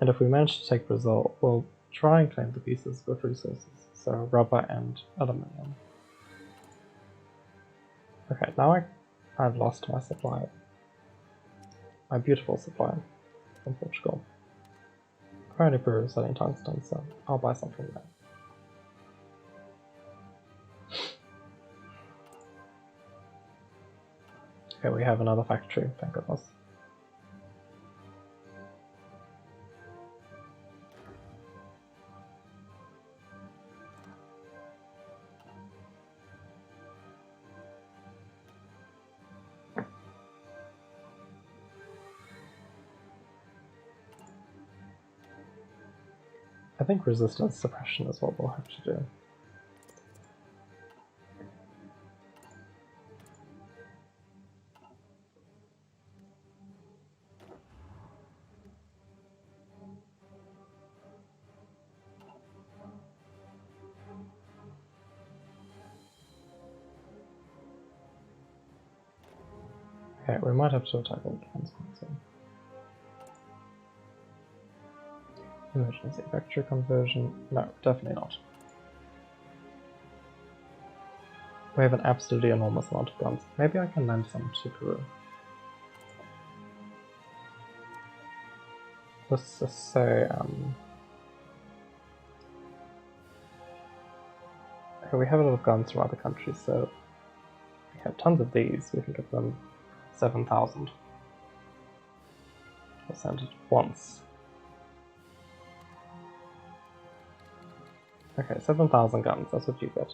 Speaker 1: And if we manage to take Brazil, we'll try and claim the pieces with resources, so rubber and aluminium. Okay, now I've lost my supply. My beautiful supply from Portugal. Apparently Peru is selling tungsten, so I'll buy some from there. Okay, we have another factory, thank goodness. I think resistance suppression is what we'll have to do. Okay, we might have to attack all the defense soon. Emergency factory conversion. No, definitely not. We have an absolutely enormous amount of guns. Maybe I can lend some to Peru. Let's just say, okay, we have a lot of guns from other countries, so we have tons of these. We can give them 7,000. We'll send it once. Okay, 7,000 guns, that's what you get.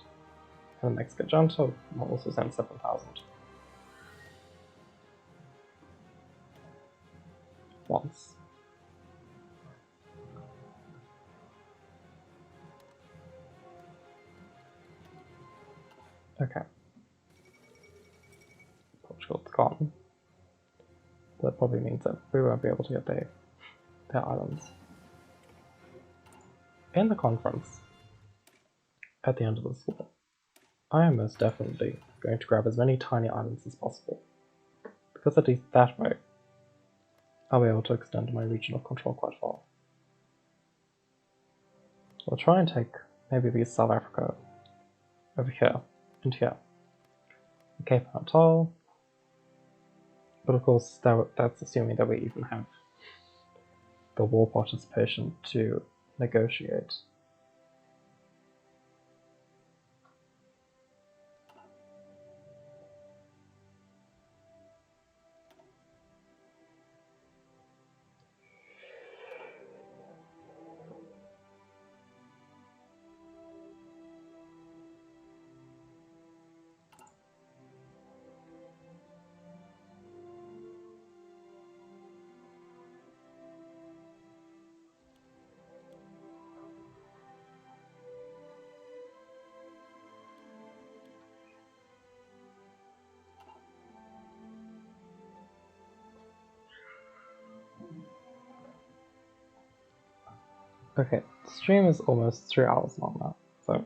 Speaker 1: And the next Gajanta will also send 7,000. Once. Okay. Portugal's gone. That probably means that we won't be able to get their islands. In the conference, at the end of this war, I am most definitely going to grab as many tiny islands as possible, because at least that way, I'll be able to extend my region of control quite far. We'll try and take maybe South Africa over here, and here. Cape Natal, but of course that's assuming that we even have the war participation to negotiate. Okay, the stream is almost 3 hours long now, so I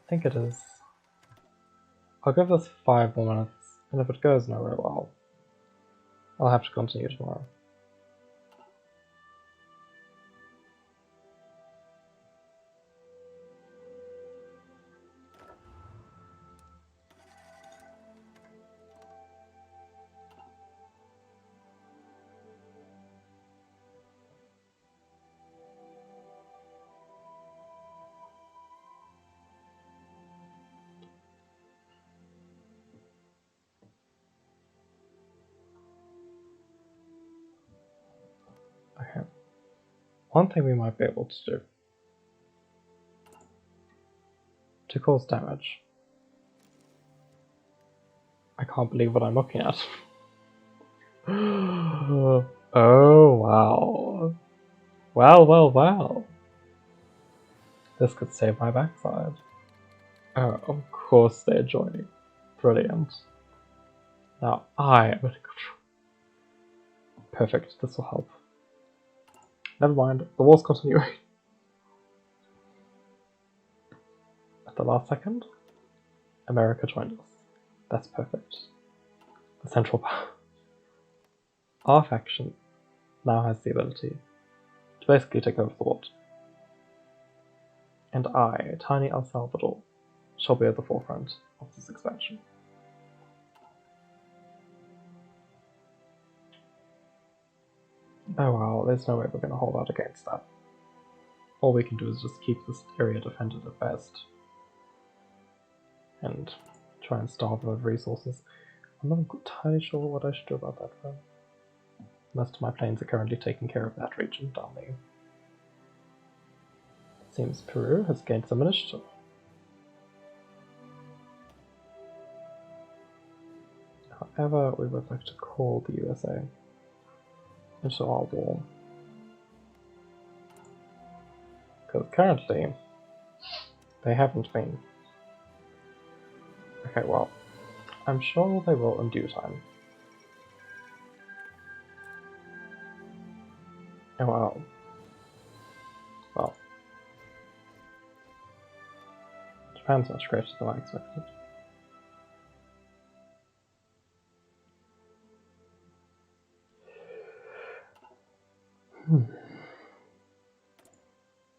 Speaker 1: think it is. I'll give this 5 more minutes, and if it goes nowhere, well, I'll have to continue tomorrow. Okay. One thing we might be able to do to cause damage. I can't believe what I'm looking at. Oh wow. Wow. This could save my backside. Oh, of course they're joining. Brilliant. Now I am in control. Perfect, this will help. Never mind, the war's continuing. At the last second, America joined us. That's perfect. The Central Power. Our faction now has the ability to basically take over the world. And I, tiny El Salvador, shall be at the forefront of this expansion. Oh wow, there's no way we're going to hold out against that. All we can do is just keep this area defended at best. And try and starve of resources. I'm not entirely sure what I should do about that though. Most of my planes are currently taking care of that region down there. It seems Peru has gained some initiative. However, we would like to call the USA into our war. Because currently, they haven't been. Okay, well, I'm sure they will in due time. Oh wow. Well, Japan's much greater than I expected.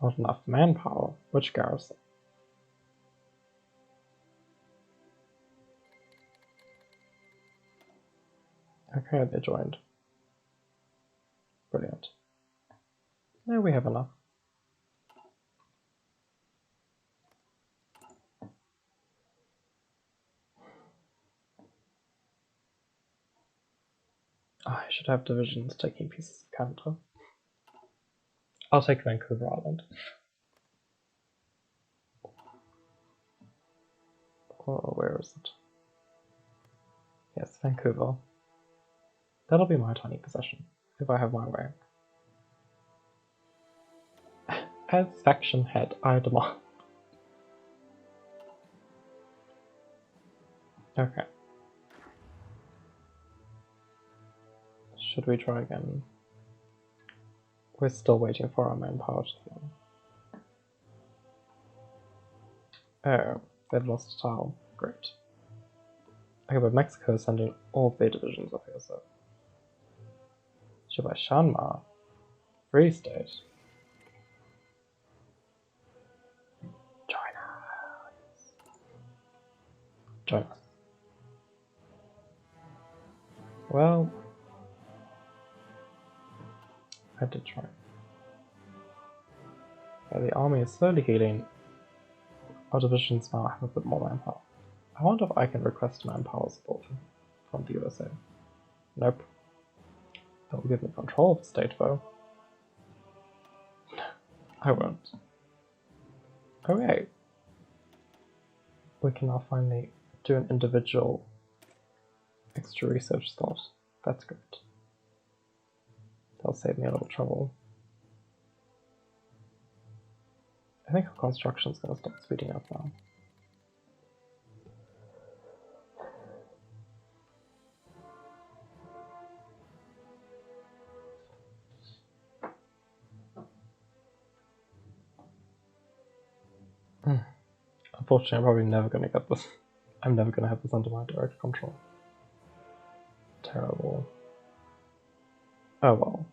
Speaker 1: Not enough manpower. Which garrison? Okay, they joined. Brilliant. Now we have enough. I should have divisions taking pieces of Canada. I'll take Vancouver Island. Oh, where is it? Yes, Vancouver. That'll be my tiny possession, if I have my way. As faction head, I demand. Okay. Should we try again? We're still waiting for our manpower to... Oh, they've lost a tile. Great. Okay, but Mexico is sending all their divisions up here, so... Shibai Shanma? Free State? China! Join us. Well... I did try. Yeah, the army is slowly healing. Our divisions now have a bit more manpower. I wonder if I can request manpower support from the USA. Nope. That will give me control of the state, though. I won't. Okay. We can now finally do an individual extra research slot. That's great. That'll save me a little trouble. I think our construction's gonna start speeding up now. Unfortunately, I'm probably never going to get this. I'm never going to have this under my direct control. Terrible. Oh well.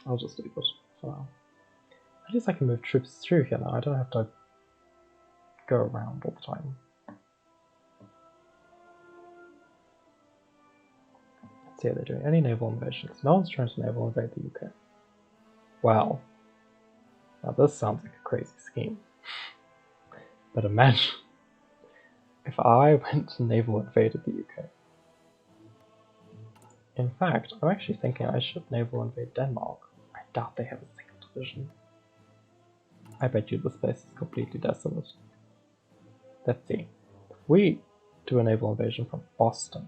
Speaker 1: I'll just leave it for now. At least I can move troops through here now. I don't have to go around all the time. Let's see how they're doing. Any naval invasions? No one's trying to naval invade the UK. Wow. Now this sounds like a crazy scheme. But imagine if I went to naval invaded the UK. In fact, I'm actually thinking I should naval invade Denmark. I doubt they have a single division. I bet you this place is completely desolate. Let's see. If we do a naval invasion from Boston,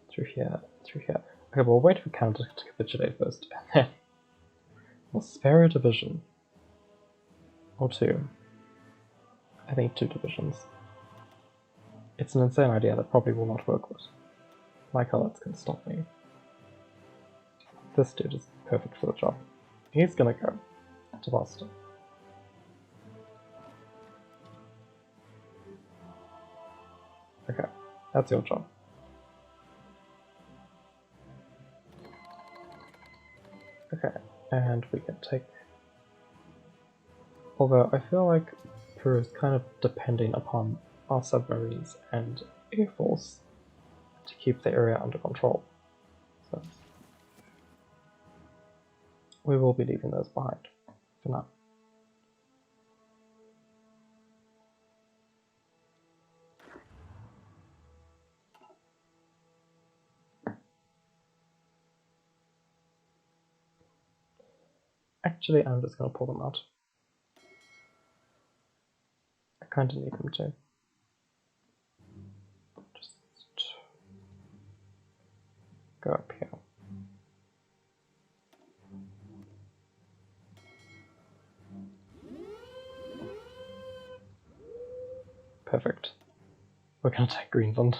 Speaker 1: through here. Okay, but we'll wait for Canada to capitulate first, and then we'll spare a division. Or two. I think 2 divisions. It's an insane idea that probably will not work, but my colors can stop me. This dude is perfect for the job. He's gonna go to Boston. Okay, that's your job. Okay, and we can take... Although I feel like Peru is kind of depending upon our submarines and Air Force to keep the area under control. So we will be leaving those behind for now. Actually, I'm just going to pull them out. I kind of need them to. Just go up here. Perfect. We're going to take Greenland.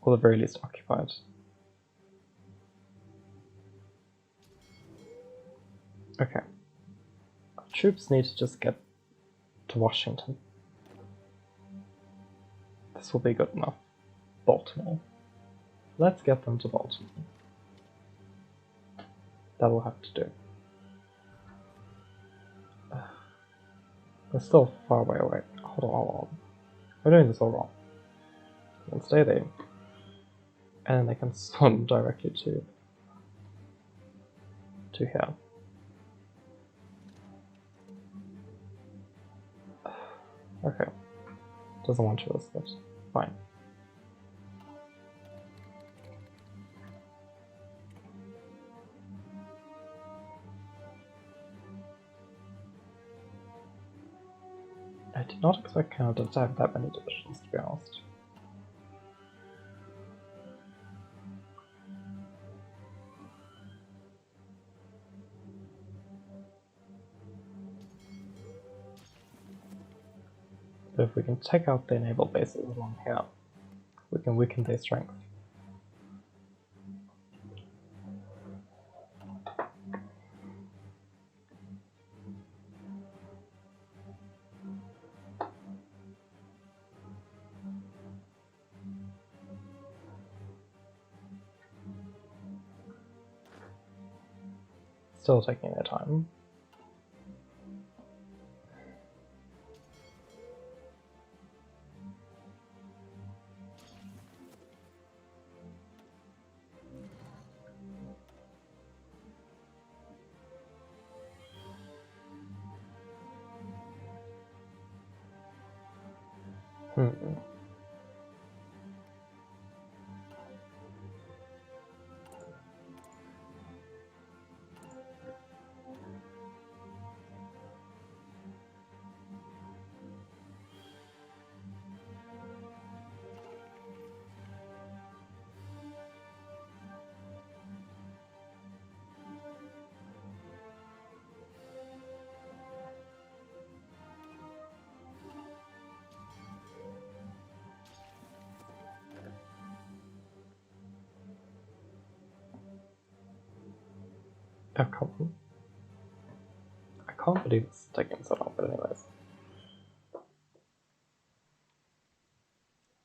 Speaker 1: Or at the very least occupied. Okay. Our troops need to just get to Washington. This will be good enough. Baltimore. Let's get them to Baltimore. That will have to do. They're still far away. Hold on. We're doing this all wrong. They can stay there. And then they can swim directly to here. Okay. Doesn't want to risk it. Fine. I did not expect Canada to have that many divisions, to be honest. But if we can take out their naval bases along here, we can weaken their strength. Still taking their time. Oh, come on. I can't believe it's taking so long, but anyways.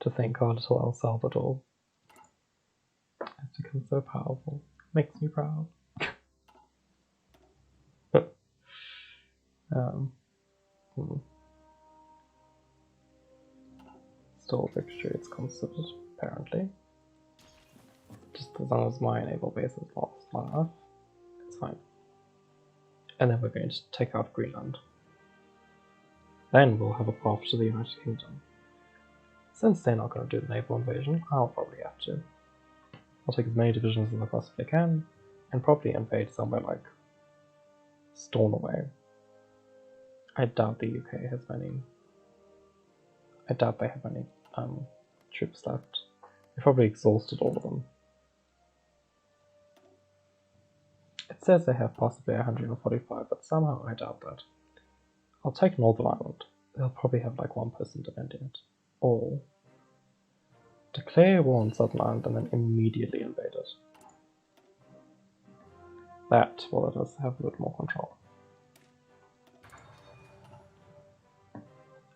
Speaker 1: To think our little El Salvador has become so powerful. Makes me proud. um, hmm. Still victory, it's considered, apparently. Just as long as my naval base is lost long enough, it's fine. And then we're going to take out Greenland. Then we'll have a path to the United Kingdom. Since they're not going to do the naval invasion, I'll probably have to. I'll take as many divisions as I possibly can, and probably invade somewhere like Stornoway. I doubt the UK has many. I doubt they have any troops left. They probably exhausted all of them. It says they have possibly 145, but somehow I doubt that. I'll take Northern Ireland. They'll probably have like one person defending it. Or declare war on Southern Ireland and then immediately invade it. That will let us have a bit more control.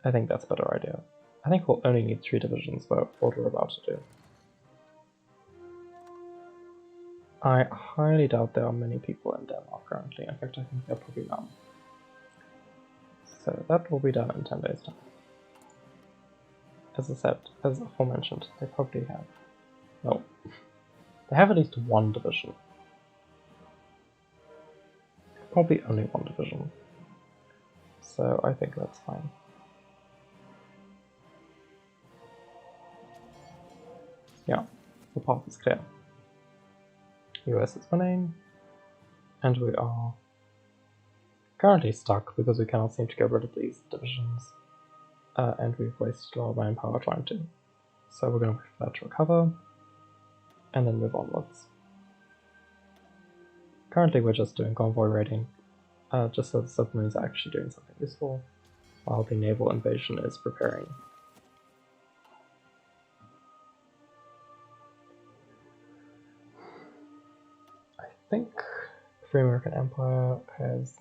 Speaker 1: I think that's a better idea. I think we'll only need 3 divisions for what we're about to do. I highly doubt there are many people in Denmark currently. In fact, I think there are probably none. So that will be done in 10 days' time. As I said, as aforementioned, they probably have... No. They have at least 1 division. Probably only 1 division. So I think that's fine. Yeah, the path is clear. US is winning, and we are currently stuck because we cannot seem to get rid of these divisions, and we've wasted a lot of manpower trying to. So we're going to wait for that to recover, and then move onwards. Currently we're just doing convoy raiding, just so the submarines are actually doing something useful, while the naval invasion is preparing. I think the Free American Empire has,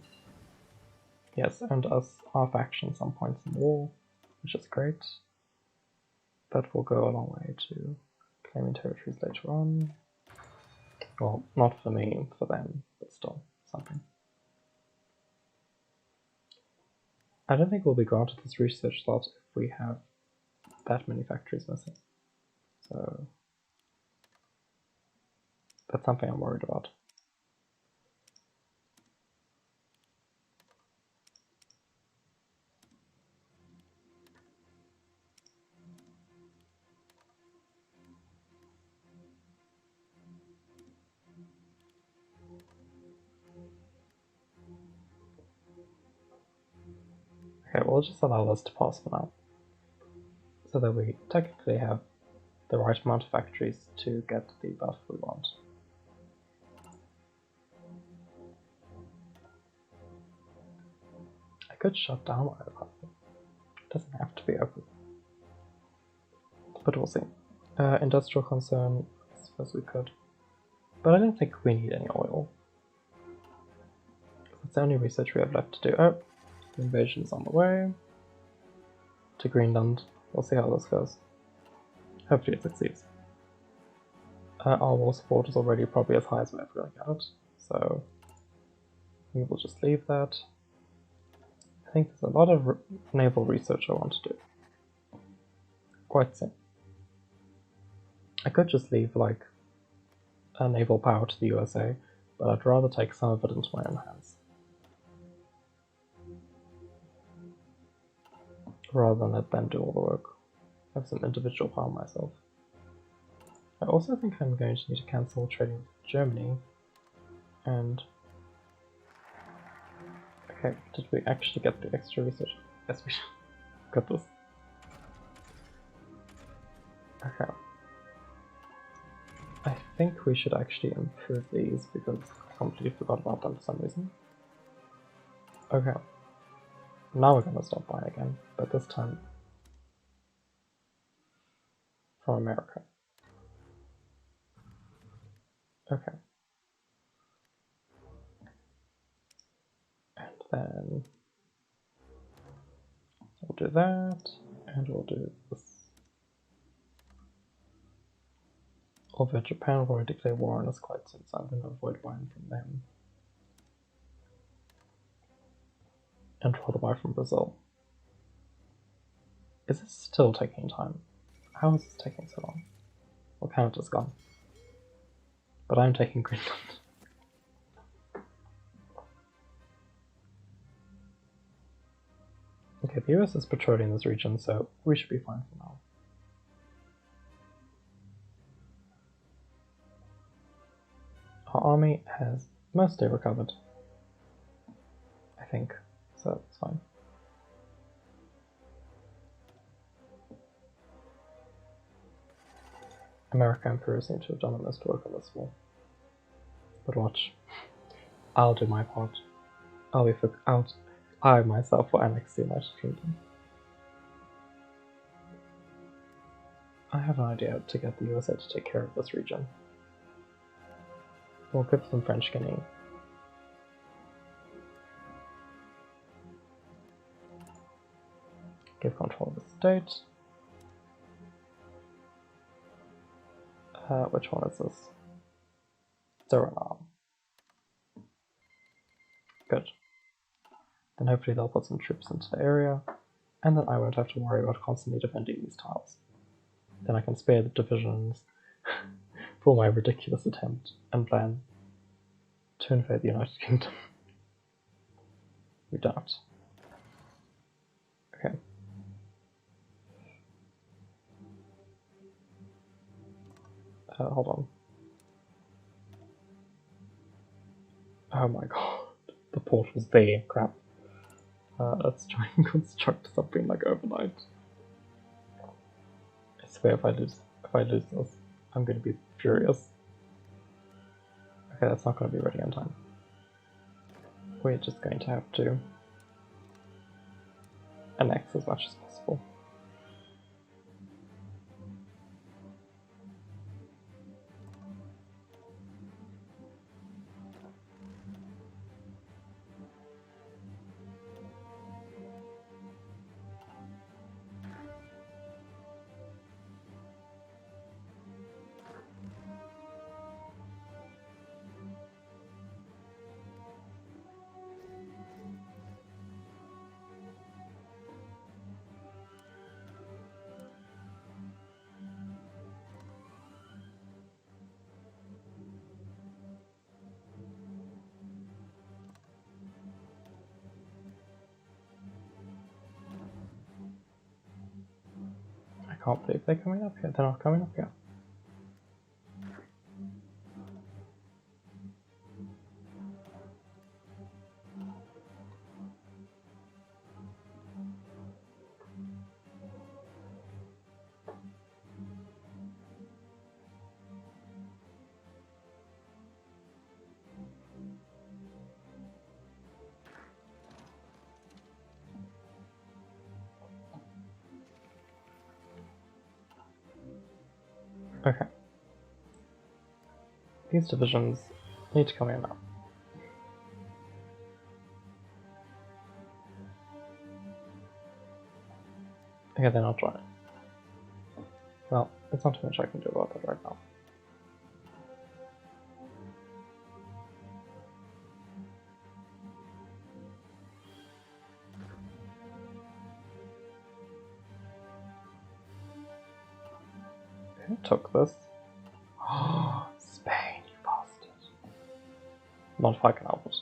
Speaker 1: yes, earned us our faction some points in the war, which is great. That will go a long way to claiming territories later on. Well, not for me, for them, but still something. I don't think we'll be granted this research slot if we have that many factories missing. So that's something I'm worried about. Okay, we'll just allow this to pass for now, so that we technically have the right amount of factories to get the buff we want. I could shut down my buff. It doesn't have to be open. But we'll see. Industrial concern, I suppose we could. But I don't think we need any oil. It's the only research we have left to do. Oh, the invasion is on the way. To Greenland. We'll see how this goes. Hopefully it succeeds. Our war support is already probably as high as we're ever going to get it, so we will just leave that. I think there's a lot of naval research I want to do. Quite soon. I could just leave like a naval power to the USA, but I'd rather take some of it into my own hands. Rather than let them do all the work. I have some individual power myself. I also think I'm going to need to cancel trading with Germany, and... Okay, did we actually get the extra research? Yes, we got this. Okay. I think we should actually improve these because I completely forgot about them for some reason. Okay. Now we're gonna stop buying again, but this time from America. Okay. And then we'll do that, and we'll do this. Although Japan will probably declare war on us quite soon, so I'm going to avoid buying from them. And rather buy from Brazil. Is this still taking time? How is this taking so long? Well, Canada's gone. But I'm taking Greenland. Okay, the US is patrolling this region, so we should be fine for now. Our army has mostly recovered, I think, so it's fine. America and Peru seem to have done the most work on this war. But watch. I'll do my part. I myself will annex the United Kingdom. I have an idea to get the USA to take care of this region. We'll give them French Guinea. Give control of the state. Which one is this? Suriname. Good. Then hopefully they'll put some troops into the area, and then I won't have to worry about constantly defending these tiles. Then I can spare the divisions for my ridiculous attempt and plan to invade the United Kingdom. We've done it. Okay. Hold on. Oh my god. The port was there. Crap. Let's try and construct something like overnight. I swear if I lose this, I'm going to be furious. Okay, that's not going to be ready on time. We're just going to have to annex as much as possible. I can't believe they're coming up here. They're not coming up here. Okay. These divisions need to come in now. Okay, they're not joining. Well, there's not too much I can do about that right now. Who took this? Oh, Spain, you bastard. Not if I can help it.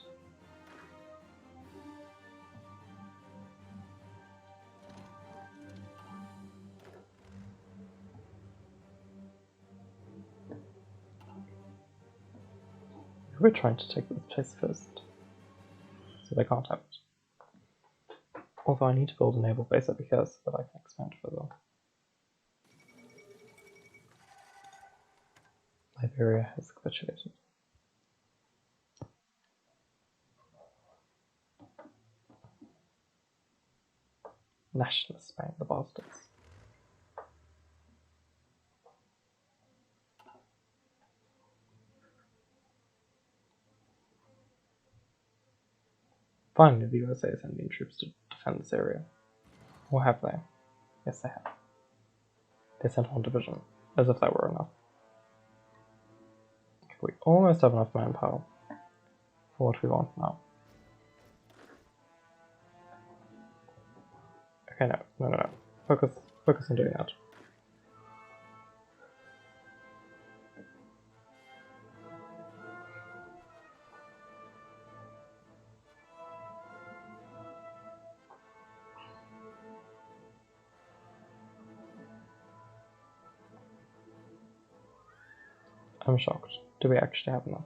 Speaker 1: We're trying to take this place first, so they can't have it. Although I need to build a naval base over here so that I can expand further. Liberia has capitulated. Nationalist Spain, the bastards. Finally, the USA is sending troops to defend this area. Or have they? Yes, they have. They sent one division, as if that were enough. We almost have enough manpower for what we want now. Okay, no. Focus on doing that. I'm shocked. Do we actually have enough?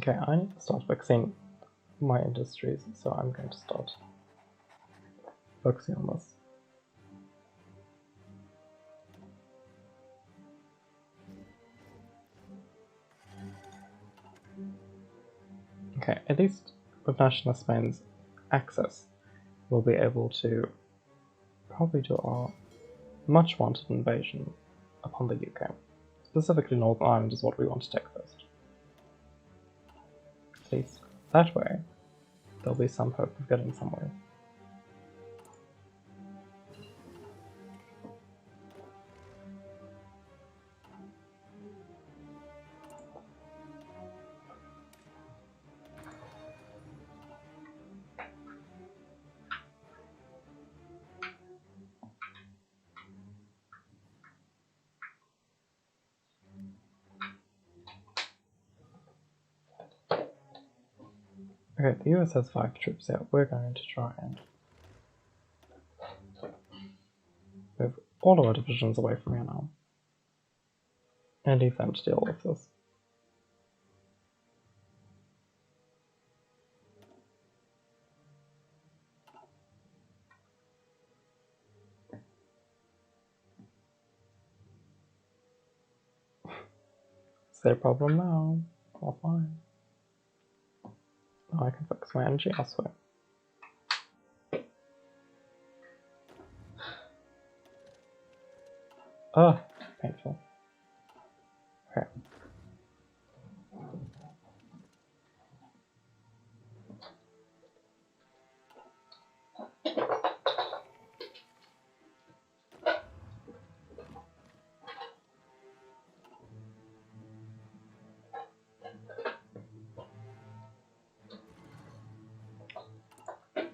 Speaker 1: Okay, I need to start fixing my industries, so I'm going to start focusing on this. Okay, at least with National Spain's access, we'll be able to probably do our much wanted invasion upon the UK. Specifically Northern Ireland is what we want to take first. At least that way, there'll be some hope of getting somewhere. Okay, the US has 5 troops here. We're going to try and move all of our divisions away from here now. And leave them to deal with this. It's their problem now. All fine. Now I can focus my energy elsewhere. Ugh, painful. Okay.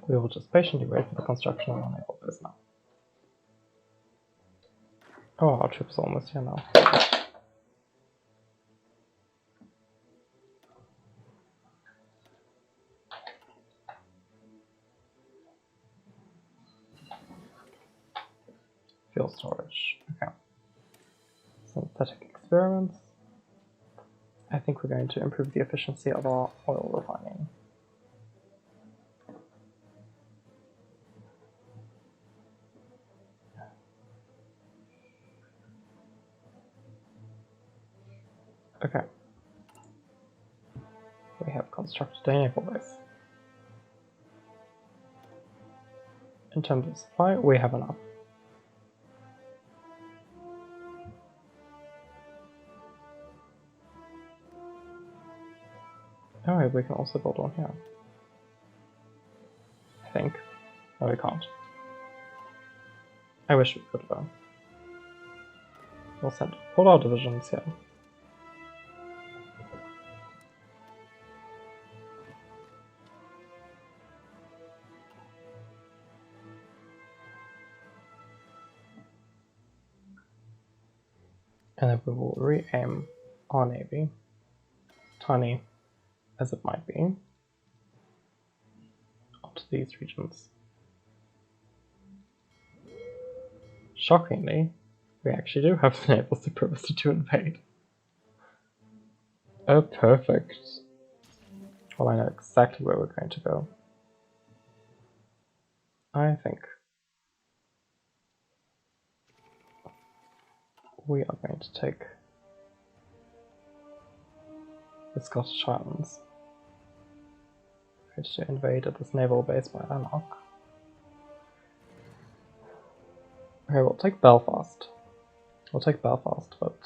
Speaker 1: We will just patiently wait for the construction of our naval base now. Oh, our troops are almost here now. Fuel storage. Okay. Synthetic experiments. I think we're going to improve the efficiency of our oil refining. Okay. We have constructed a naval base. In terms of supply, we have enough. Oh, we can also build one here. I think. No, we can't. I wish we could though. We'll send all our divisions here. And then we will re-aim our navy, tiny as it might be, onto these regions. Shockingly, we actually do have the naval supremacy to invade. Oh, perfect. Well, I know exactly where we're going to go. I think we are going to take the Scottish Highlands. We're going to invade at this naval base by Lanark. Okay, we'll take Belfast. We'll take Belfast, but...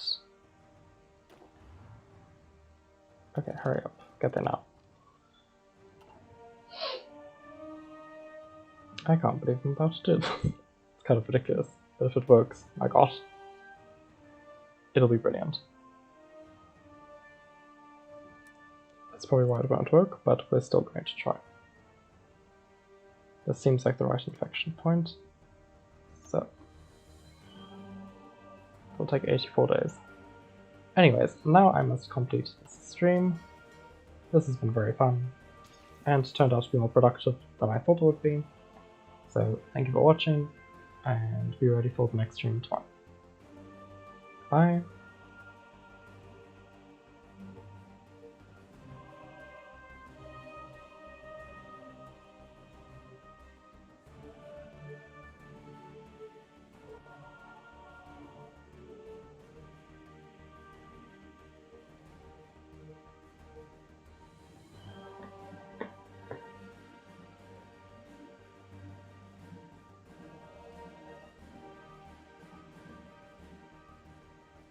Speaker 1: Okay, hurry up. Get there now. I can't believe I'm about to do this. It's kind of ridiculous, but if it works, my god. It'll be brilliant. That's probably why it won't work, but we're still going to try. This seems like the right inflection point. So... it'll take 84 days. Anyways, now I must complete this stream. This has been very fun, and turned out to be more productive than I thought it would be. So thank you for watching, and be ready for the next stream tomorrow. Bye!